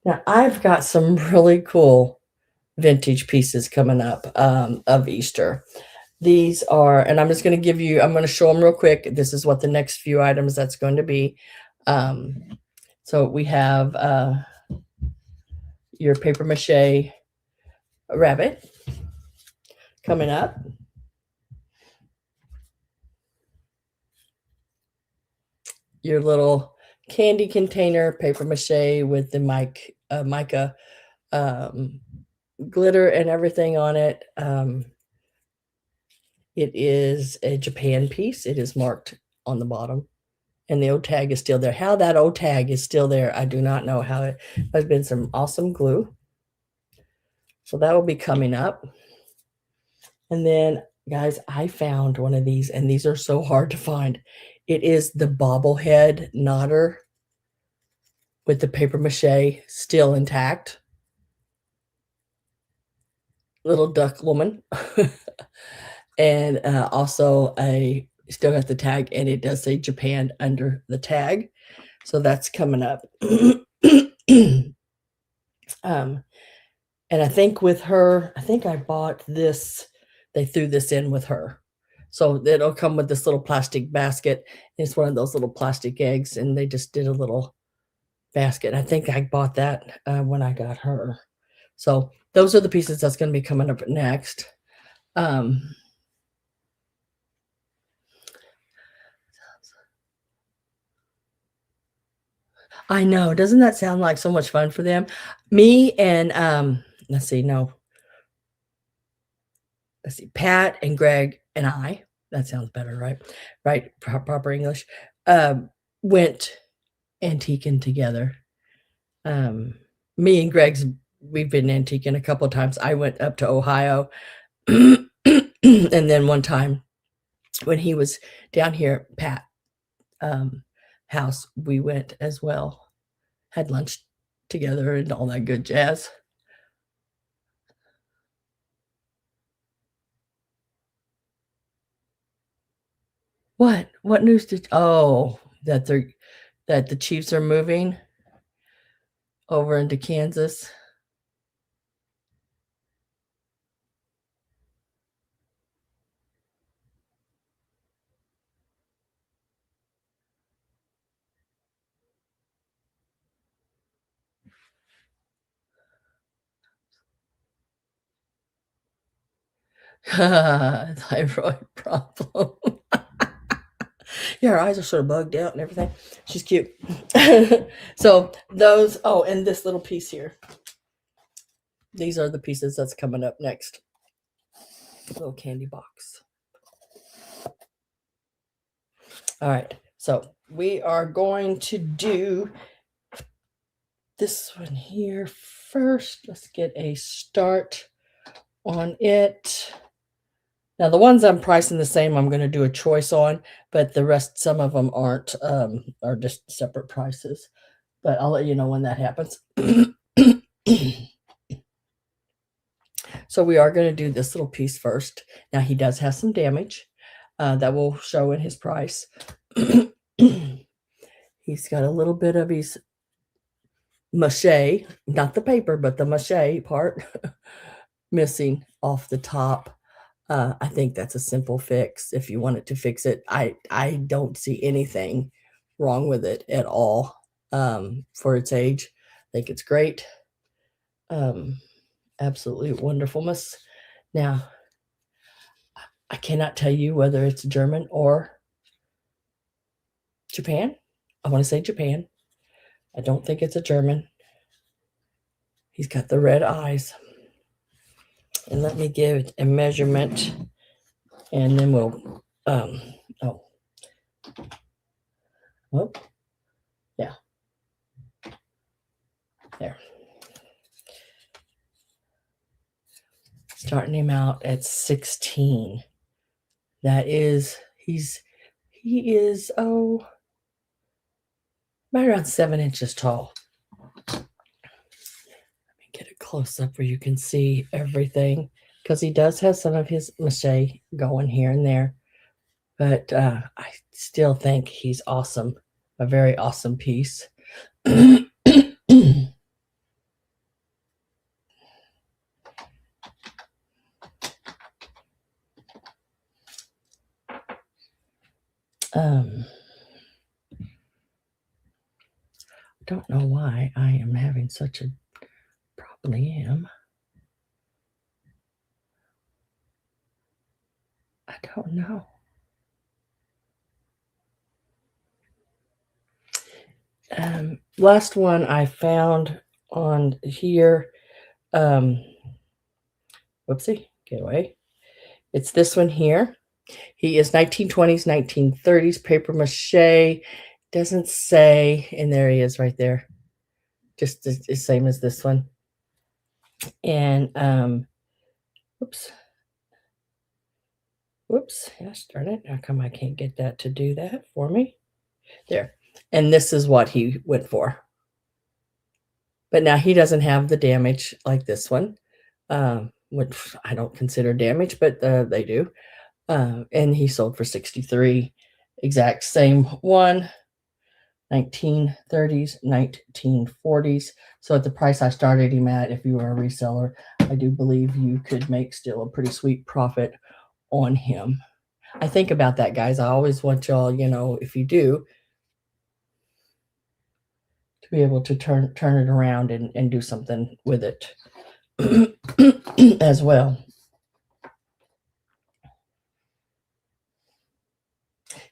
Now, I've got some really cool vintage pieces coming up of Easter. These are, and I'm just going to give you, I'm going to show them real quick. This is what the next few items that's going to be. So we have your paper mache rabbit coming up. Your little candy container paper mache with the mica glitter and everything on it. It is a Japan piece. It is marked on the bottom, and the old tag is still there. How that old tag is still there, I do not know. How it has been some awesome glue. So that will be coming up. And then, guys, I found one of these, and these are so hard to find. It is the bobblehead knotter with the paper mache still intact. Little duck woman. And also still got the tag, and it does say Japan under the tag. So that's coming up. And I think with her, I think I bought this, they threw this in with her. So it'll come with this little plastic basket. It's one of those little plastic eggs, and they just did a little basket. I think I bought that when I got her. So those are the pieces that's going to be coming up next. I know. Doesn't that sound like so much fun for them? Me and let's see, no. let's see, Pat and Greg and I, that sounds better, right? Right, proper English, went antiquing together. Me and Greg's, we've been antiquing a couple of times. I went up to Ohio, and then one time when he was down here, Pat house, we went as well, had lunch together and all that good jazz. What? What news did? Oh, that the Chiefs are moving over into Kansas. Thyroid problem. Yeah, her eyes are sort of bugged out and everything. She's cute. So those, oh, and this little piece here. These are the pieces that's coming up next. Little candy box. All right. So we are going to do this one here first. Let's get a start on it. Now the ones I'm pricing the same, I'm going to do a choice on, but the rest, some of them aren't, are just separate prices. But I'll let you know when that happens. So we are going to do this little piece first. Now he does have some damage that will show in his price. He's got a little bit of his mache, not the paper, but the mache part missing off the top. I think that's a simple fix if you wanted to fix it. I don't see anything wrong with it at all for its age. I think it's great. Absolutely wonderfulness. Now, I cannot tell you whether it's German or Japan. I want to say Japan. I don't think it's a German. He's got the red eyes. And let me give it a measurement, and then we'll, oh, whoop, yeah, there. Starting him out at 16. That is, he is, oh, right around 7 inches tall. Let me get a close up where you can see everything, because he does have some of his mache going here and there. But I still think he's awesome. A very awesome piece. I don't know why I am having such a problem. I don't know. Last one I found on here. Whoopsie, get away. It's this one here. He is 1920s, 1930s, paper mache. Doesn't say, and there he is right there. Just the same as this one. And, whoops. Whoops, gosh darn it. How come I can't get that to do that for me? There. And this is what he went for. But now he doesn't have the damage like this one, which I don't consider damage, but they do. And he sold for 63. Exact same one, 1930s, 1940s. So at the price I started him at, if you were a reseller, I do believe you could make still a pretty sweet profit on him. I think about that, guys. I always want y'all, if you do, to be able to turn it around and do something with it as well.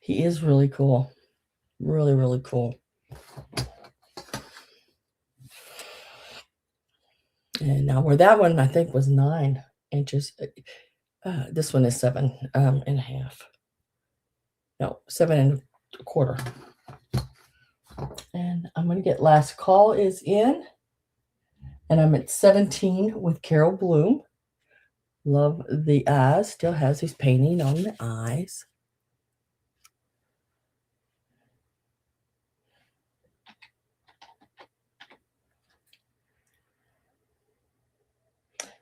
He is really cool. Really, really cool. And now where that one I think was 9 inches. This one is 7.5. No, 7.25. And I'm going to get Last Call is in. And I'm at 17 with Carol Bloom. Love the eyes. Still has his painting on the eyes.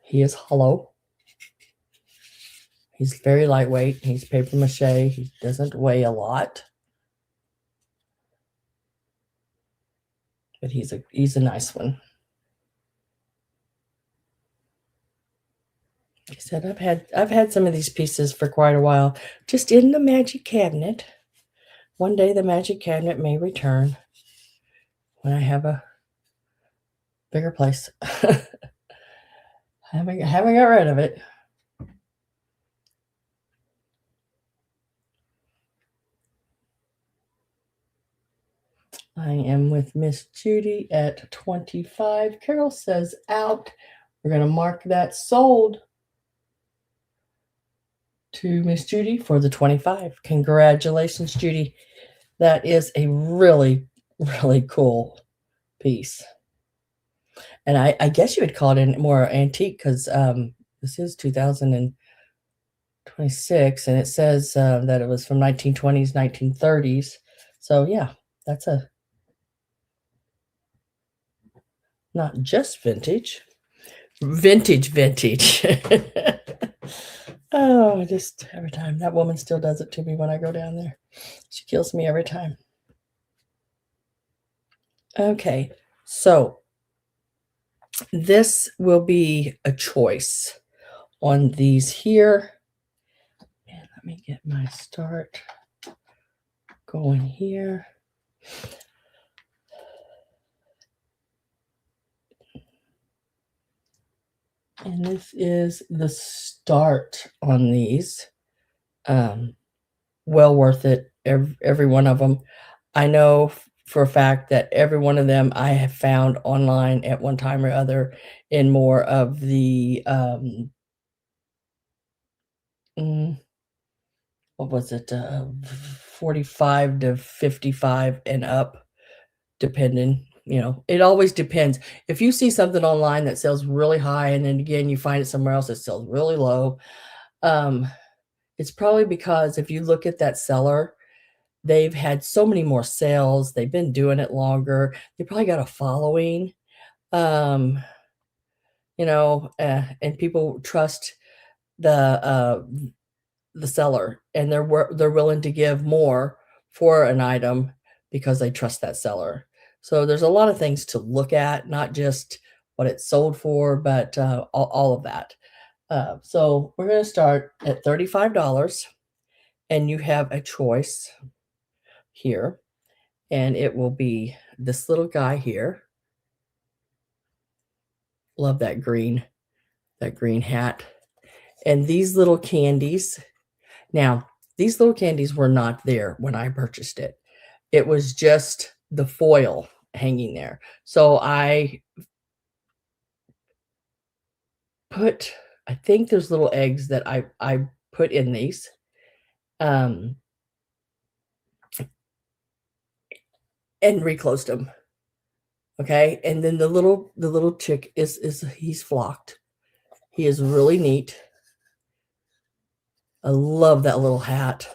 He is hollow. He's very lightweight. He's paper mache. He doesn't weigh a lot. But he's a nice one. Like I said, I've had some of these pieces for quite a while, just in the magic cabinet. One day the magic cabinet may return when I have a bigger place. haven't got rid of it. I am with Miss Judy at 25. Carol says out. We're going to mark that sold to Miss Judy for the 25. Congratulations, Judy. That is a really, really cool piece. And I guess you would call it more antique because this is 2026, and it says that it was from 1920s, 1930s. So yeah, that's a not just vintage. Vintage. Oh, just every time. That woman still does it to me when I go down there. She kills me every time. Okay, so this will be a choice on these here. And let me get my start going here. And this is the start on these. Well worth it, every one of them. I know for a fact that every one of them I have found online at one time or other in more of the, what was it, 45 to 55 and up, depending. It always depends. If you see something online that sells really high and then again you find it somewhere else that sells really low, it's probably because if you look at that seller, they've had so many more sales. They've been doing it longer. They probably got a following, and people trust the seller, and they're willing to give more for an item because they trust that seller. So there's a lot of things to look at, not just what it's sold for, but all of that. So we're going to start at $35, and you have a choice here, and it will be this little guy here. Love that green hat. And these little candies. Now, these little candies were not there when I purchased it. It was just the foil hanging there. So I think there's little eggs that I put in these. And reclosed them. Okay. And then the little chick he's flocked. He is really neat. I love that little hat.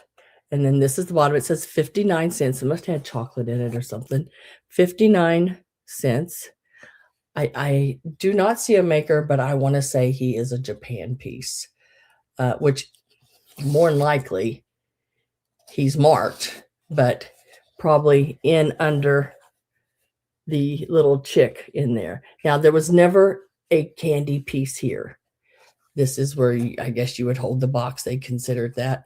And then this is the bottom. It says 59 cents. It must have had chocolate in it or something. 59 cents. I do not see a maker, but I want to say he is a Japan piece, which more than likely he's marked, but probably in under the little chick in there. Now, there was never a candy piece here. This is where I guess you would hold the box. They considered that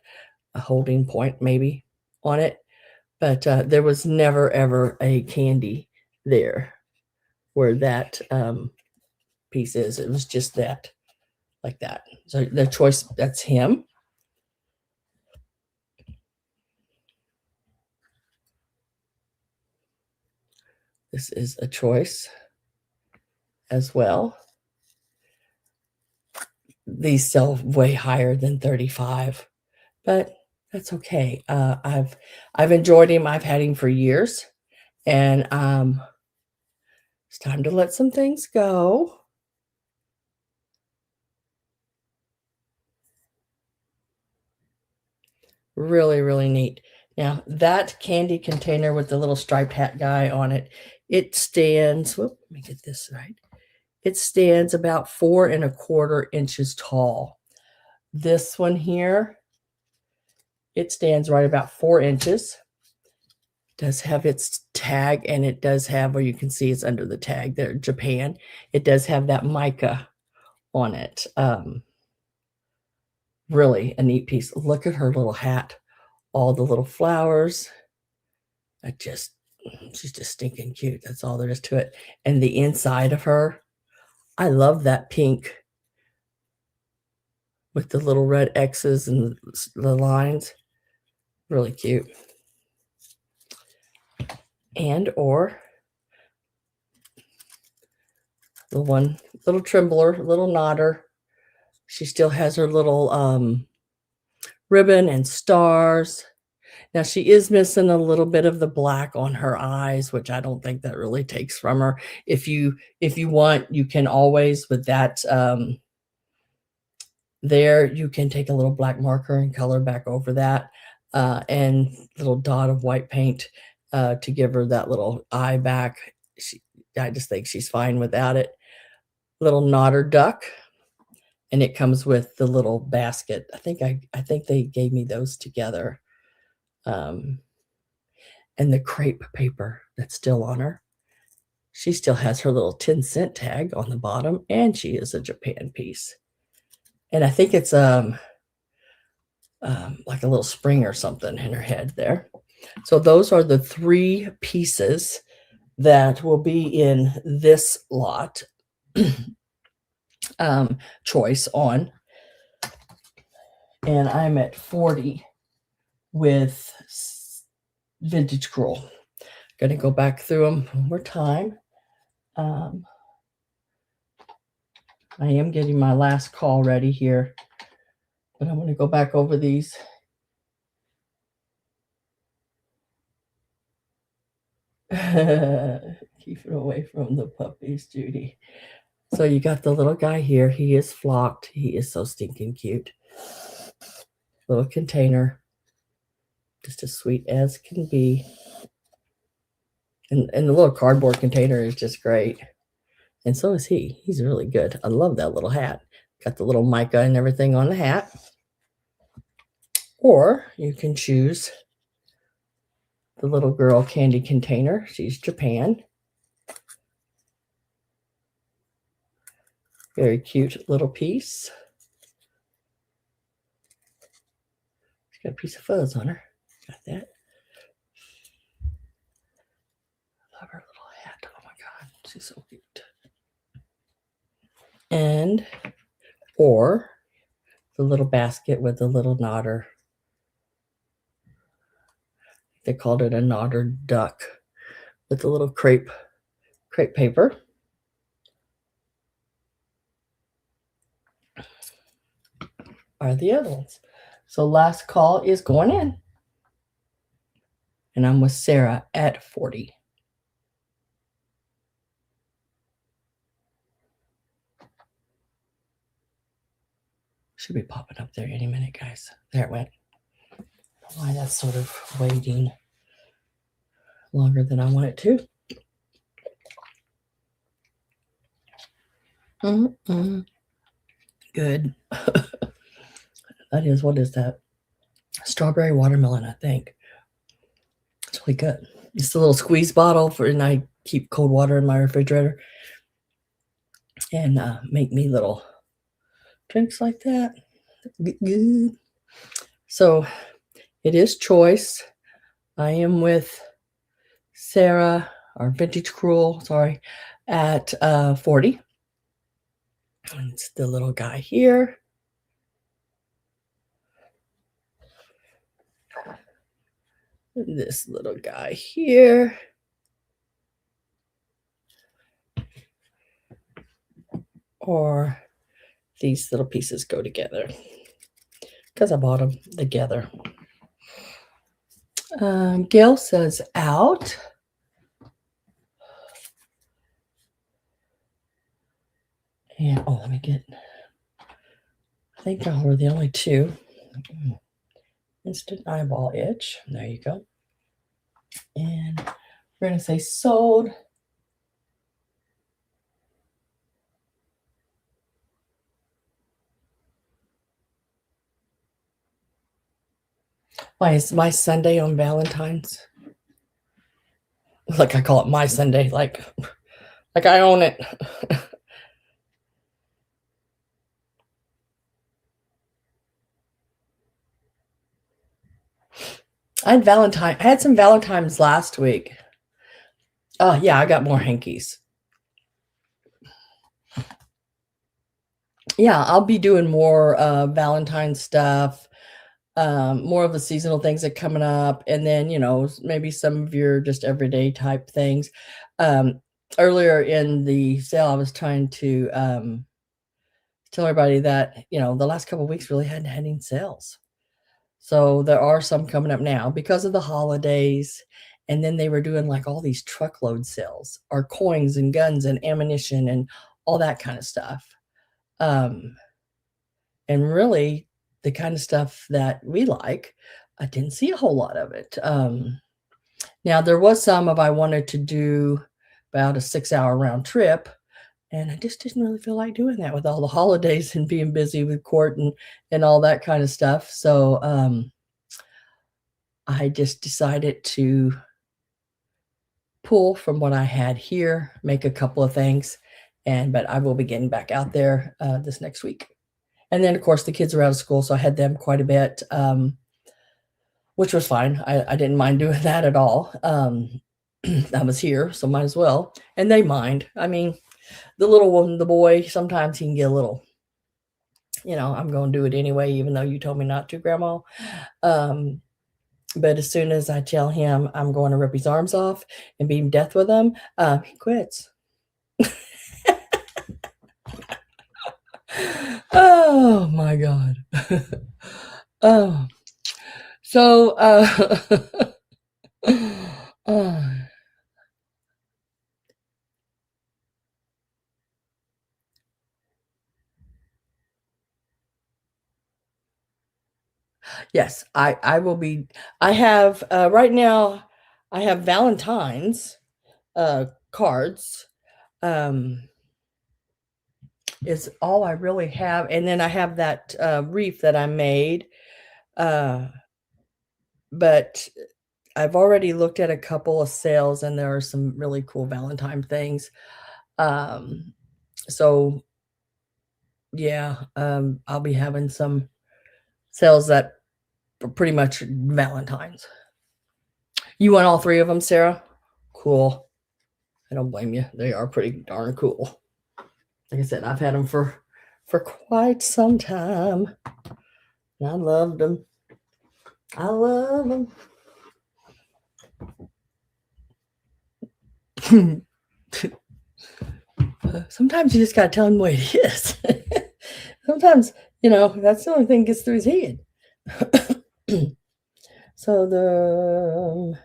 a holding point maybe on it. But there was never, ever a candy there where that piece is. It was just that, like that. So the choice, that's him. This is a choice as well. these sell way higher than 35, but that's okay. I've enjoyed him. I've had him for years, and it's time to let some things go. Really, really neat. Now, that candy container with the little striped hat guy on it, it stands, whoop, let me get this right. It stands about 4¼ inches tall. This one here, it stands right about 4 inches. Does have its tag, and it does have, where you can see it's under the tag there, Japan. It does have that mica on it. Really a neat piece. Look at her little hat, all the little flowers. She's just stinking cute. That's all there is to it. And the inside of her, I love that pink with the little red X's and the lines. Really cute. And or the one little trembler, little nodder. She still has her little ribbon and stars. Now she is missing a little bit of the black on her eyes, which I don't think that really takes from her. If you want, you can always, with that there, you can take a little black marker and color back over that, and little dot of white paint to give her that little eye back. I just think she's fine without it. Little nodder duck, and it comes with the little basket. I think they gave me those together. And the crepe paper that's still on her. She still has her little 10-cent tag on the bottom, and she is a Japan piece. And I think it's like a little spring or something in her head there. So those are the 3 pieces that will be in this lot choice on. And I'm at 40 with Vintage Cruel. Gonna go back through them one more time. I am getting my last call ready here, but I'm going to go back over these. Keep it away from the puppies, Judy. So you got the little guy here. He is flocked. He is so stinking cute. Little container. Just as sweet as can be. And the little cardboard container is just great. And so is he. He's really good. I love that little hat. Got the little mica and everything on the hat. Or you can choose the little girl candy container. She's Japan. Very cute little piece. She's got a piece of fuzz on her. Got that. Love her little hat. Oh my God, she's so cute. And or the little basket with the little nodder. They called it a nodder duck with the little crepe paper. Are the other ones. So last call is going in. And I'm with Sarah at 40. Should be popping up there any minute, guys. There it went. Why that's sort of waiting longer than I want it to. Good. That is, what is that? Strawberry watermelon, I think. It's really good. It's a little squeeze bottle and I keep cold water in my refrigerator and make me little drinks like that. Good. So it is choice. I am with Sarah, or Vintage Cruel, sorry, at 40. And it's the little guy here. This little guy here. Or these little pieces go together because I bought them together. Gail says out. And let me get, I think we're the only two. Instant eyeball itch. There you go. And we're going to say sold. My Sunday on Valentine's. Like I call it my Sunday, like I own it. I had some Valentines last week. Oh yeah, I got more hankies. Yeah, I'll be doing more Valentine stuff, more of the seasonal things that coming up, and then maybe some of your just everyday type things. Earlier in the sale, I was trying to tell everybody that the last couple of weeks really hadn't had any sales. So there are some coming up now because of the holidays. And then they were doing like all these truckload sales, or coins and guns and ammunition and all that kind of stuff. And really, the kind of stuff that we like, I didn't see a whole lot of it. Now, there was some of I wanted to do about a 6-hour round trip, and I just didn't really feel like doing that with all the holidays and being busy with court and all that kind of stuff. So I just decided to pull from what I had here, make a couple of things, but I will be getting back out there this next week. And then, of course, the kids are out of school, so I had them quite a bit, which was fine. I didn't mind doing that at all. I was here, so might as well. And they mind. I mean, the little one, the boy, sometimes he can get a little, I'm going to do it anyway, even though you told me not to, Grandma. But as soon as I tell him I'm going to rip his arms off and beam death with him, he quits. Oh my God. Oh, so yes, I will be. I have right now. I have Valentines cards. Is all I really have, and then I have that wreath that I made. But I've already looked at a couple of sales, and there are some really cool Valentine things. So yeah, I'll be having some sales that are pretty much Valentines. You want all three of them, Sarah? Cool. I don't blame you. They are pretty darn cool. Like I said, I've had them for quite some time. I loved them. I love them. Sometimes you just got to tell him what it is. Sometimes, that's the only thing that gets through his head. So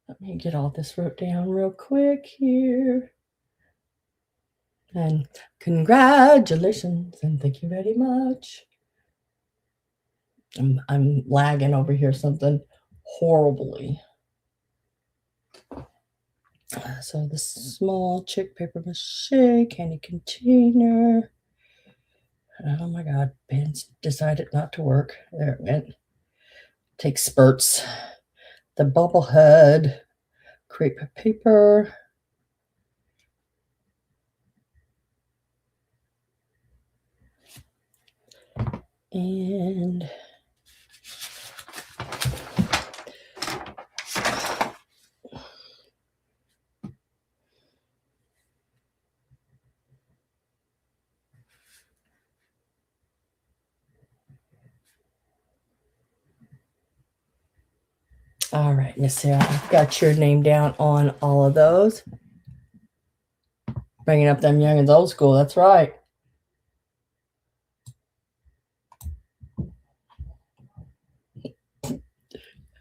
let me get all this wrote down real quick here. And congratulations and thank you very much. I'm lagging over here something horribly. So the small chick paper mache candy container. Oh my God, pens decided not to work. There it went. Take spurts. The bubble head, crepe paper. And All right, Miss Sarah, I've got your name down on all of those. Bringing up them youngins old school. That's right.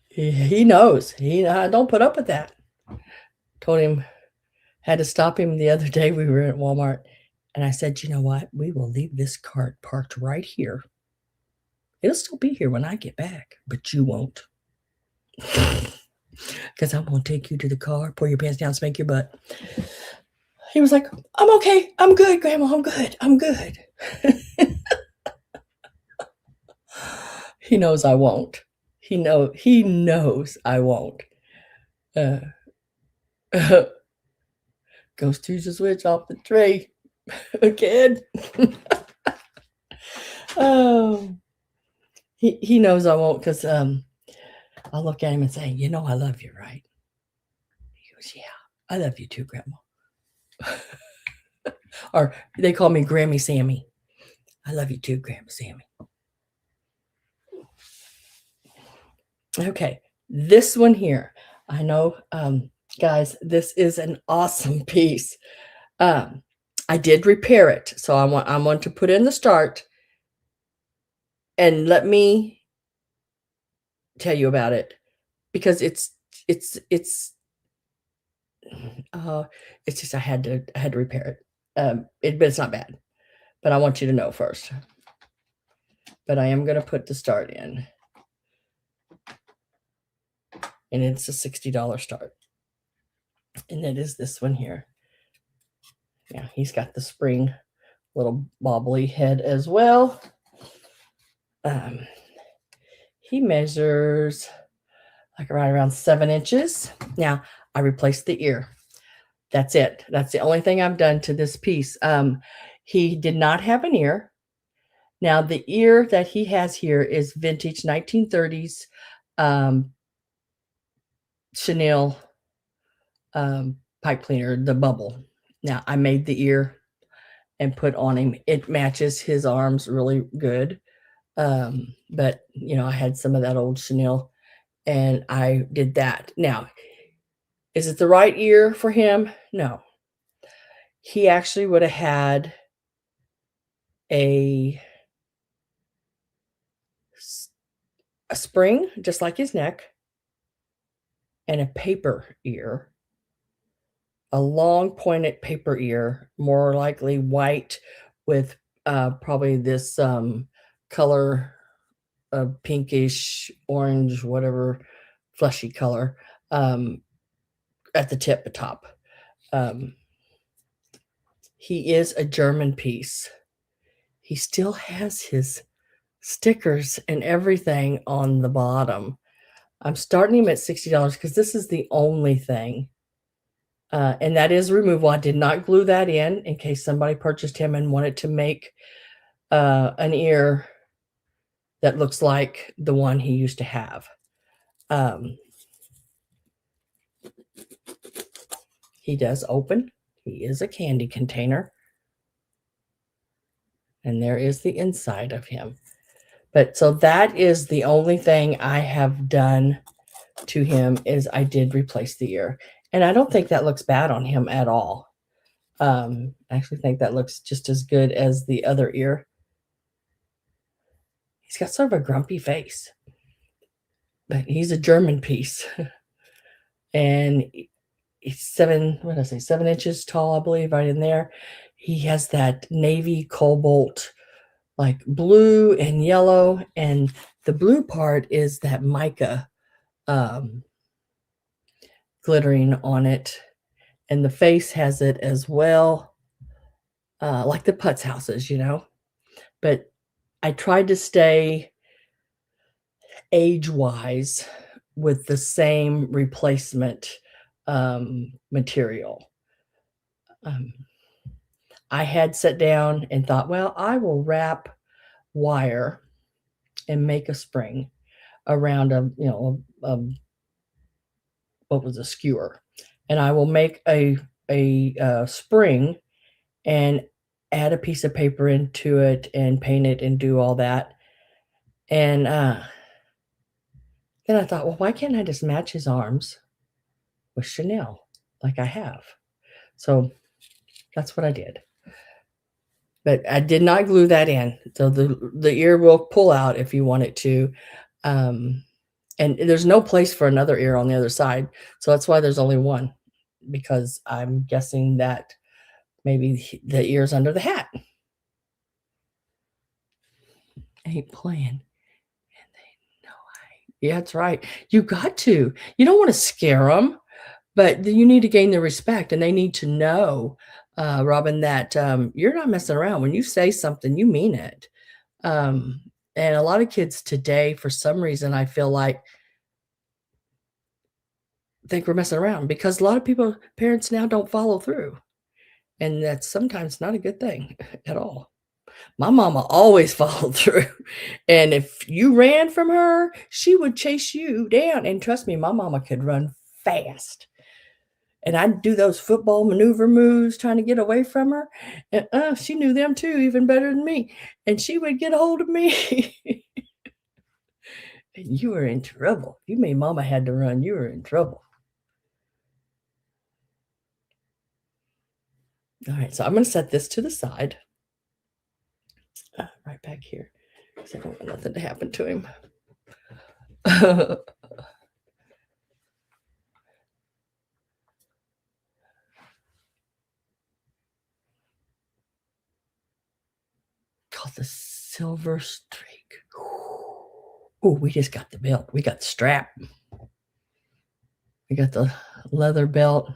He knows. He don't put up with that. Told him, had to stop him the other day. We were at Walmart, and I said, you know what? We will leave this cart parked right here. It'll still be here when I get back, but you won't. Because I'm going to take you to the car, pull your pants down, spank your butt. He was like, I'm okay. I'm good, Grandma. I'm good. I'm good. He knows I won't. He knows I won't. Goes to the switch off the tree. Kid. Oh. He knows I won't because I'll look at him and say, you know I love you, right? He goes, yeah, I love you too, Grandma. Or they call me Grammy Sammy. I love you too, Grandma Sammy. Okay, this one here. I know, guys, this is an awesome piece. I did repair it, so I want to put in the start, and let me tell you about it because it's just I had to repair it. But it's not bad. But I want you to know first. But I am going to put the start in. And it's a $60 start. And it is this one here. Yeah, he's got the spring little bobbly head as well. He measures like right around 7 inches. Now, I replaced the ear. That's it. That's the only thing I've done to this piece. He did not have an ear. Now, the ear that he has here is vintage 1930s Chanel pipe cleaner, the bubble. Now, I made the ear and put on him. It matches his arms really good. But, you know, I had some of that old Chanel, and I did that. Now, is it the right ear for him? No. He actually would have had a spring, just like his neck, and a paper ear, a long pointed paper ear, more likely white with probably this color of pinkish, orange, whatever, fleshy color at the tip, the top. He is a German piece. He still has his stickers and everything on the bottom. I'm starting him at $60 because this is the only thing. And that is removable. I did not glue that in case somebody purchased him and wanted to make an ear that looks like the one he used to have. He does open. He is a candy container. And there is the inside of him. But so that is the only thing I have done to him is I did replace the ear. And I don't think that looks bad on him at all. I actually think that looks just as good as the other ear. He's got sort of a grumpy face, but he's a German piece. And he's 7 inches tall, I believe, right in there. He has that navy cobalt, like blue and yellow. And the blue part is that mica glittering on it. And the face has it as well, like the Putz houses, you know. But I tried to stay age-wise with the same replacement material. I had sat down and thought, well, I will wrap wire and make a spring around what was a skewer, and I will make a spring and add a piece of paper into it and paint it and do all that. And Then I thought, well, why can't I just match his arms with Chanel like I have? So that's what I did. But I did not glue that in. So the ear will pull out if you want it to. And there's no place for another ear on the other side. So that's why there's only one, because I'm guessing that maybe the ear's under the hat. Ain't playing. Yeah, that's right. You got to. You don't want to scare them, but you need to gain their respect, and they need to know, Robin, that you're not messing around. When you say something, you mean it. Um, and a lot of kids today, for some reason, I feel like think we're messing around because a lot of people, parents now don't follow through. And that's sometimes not a good thing at all. My mama always followed through. And if you ran from her, she would chase you down. And trust me, my mama could run fast. And I'd do those football maneuver moves trying to get away from her. And she knew them too, even better than me. And she would get a hold of me. And you were in trouble. You made mama had to run. You were in trouble. All right, so I'm going to set this to the side. Right back here, because I don't want nothing to happen to him. Called the Silver Streak. Oh, we just got the belt. We got the strap. We got the leather belt,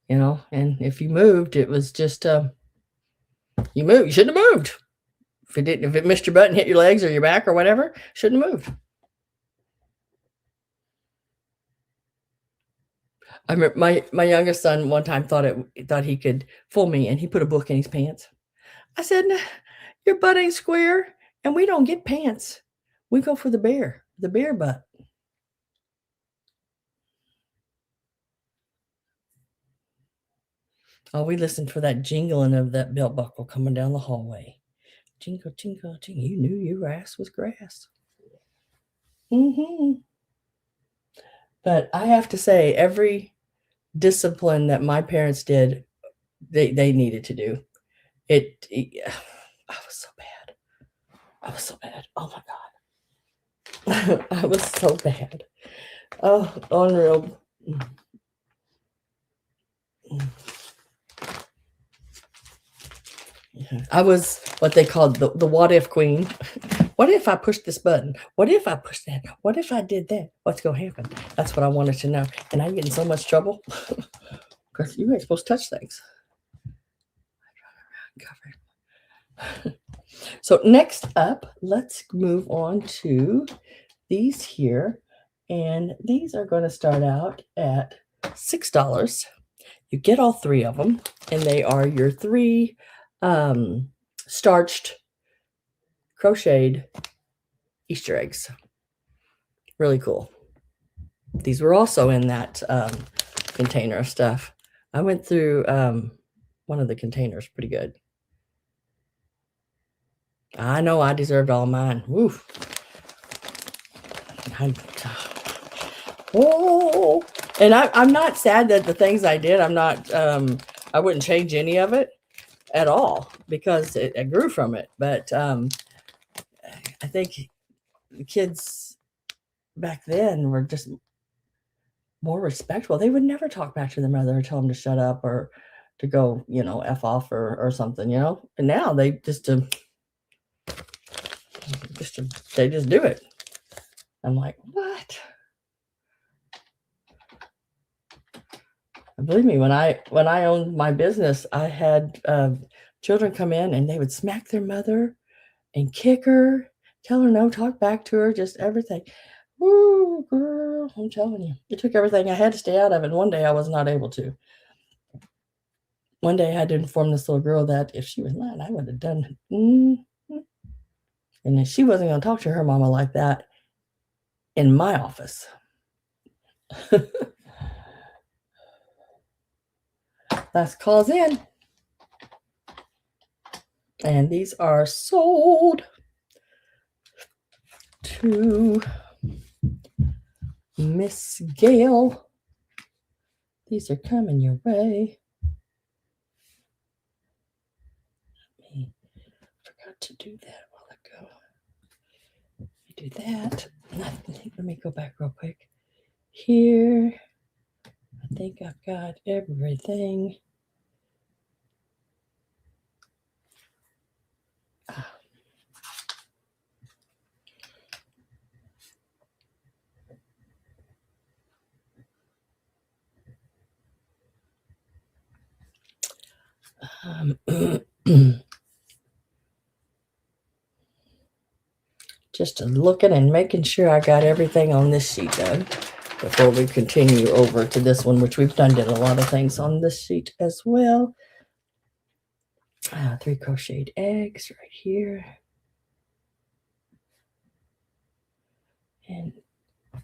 and if you moved, it was just you moved. You shouldn't have moved. If it missed your butt and hit your legs or your back or whatever, shouldn't have moved. I remember my youngest son one time thought he could fool me, and he put a book in his pants. I said, "Your butt ain't square, and we don't get pants. We go for the bear butt." Oh, we listened for that jingling of that belt buckle coming down the hallway. Jingle, jingle, jingle. You knew your ass was grass. Mm-hmm. But I have to say, every discipline that my parents did, they needed to do. I was so bad. I was so bad. Oh my God. I was so bad. Oh, unreal. I was what they called the what if queen. What if I pushed this button? What if I pushed that? What if I did that? What's going to happen? That's what I wanted to know. And I get in so much trouble because you ain't supposed to touch things. So next up, let's move on to these here. And these are going to start out at $6. You get all three of them, and they are your three starched, crocheted Easter eggs. Really cool. These were also in that container of stuff. I went through one of the containers pretty good. I know I deserved all mine. Woof. Oh, and I'm not sad that the things I did, I wouldn't change any of it at all because I grew from it. But I think the kids back then were just more respectful. They would never talk back to their mother or tell them to shut up or to go, F off or something, And now they just do it. I'm like, what? And believe me, when I owned my business, I had children come in and they would smack their mother and kick her, tell her no, talk back to her, just everything. Woo, girl, I'm telling you. It took everything. I had to stay out of it. And one day I was not able to. One day I had to inform this little girl that if she was mine, I would have done it. Mm-hmm. And she wasn't going to talk to her mama like that in my office. Last calls in. And these are sold to Miss Gail. These are coming your way. I forgot to do that a while ago. Do that. Let me go back real quick. Here, I think I've got everything. Just looking and making sure I got everything on this sheet done before we continue over to this one, which we've did a lot of things on this sheet as well. 3 crocheted eggs right here. And I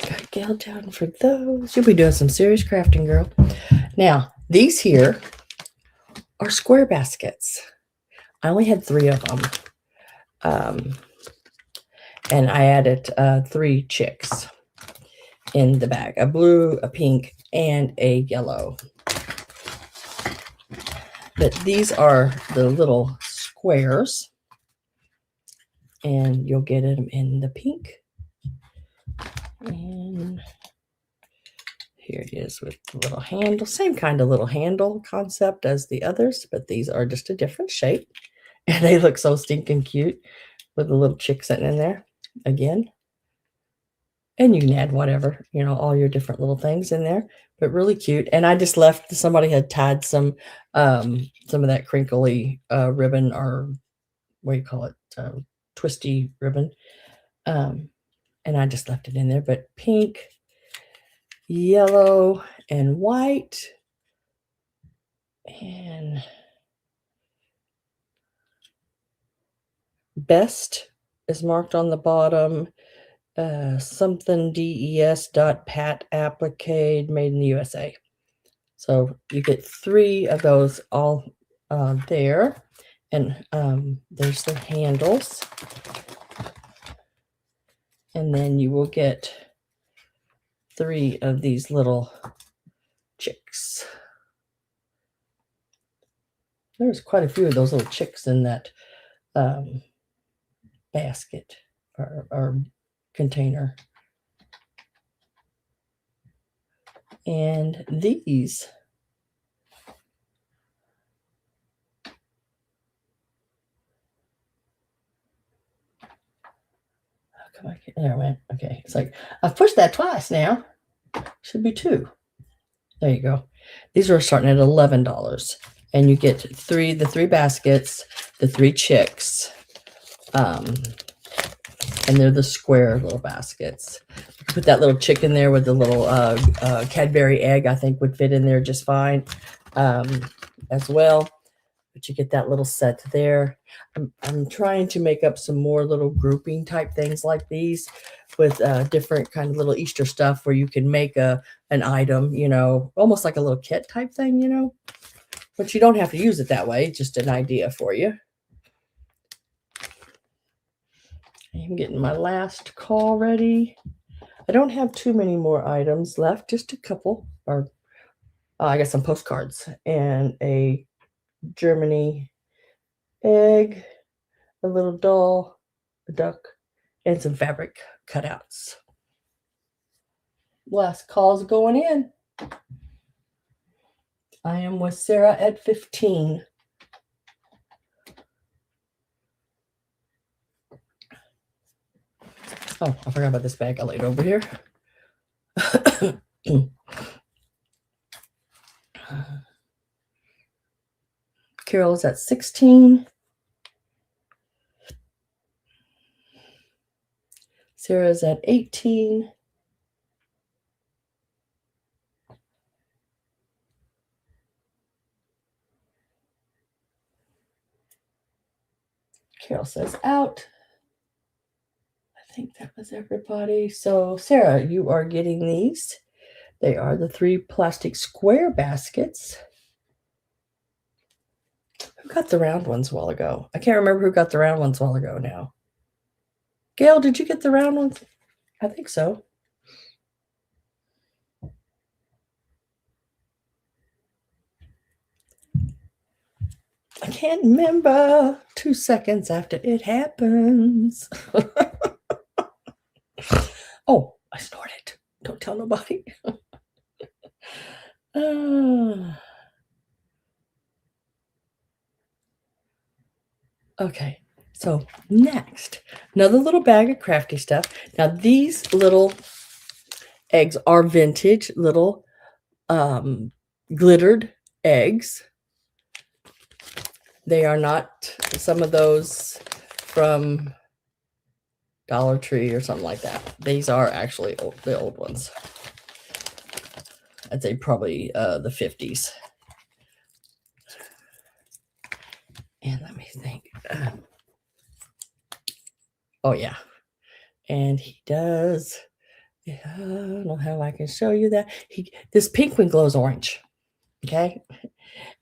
got Gail down for those. You'll be doing some serious crafting, girl. Now, these here are square baskets. I only had 3 of them. And I added 3 chicks in the bag, a blue, a pink, and a yellow. But these are the little squares, and you'll get them in the pink. And here it is with the little handle, same kind of little handle concept as the others, but these are just a different shape. And they look so stinking cute with the little chick sitting in there again. And you can add whatever, all your different little things in there, but really cute. And I just left, somebody had tied some of that crinkly ribbon, or what do you call it? Twisty ribbon. And I just left it in there, but pink, yellow, and white. And best is marked on the bottom. Something DES.pat applique made in the USA. So you get 3 of those all there. And there's the handles. And then you will get 3 of these little chicks. There's quite a few of those little chicks in that basket or container. And these there, man. Okay, it's like I've pushed that twice now. Should be 2. There you go. These are starting at $11, and you get the 3 baskets, the 3 chicks, and they're the square little baskets. Put that little chick in there with the little Cadbury egg. I think would fit in there just fine, as well. But you get that little set there. I'm trying to make up some more little grouping type things like these with different kind of little Easter stuff where you can make an item, almost like a little kit type thing, but you don't have to use it that way. It's just an idea for you. I'm getting my last call ready. I don't have too many more items left, just a couple, or I got some postcards and a Germany egg, a little doll, a duck, and some fabric cutouts. Last call's going in. I am with Sarah at 15. Oh, I forgot about this bag I laid over here. Carol's at 16. Sarah's at 18. Carol says out. I think that was everybody. So Sarah, you are getting these. They are the 3 plastic square baskets. Who got the round ones a while ago? I can't remember who got the round ones a while ago now. Gail, did you get the round ones? I think so. I can't remember 2 seconds after it happens. Oh, I snorted. Don't tell nobody. Uh, okay, so next, another little bag of crafty stuff. Now, these little eggs are vintage, little glittered eggs. They are not some of those from Dollar Tree or something like that. These are actually the old ones. I'd say probably the 50s. And let me think. Oh, yeah. And he does. Yeah, I don't know how I can show you that. This pink one glows orange. Okay.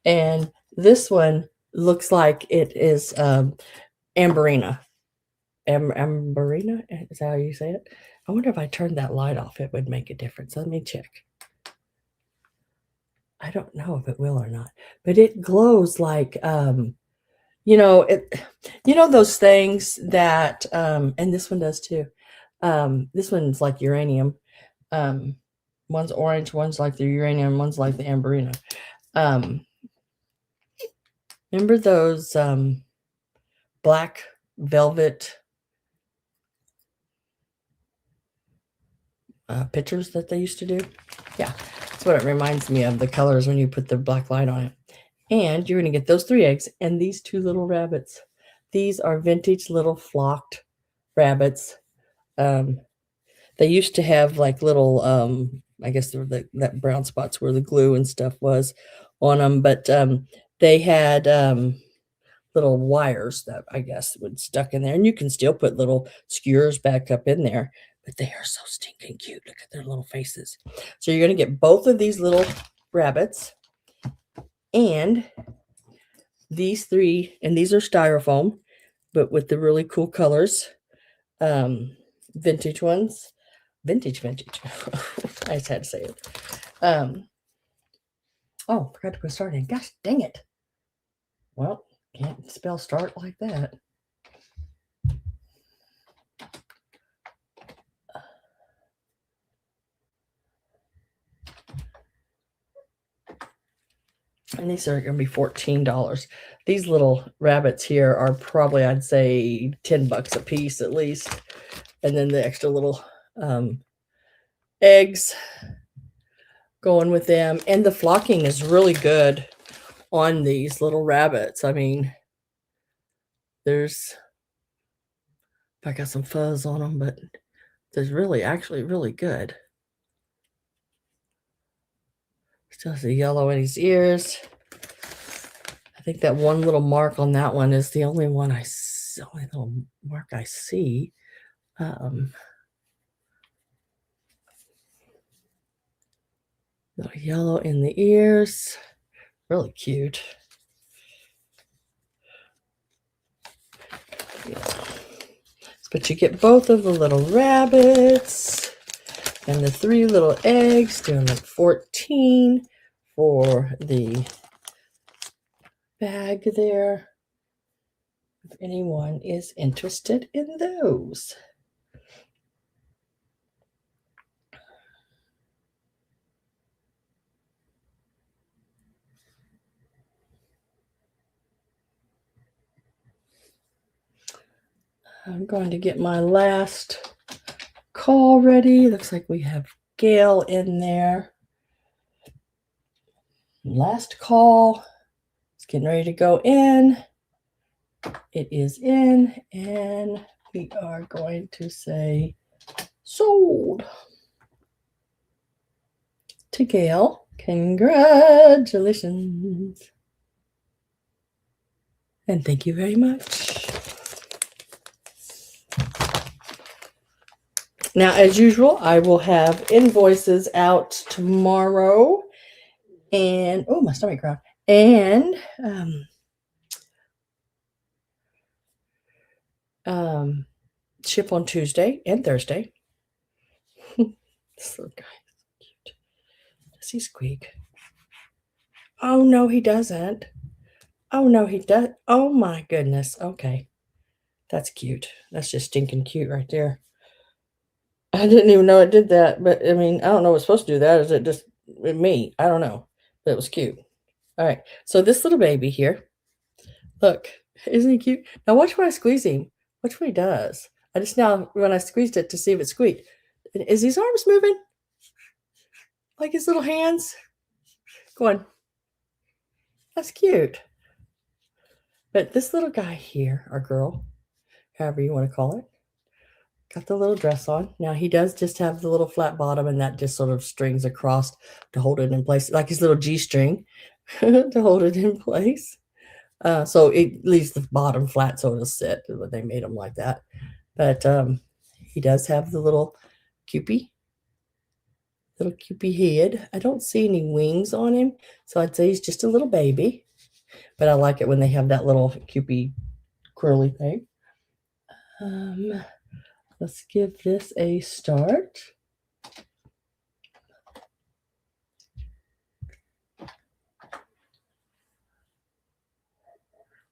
And this one looks like it is amberina. Amberina? Is that how you say it? I wonder if I turned that light off, it would make a difference. Let me check. I don't know if it will or not, but it glows like you know it. You know those things that and this one does too. This one's like uranium. Um, one's orange, one's like the uranium, one's like the amberina. Um, remember those black velvet pictures that they used to do? Yeah, that's what it reminds me of, the colors when you put the black light on it. And you're going to get those 3 eggs and these 2 little rabbits. These are vintage little flocked rabbits. They used to have like little, I guess that brown spots where the glue and stuff was on them, but they had little wires that I guess would stuck in there, and you can still put little skewers back up in there, but they are so stinking cute. Look at their little faces. So you're going to get both of these little rabbits and these 3, and these are styrofoam, but with the really cool colors, vintage ones, vintage. I just had to say it. Oh, forgot to put start in. Gosh, dang it. Well, can't spell start like that. And these are going to be $14. These little rabbits here are probably, I'd say, $10 a piece at least. And then the extra little eggs going with them. And the flocking is really good on these little rabbits. I mean, I got some fuzz on them, but there's actually really good. Still has the yellow in his ears. I think that one little mark on that one is the only only little mark I see. Little yellow in the ears. Really cute. Yeah. But you get both of the little rabbits and the 3 little eggs, doing like 14 for the bag there. If anyone is interested in those. I'm going to get my last call ready. Looks like we have Gail in there. Last call. It's getting ready to go in. It is in, and we are going to say sold to Gail. Congratulations. And thank you very much. Now, as usual, I will have invoices out tomorrow. And, oh, my stomach growled. And ship on Tuesday and Thursday. This little guy is cute. Does he squeak? Oh, no, he doesn't. Oh, no, he does. Oh, my goodness. Okay. That's cute. That's just stinking cute right there. I didn't even know it did that, but I mean, I don't know what's supposed to do that. Is it just me? I don't know, but it was cute. All right. So this little baby here, look, isn't he cute? Now watch when I squeeze him. Watch what he does. I just now when I squeezed it to see if it squeaked. Is his arms moving? Like his little hands? Go on. That's cute. But this little guy here, or girl, however you want to call it, got the little dress on. Now he does just have the little flat bottom, and that just sort of strings across to hold it in place, like his little G-string to hold it in place. So it leaves the bottom flat so it'll sit. They made them like that. But he does have the little little cupie head. I don't see any wings on him, so I'd say he's just a little baby. But I like it when they have that little cupie curly thing. Let's give this a start.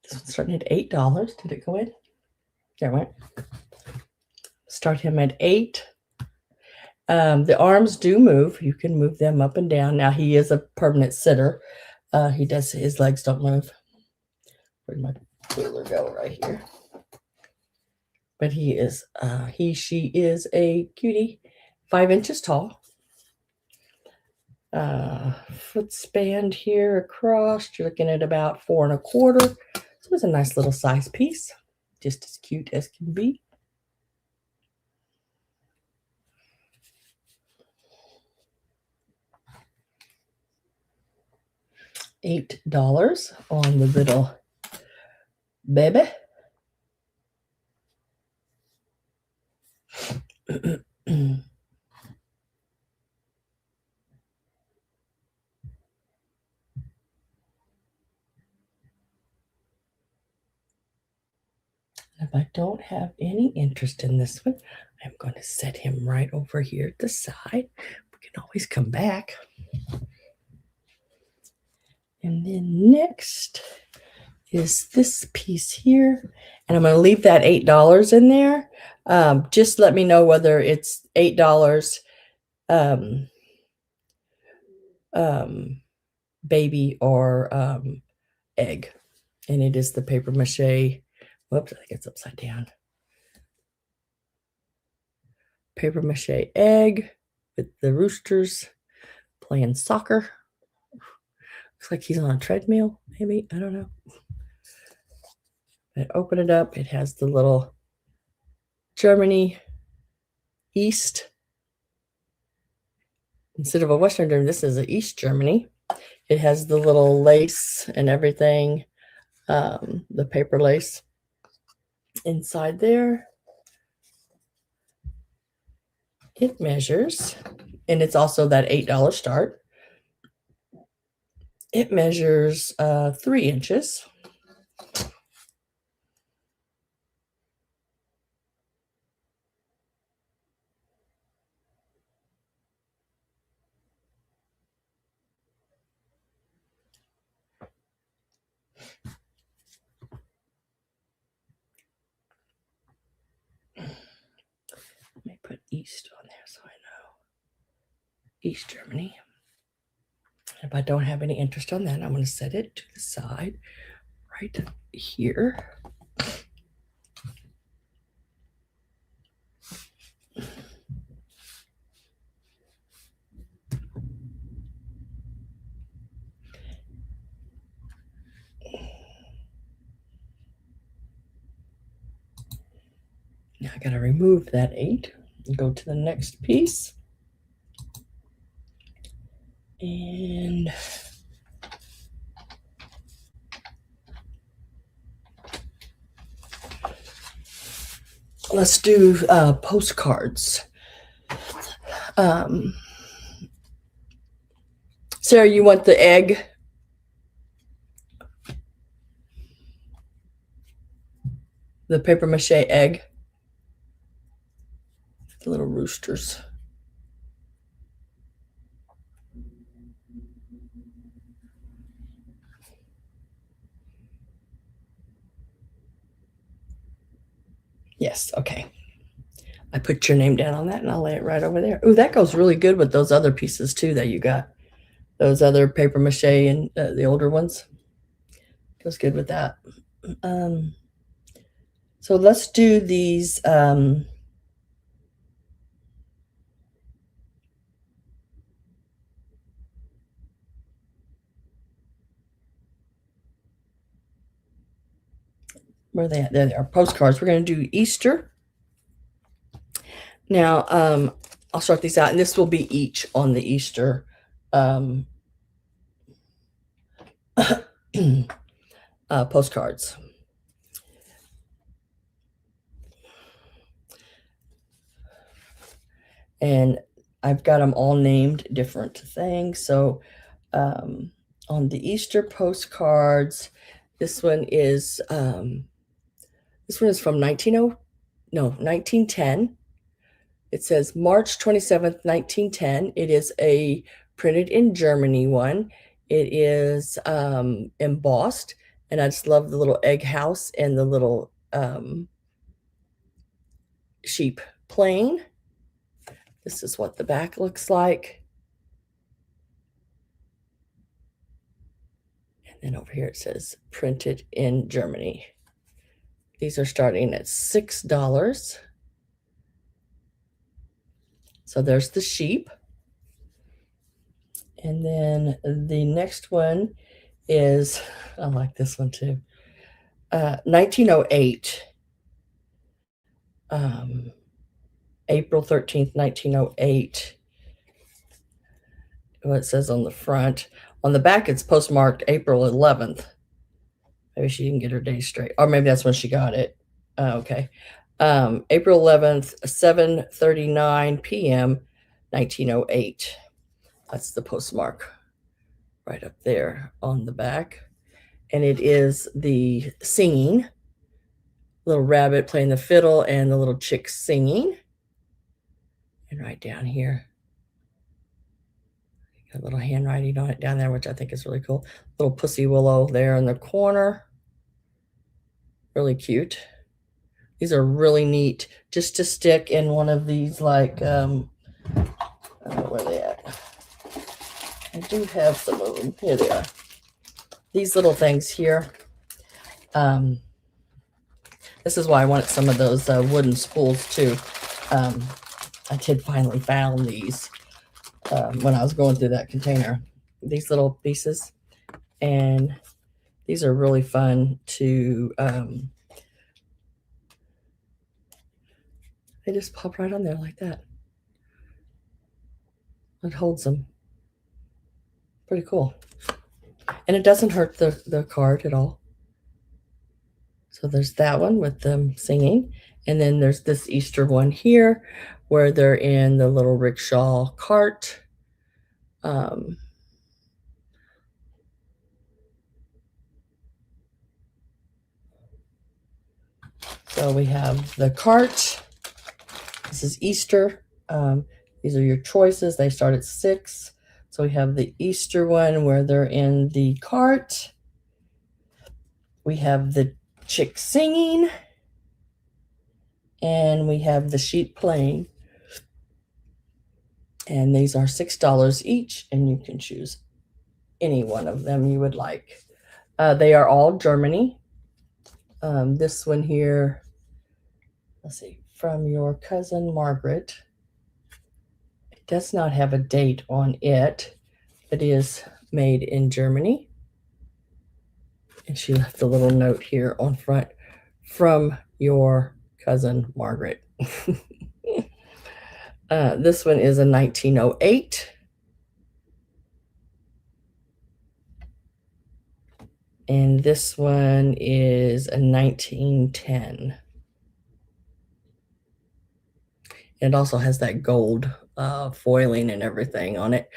This one's starting at $8. Did it go in? There it went. Start him at $8. The arms do move. You can move them up and down. Now he is a permanent sitter. His legs don't move. Where'd my ruler go? Right here. But she is a cutie, 5 inches tall. Foot span here across, you're looking at about 4 1/4. So it's a nice little size piece, just as cute as can be. $8 on the little baby. If I don't have any interest in this one, I'm going to set him right over here at the side. We can always come back. And then next is this piece here. And I'm going to leave that $8 in there. Just let me know whether it's $8 baby or egg. And it is the paper mache. Whoops, I think it's upside down. Paper mache egg with the roosters playing soccer. Looks like he's on a treadmill, maybe. I don't know. But open it up. It has the little Germany East. Instead of a Western Germany, this is an East Germany. It has the little lace and everything, the paper lace inside there. It measures, and it's also that $8 start. It measures 3 inches. Let me put East on there so I know. East Germany. If I don't have any interest on that, I'm going to set it to the side right here. Now I got to remove that 8 and go to the next piece. And let's do postcards. Sarah, you want the egg? The paper mache egg. The little roosters. Yes, okay. I put your name down on that and I'll lay it right over there. Ooh, that goes really good with those other pieces too that you got. Those other paper mache and the older ones. Goes good with that. So let's do these. Where are they at? There they are. Postcards. We're going to do Easter. Now, I'll start these out, and this will be each on the Easter postcards. And I've got them all named different things. So on the Easter postcards, this one is from 1910. It says March 27th, 1910. It is a printed in Germany one. It is embossed, and I just love the little egg house and the little sheep plane. This is what the back looks like. And then over here it says printed in Germany. These are starting at $6. So there's the sheep. And then the next one is, I like this one too, 1908. April 13th, 1908. What it says on the front. On the back, it's postmarked April 11th. Maybe she didn't get her day straight. Or maybe that's when she got it. Okay. April 11th, 7:39 p.m., 1908. That's the postmark right up there on the back. And it is the singing, little rabbit playing the fiddle and the little chick singing. And right down here, got a little handwriting on it down there, which I think is really cool. Little pussy willow there in the corner. Really cute. These are really neat just to stick in one of these, like, I don't know where they at. I do have some of them. Here they are. These little things here. This is why I wanted some of those wooden spools too. I did finally found these when I was going through that container. These little pieces. And these are really fun to, they just pop right on there like that. It holds them. Pretty cool. And it doesn't hurt the card at all. So there's that one with them singing. And then there's this Easter one here where they're in the little rickshaw cart. So we have the cart. This is Easter. These are your choices. They start at 6. So we have the Easter one where they're in the cart. We have the chick singing. And we have the sheep playing. And these are $6 each, and you can choose any one of them you would like. They are all Germany. This one here, let's see, from your cousin Margaret. It does not have a date on it. It is made in Germany. And she left a little note here on front, from your cousin Margaret. This one is a 1908. And this one is a 1910. It also has that gold foiling and everything on it.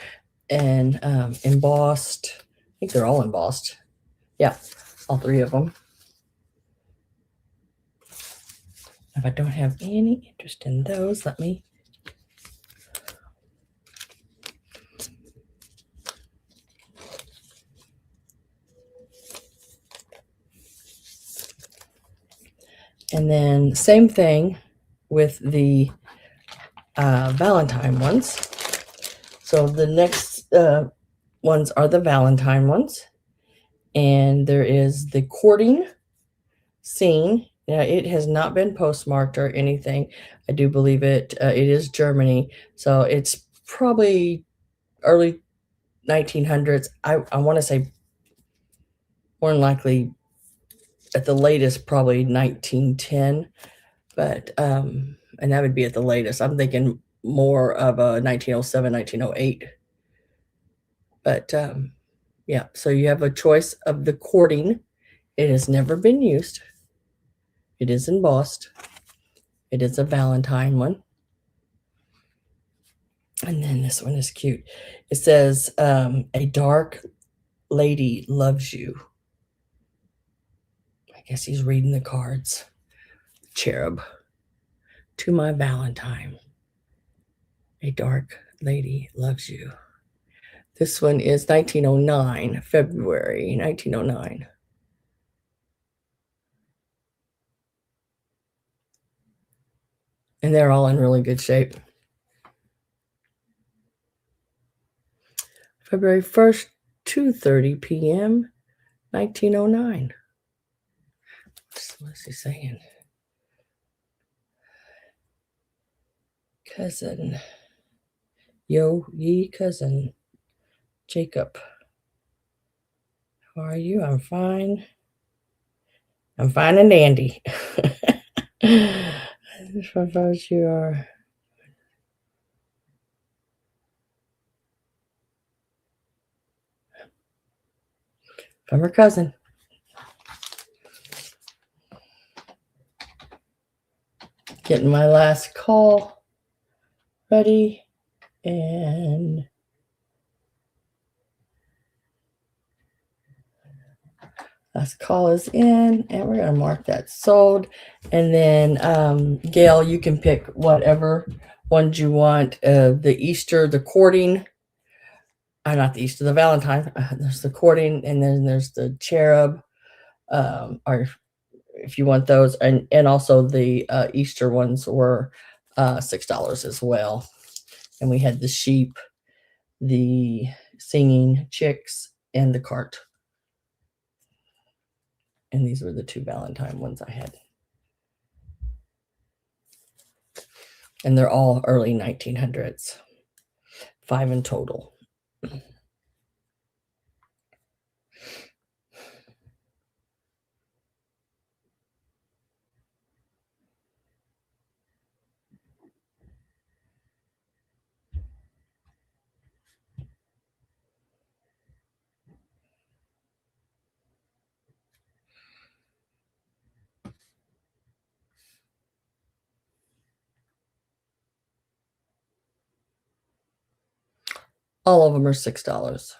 And embossed. I think they're all embossed. Yeah, all 3 of them. If I don't have any interest in those, let me. And then same thing with the Valentine ones. So the next ones are the Valentine ones. And there is the courting scene. Now, it has not been postmarked or anything. I do believe it. It is Germany. So it's probably early 1900s. I want to say more than likely at the latest, probably 1910. But, and that would be at the latest. I'm thinking more of a 1907, 1908. But, yeah, so you have a choice of the courting. It has never been used. It is embossed. It is a Valentine one. And then this one is cute. It says, a dark lady loves you. I guess he's reading the cards. Cherub. To my Valentine. A dark lady loves you. This one is 1909, February 1909. And they're all in really good shape. February 1st, 2:30 p.m., 1909. What's he saying? Cousin. Yo, ye cousin. Jacob. How are you? I'm fine. I'm fine and dandy. I suppose you are. From her cousin. Getting my last call ready. And last call is in. And we're going to mark that sold. And then, Gail, you can pick whatever ones you want. The Easter, the courting. Not the Easter, the Valentine. There's the courting, and then there's the cherub. Or if you want those, and also the Easter ones were $6 as well. And we had the sheep, the singing chicks, and the cart. And these were the two Valentine ones I had. And they're all early 1900s. 5 in total. All of them are $6.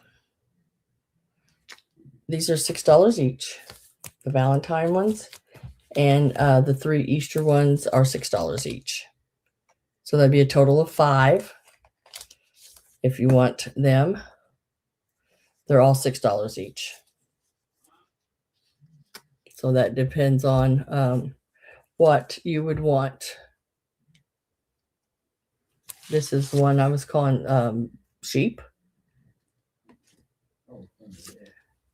These are $6 each. The Valentine ones. And the 3 Easter ones are $6 each. So that'd be a total of 5 if you want them. They're all $6 each. So that depends on what you would want. This is one I was calling sheep.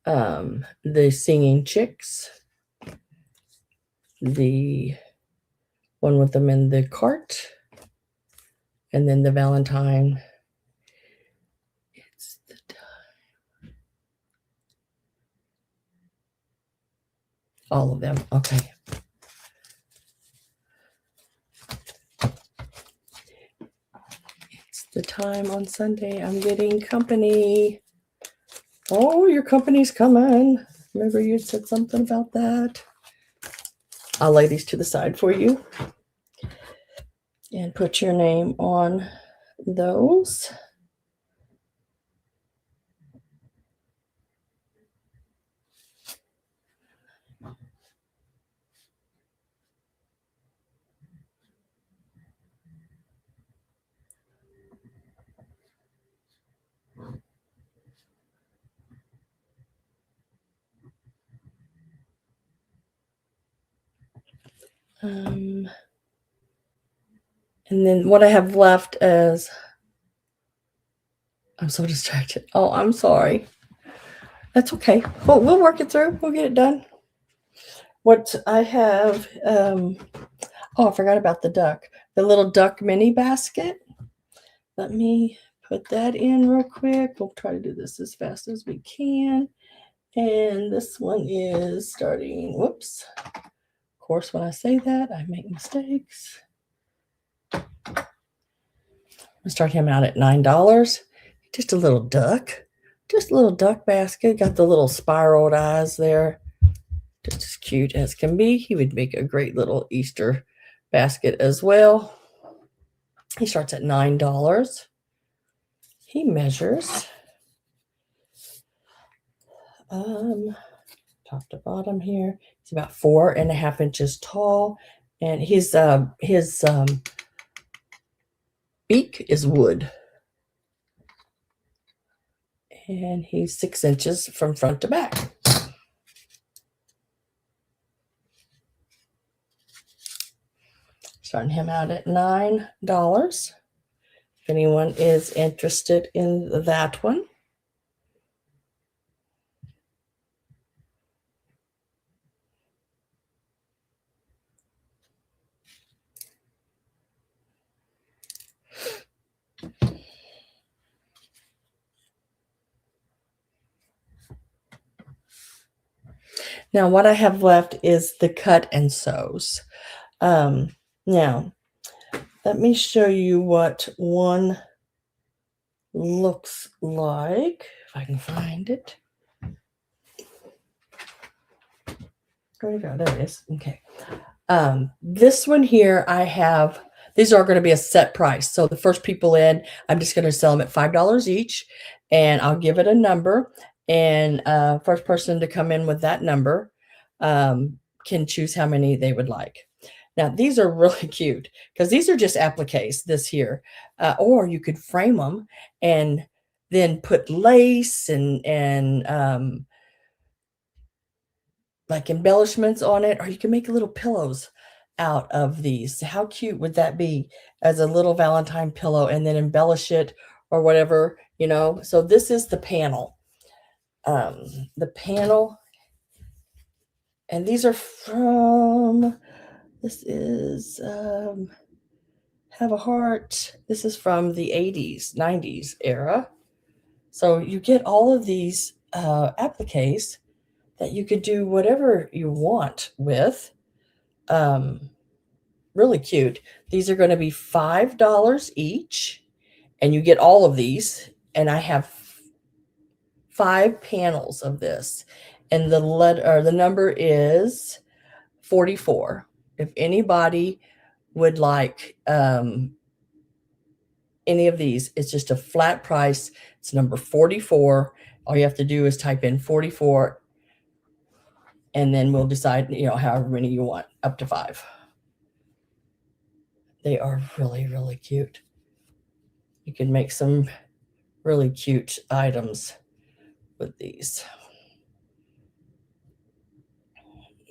The singing chicks. The one with them in the cart. And then the Valentine. It's the time. All of them. Okay. It's the time on Sunday. I'm getting company. Oh, your company's coming. Remember you said something about that. I'll lay these to the side for you. And put your name on those. And then what I have left is, I'm so distracted. Oh, I'm sorry. That's okay. We'll work it through. We'll get it done. What I have, oh, I forgot about the duck. The little duck mini basket. Let me put that in real quick. We'll try to do this as fast as we can. And this one is starting, whoops. Of course, when I say that, I make mistakes. I'm gonna start him out at $9. Just a little duck. Just a little duck basket. Got the little spiraled eyes there. Just as cute as can be. He would make a great little Easter basket as well. He starts at $9. He measures top to bottom here. He's about 4.5 inches tall, and his beak is wood, and he's 6 inches from front to back. Starting him out at $9. If anyone is interested in that one. Now, what I have left is the cut and sews. Now, let me show you what one looks like, if I can find it. Where'd it go? There it is. Okay. This one here, I have, these are going to be a set price. So the first people in, I'm just going to sell them at $5 each, and I'll give it a number. And first person to come in with that number can choose how many they would like. Now, these are really cute because these are just appliques, this here. Or you could frame them and then put lace and like embellishments on it, or you can make little pillows out of these. How cute would that be as a little Valentine pillow, and then embellish it or whatever, you know? So this is the panel. The panel, and these are from, this is Have a Heart. This is from the 80s, 90s era. So you get all of these appliques that you could do whatever you want with. Really cute. These are going to be $5 each, and you get all of these. And I have 5 panels of this, and the number is 44. If anybody would like any of these, it's just a flat price. It's number 44. All you have to do is type in 44, and then we'll decide, you know, however many you want, up to 5. They are really, really cute. You can make some really cute items with these.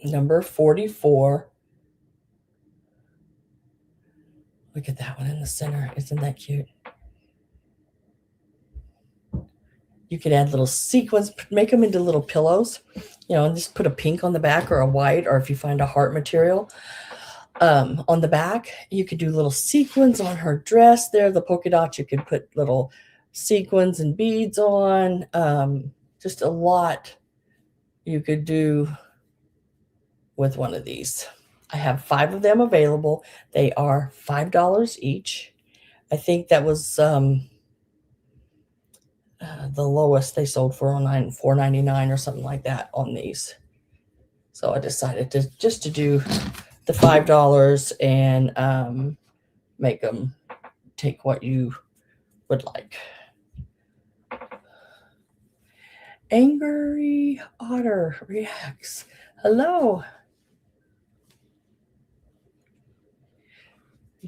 Number 44. Look at that one in the center. Isn't that cute? You could add little sequins, make them into little pillows, you know, and just put a pink on the back or a white, or if you find a heart material on the back. You could do little sequins on her dress there. The polka dots, you could put little sequins and beads on. Just a lot you could do with one of these. I have 5 of them available. They are $5 each. I think that was the lowest they sold for $4.99 or something like that on these. So I decided to just to do the $5 and make them take what you would like. Angry Otter reacts. Hello.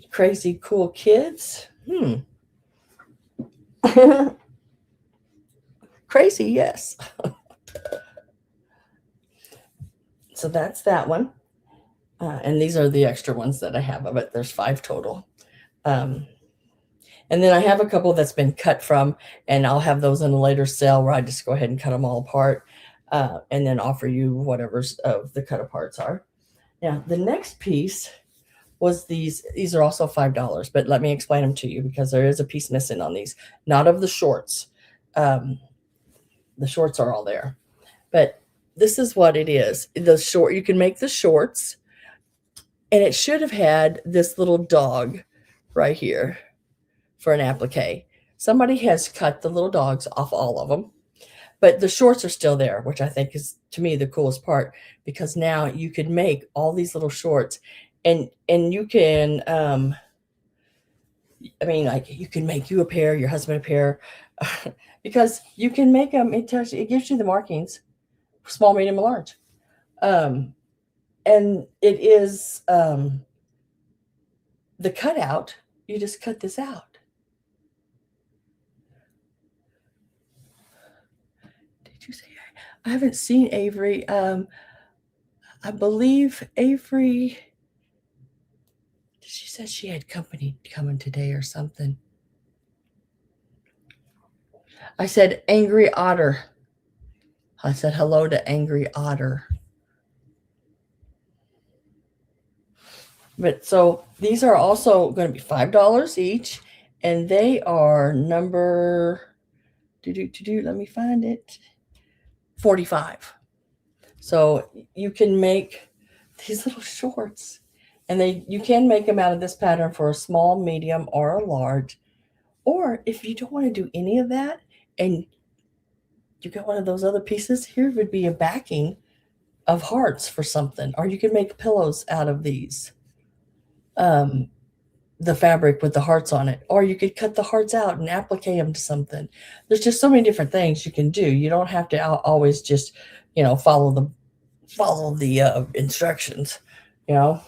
Crazy cool kids. Crazy, yes. So that's that one. And these are the extra ones that I have of it. There's 5 total. And then I have a couple that's been cut from, and I'll have those in a later sale where I just go ahead and cut them all apart, and then offer you whatever's of the cut aparts are. Now, the next piece was these. These are also $5, but let me explain them to you because there is a piece missing on these. Not of the shorts. The shorts are all there, but this is what it is. The short, you can make the shorts, and it should have had this little dog right here for an applique. Somebody has cut the little dogs off all of them, but the shorts are still there, which I think is, to me, the coolest part, because now you could make all these little shorts, and you can I mean, like, you can make you a pair, your husband a pair, because you can make them. It gives you the markings, small, medium, and large, and it is the cutout. You just cut this out. Did you say I haven't seen Avery? I believe Avery. She said she had company coming today or something. I said Angry Otter. I said hello to Angry Otter. But so these are also going to be $5 each, and they are number let me find it. 45. So you can make these little shorts, and you can make them out of this pattern for a small, medium, or a large. Or if you don't want to do any of that and you got one of those other pieces, here would be a backing of hearts for something. Or you can make pillows out of these. The fabric with the hearts on it. Or you could cut the hearts out and applique them to something. There's just so many different things you can do. You don't have to always just, follow the instructions, you know.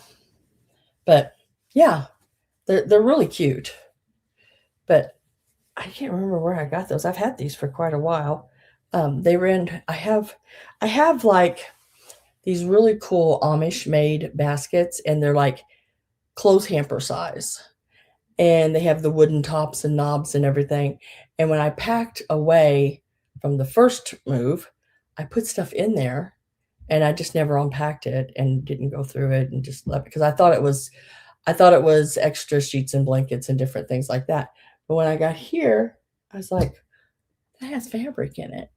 But yeah, they're really cute. But I can't remember where I got those. I've had these for quite a while. They were in. I have like these really cool Amish made baskets, and they're like clothes hamper size, and they have the wooden tops and knobs and everything. And when I packed away from the first move, I put stuff in there, and I just never unpacked it and didn't go through it and just left it because I thought it was extra sheets and blankets and different things like that. But when I got here, I was like, that has fabric in it.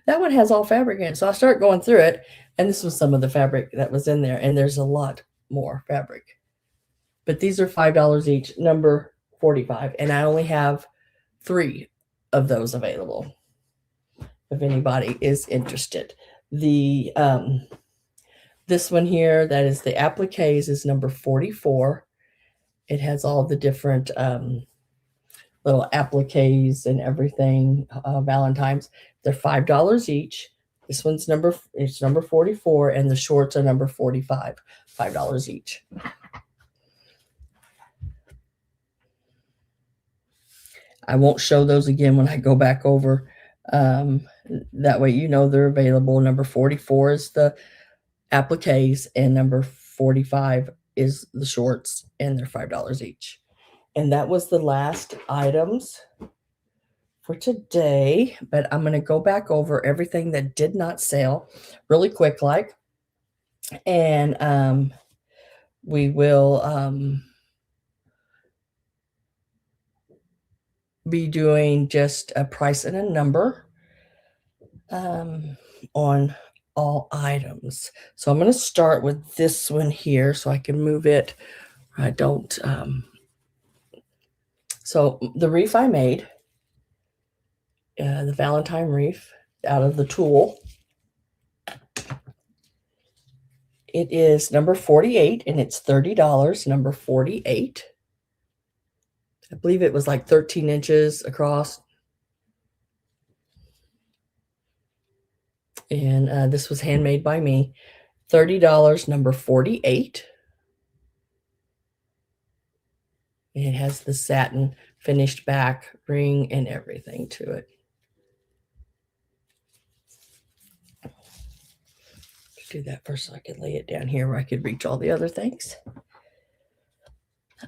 That one has all fabric in it. So I start going through it, and this was some of the fabric that was in there, and there's a lot more fabric. But these are $5 each, number 45, and I only have 3 of those available if anybody is interested. The this one here, that is the appliques, is number 44. It has all the different little appliques and everything, Valentines. They're $5 each. This one's number 44, and the shorts are number 45, $5 each. I won't show those again when I go back over. That way, they're available. Number 44 is the appliques, and number 45 is the shorts, and they're $5 each. And that was the last items for today, but I'm going to go back over everything that did not sell really quick, and we will be doing just a price and a number on all items. So I'm going to start with this one here so I can move it. I don't. So the wreath I made, the Valentine wreath out of the tulle. It is number 48, and it's $30, number 48. I believe it was like 13 inches across. And this was handmade by me. $30, number 48. And it has the satin finished back ring and everything to it. do that first so I could lay it down here where I could reach all the other things.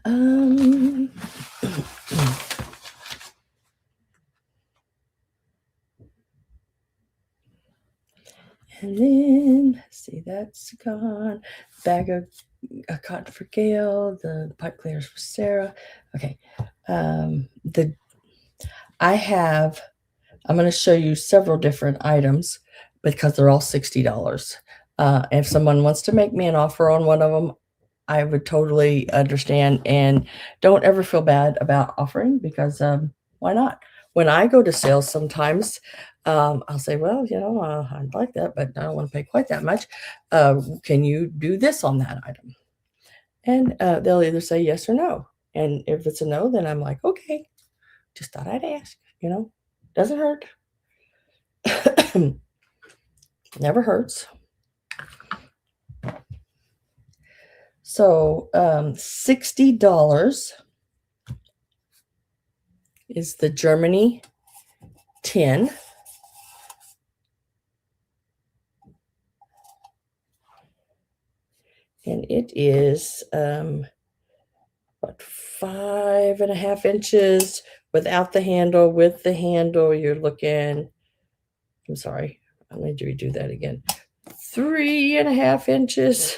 And then, see, that's gone. Bag of cotton for Gail. The pipe cleaners for Sarah. Okay. I'm going to show you several different items because they're all $60. If someone wants to make me an offer on one of them, I would totally understand, and don't ever feel bad about offering because why not? When I go to sales, sometimes I'll say, well, I'd like that, but I don't want to pay quite that much. Can you do this on that item? And they'll either say yes or no. And if it's a no, then I'm like, okay, just thought I'd ask, doesn't hurt. Never hurts. So $60 is the Germany tin. And it is 5.5 inches without the handle. With the handle, you're looking, I'm sorry, I need to redo that again. 3.5 inches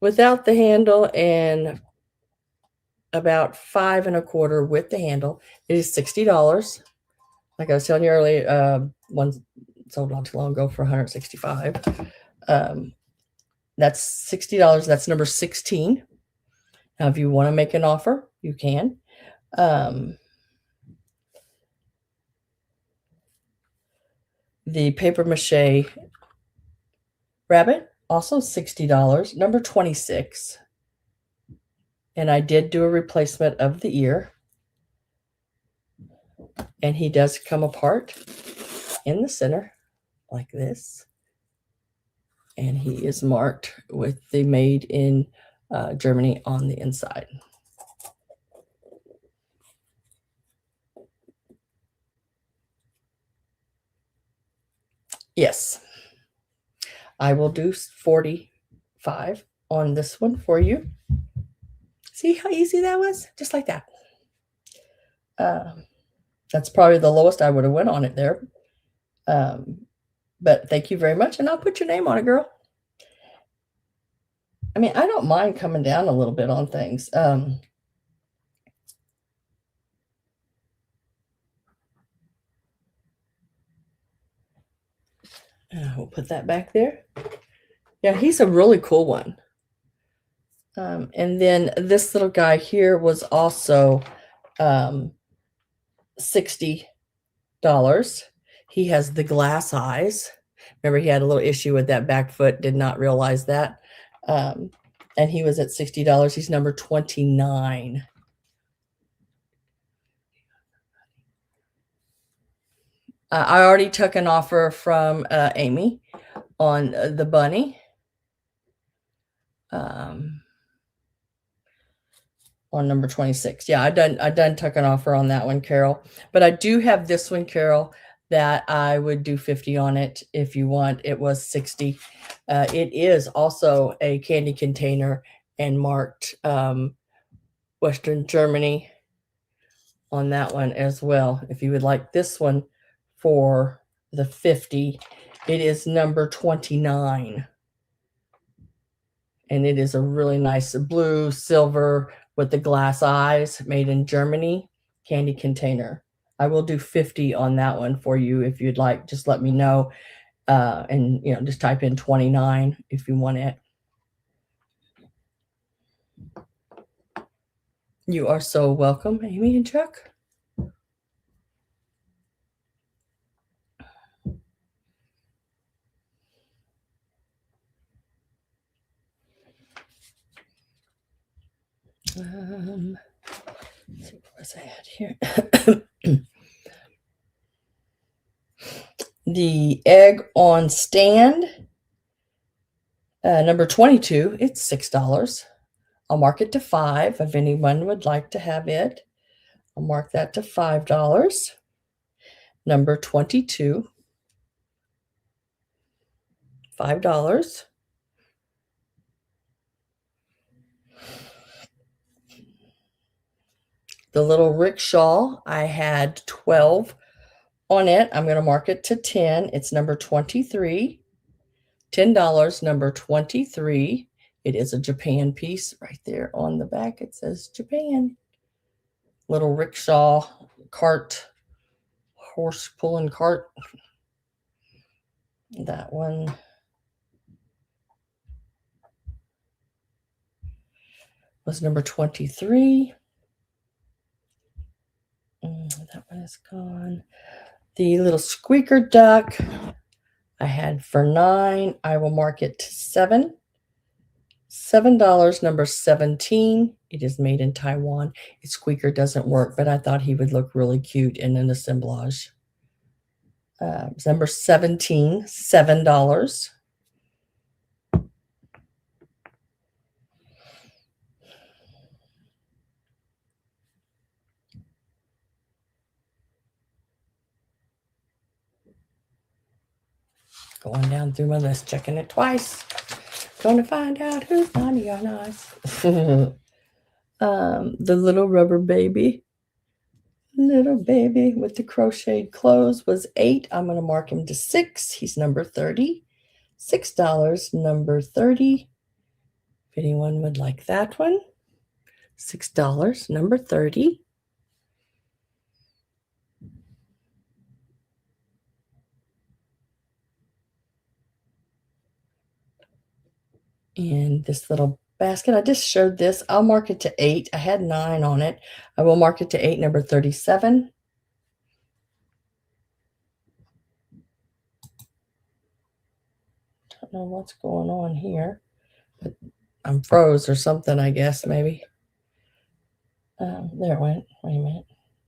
without the handle and about 5.25 with the handle. It is $60. Like I was telling you earlier, one sold not too long ago for $165. That's $60. That's number 16. Now, if you want to make an offer, you can. The paper mache rabbit, also $60, number 26. And I did do a replacement of the ear. And he does come apart in the center like this. And he is marked with the made in Germany on the inside. Yes, I will do 45 on this one for you. See how easy that was? Just like that. That's probably the lowest I would have went on it there. But thank you very much. And I'll put your name on it, girl. I mean, I don't mind coming down a little bit on things. We'll put that back there. Yeah, he's a really cool one. And then this little guy here was also $60. He has the glass eyes. Remember, he had a little issue with that back foot, did not realize that. And he was at $60. He's number 29. I already took an offer from Amy on the bunny. On number 26. Yeah, I done took an offer on that one, Carol. But I do have this one, Carol, that I would do 50 on it if you want. It was 60. It is also a candy container and marked Western Germany on that one as well. If you would like this one for the 50, it is number 29. And it is a really nice blue, silver with the glass eyes, made in Germany, candy container. I will do 50 on that one for you if you'd like. Just let me know. And, just type in 29 if you want it. You are so welcome, Amy and Chuck. Let's see, what was I at here? The egg on stand, number 22, it's $6. I'll mark it to $5 if anyone would like to have it. I'll mark that to $5. Number 22. $5. The little rickshaw, I had 12 on it. I'm going to mark it to 10. It's number 23. $10, number 23. It is a Japan piece right there on the back. It says Japan. Little rickshaw cart, horse pulling cart. That one was number 23. That one is gone. The little squeaker duck I had for 9. I will mark it to 7. $7, number 17. It is made in Taiwan. Its squeaker doesn't work, but I thought he would look really cute in an assemblage. Number 17, $7. Going down through my list, checking it twice. Going to find out who's naughty or nice. The little rubber baby. Little baby with the crocheted clothes was 8. I'm going to mark him to 6. He's number 30. $6, number 30. If anyone would like that one. $6, number 30. And this little basket, I just showed this. I'll mark it to 8. I had 9 on it. I will mark it to 8, number 37. Don't know what's going on here, but I'm froze or something, I guess, maybe. There it went. Wait a minute.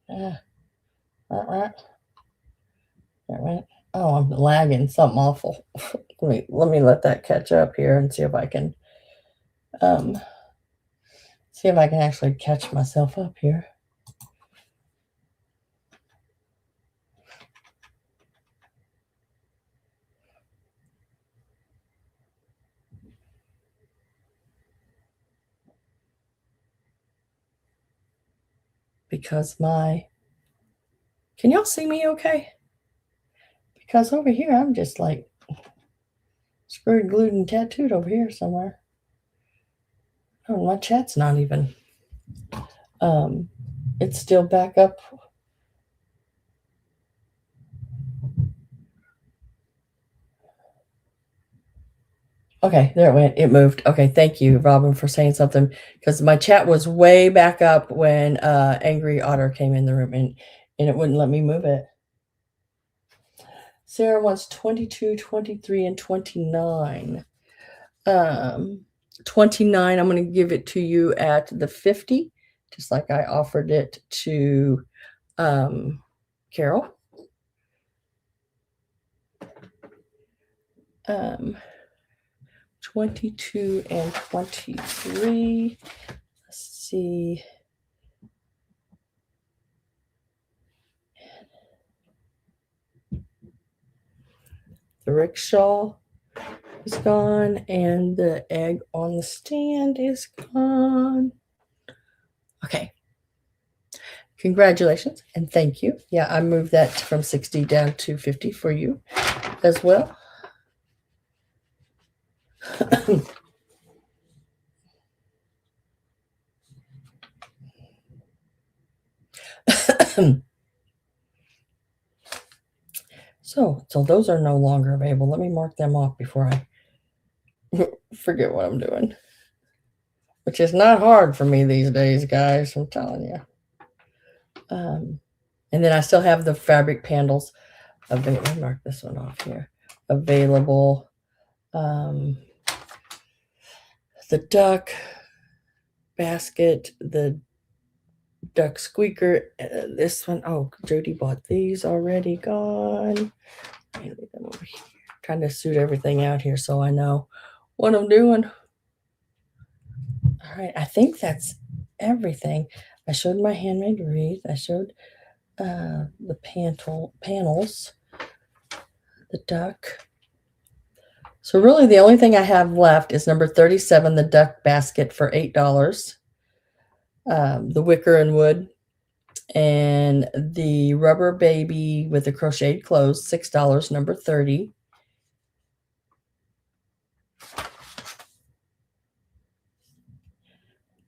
There it went. Oh, I'm lagging. Something awful. let me let that catch up here and see if I can actually catch myself up here. Because can y'all see me okay? Because over here, I'm just like screwed, glued, and tattooed over here somewhere. Oh, my chat's not even, it's still back up. Okay, there it went. It moved. Okay, thank you, Robin, for saying something, because my chat was way back up when Angry Otter came in the room, and it wouldn't let me move it. Sarah wants 22, 23, and 29. 29, I'm going to give it to you at the 50, just like I offered it to Carol. 22 and 23. Let's see. The rickshaw is gone, and the egg on the stand is gone. Okay. Congratulations, and thank you. Yeah, I moved that from 60 down to 50 for you as well. So those are no longer available. Let me mark them off before I forget what I'm doing, which is not hard for me these days, guys. I'm telling you. And then I still have the fabric panels available. Let me mark this one off here. Available. The duck basket, the duck squeaker, this one. Oh, Jody bought these already. Gone. Let me leave them over here. Trying to suit everything out here so I know what I'm doing. All right, I think that's everything. I showed my handmade wreath. I showed the panels, the duck So really the only thing I have left is number 37, the duck basket for $8. The wicker and wood, and the rubber baby with the crocheted clothes, $6, number 30.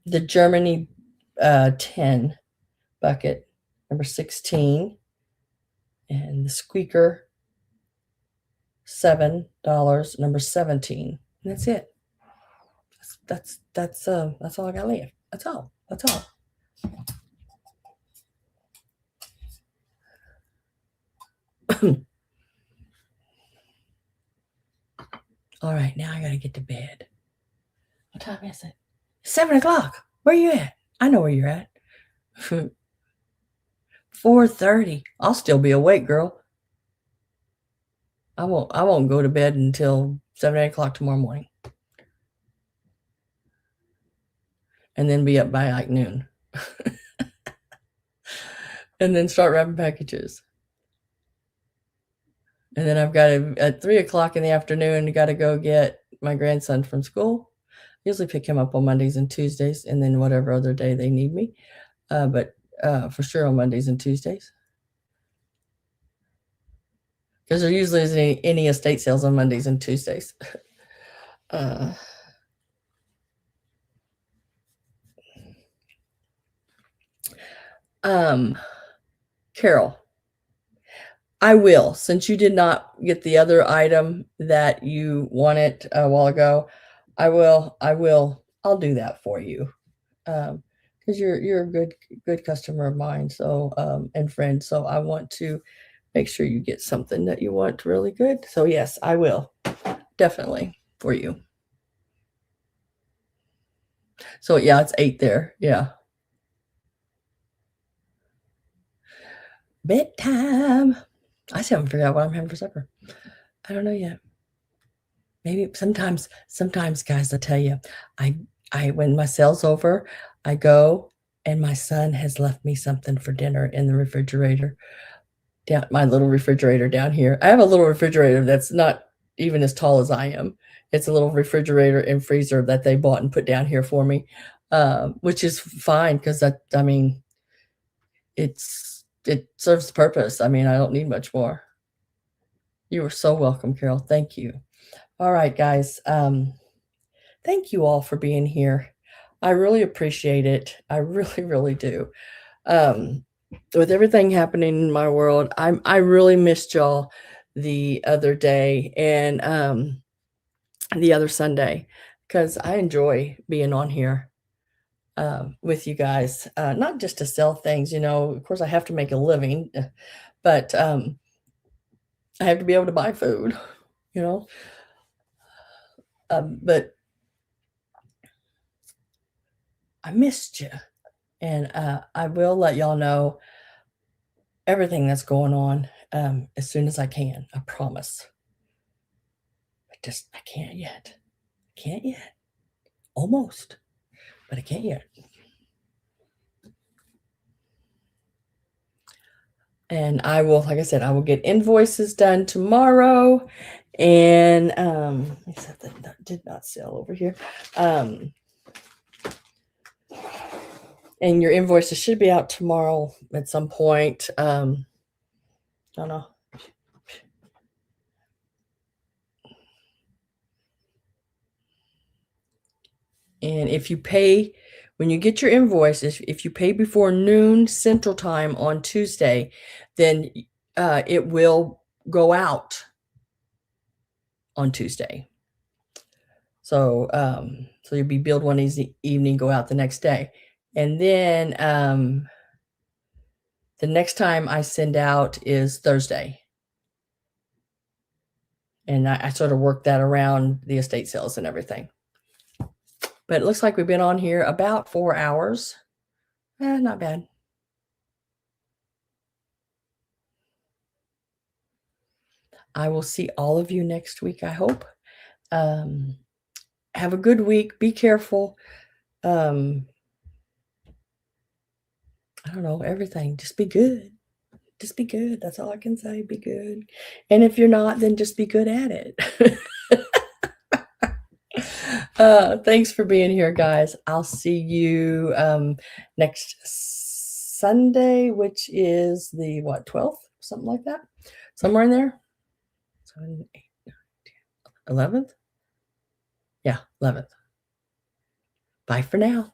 The Germany 10 bucket, number 16. And the squeaker, $7, number 17. And that's it. That's all I got left. That's all. That's all. All right, now I gotta get to bed. What time is it? 7 o'clock. Where you at? I know where you're at. 4:30. I'll still be awake, girl. I won't go to bed until 7, 8 o'clock tomorrow morning. And then be up by like noon. And then start wrapping packages. And then I've got to, at 3 o'clock in the afternoon, got to go get my grandson from school. Usually pick him up on Mondays and Tuesdays, and then whatever other day they need me. But for sure on Mondays and Tuesdays. Because there usually isn't any estate sales on Mondays and Tuesdays. Carol, I will, since you did not get the other item that you wanted a while ago, I'll do that for you. Because you're a good customer of mine, so and friend, so I want to make sure you get something that you want really good. So yes, I will definitely for you. So yeah, it's 8 there. Yeah. Bedtime. I still haven't figured out what I'm having for supper. I don't know yet. Maybe sometimes, guys, I tell you, when my sale's over, I go and my son has left me something for dinner in the refrigerator. Down my little refrigerator down here. I have a little refrigerator that's not even as tall as I am. It's a little refrigerator and freezer that they bought and put down here for me, which is fine because I mean, it serves the purpose. I mean, I don't need much more. You are so welcome, Carol. Thank you. All right, guys. Thank you all for being here. I really appreciate it. I really, really do. With everything happening in my world, I really missed y'all the other day and the other Sunday because I enjoy being on here with you guys. Not just to sell things, of course I have to make a living, but I have to be able to buy food, but I missed you. And I will let y'all know everything that's going on as soon as I can. I promise. I can't yet. I can't yet. Almost, but I can't yet. And I will, like I said, I will get invoices done tomorrow. And except that did not sell over here. And your invoices should be out tomorrow at some point. I don't know. And if you pay, when you get your invoice, if you pay before noon Central Time on Tuesday, then it will go out on Tuesday. So so you'll be billed one evening, go out the next day. And then the next time I send out is Thursday. And I sort of work that around the estate sales and everything. But it looks like we've been on here about 4 hours. Not bad. I will see all of you next week, I hope. Have a good week. Be careful. I don't know, everything. Just be good. Just be good. That's all I can say. Be good. And if you're not, then just be good at it. Thanks for being here, guys. I'll see you next Sunday, which is the what, 12th? Something like that. Somewhere in there. 7, 8, 9, 10, 11th? Yeah, 11th. Bye for now.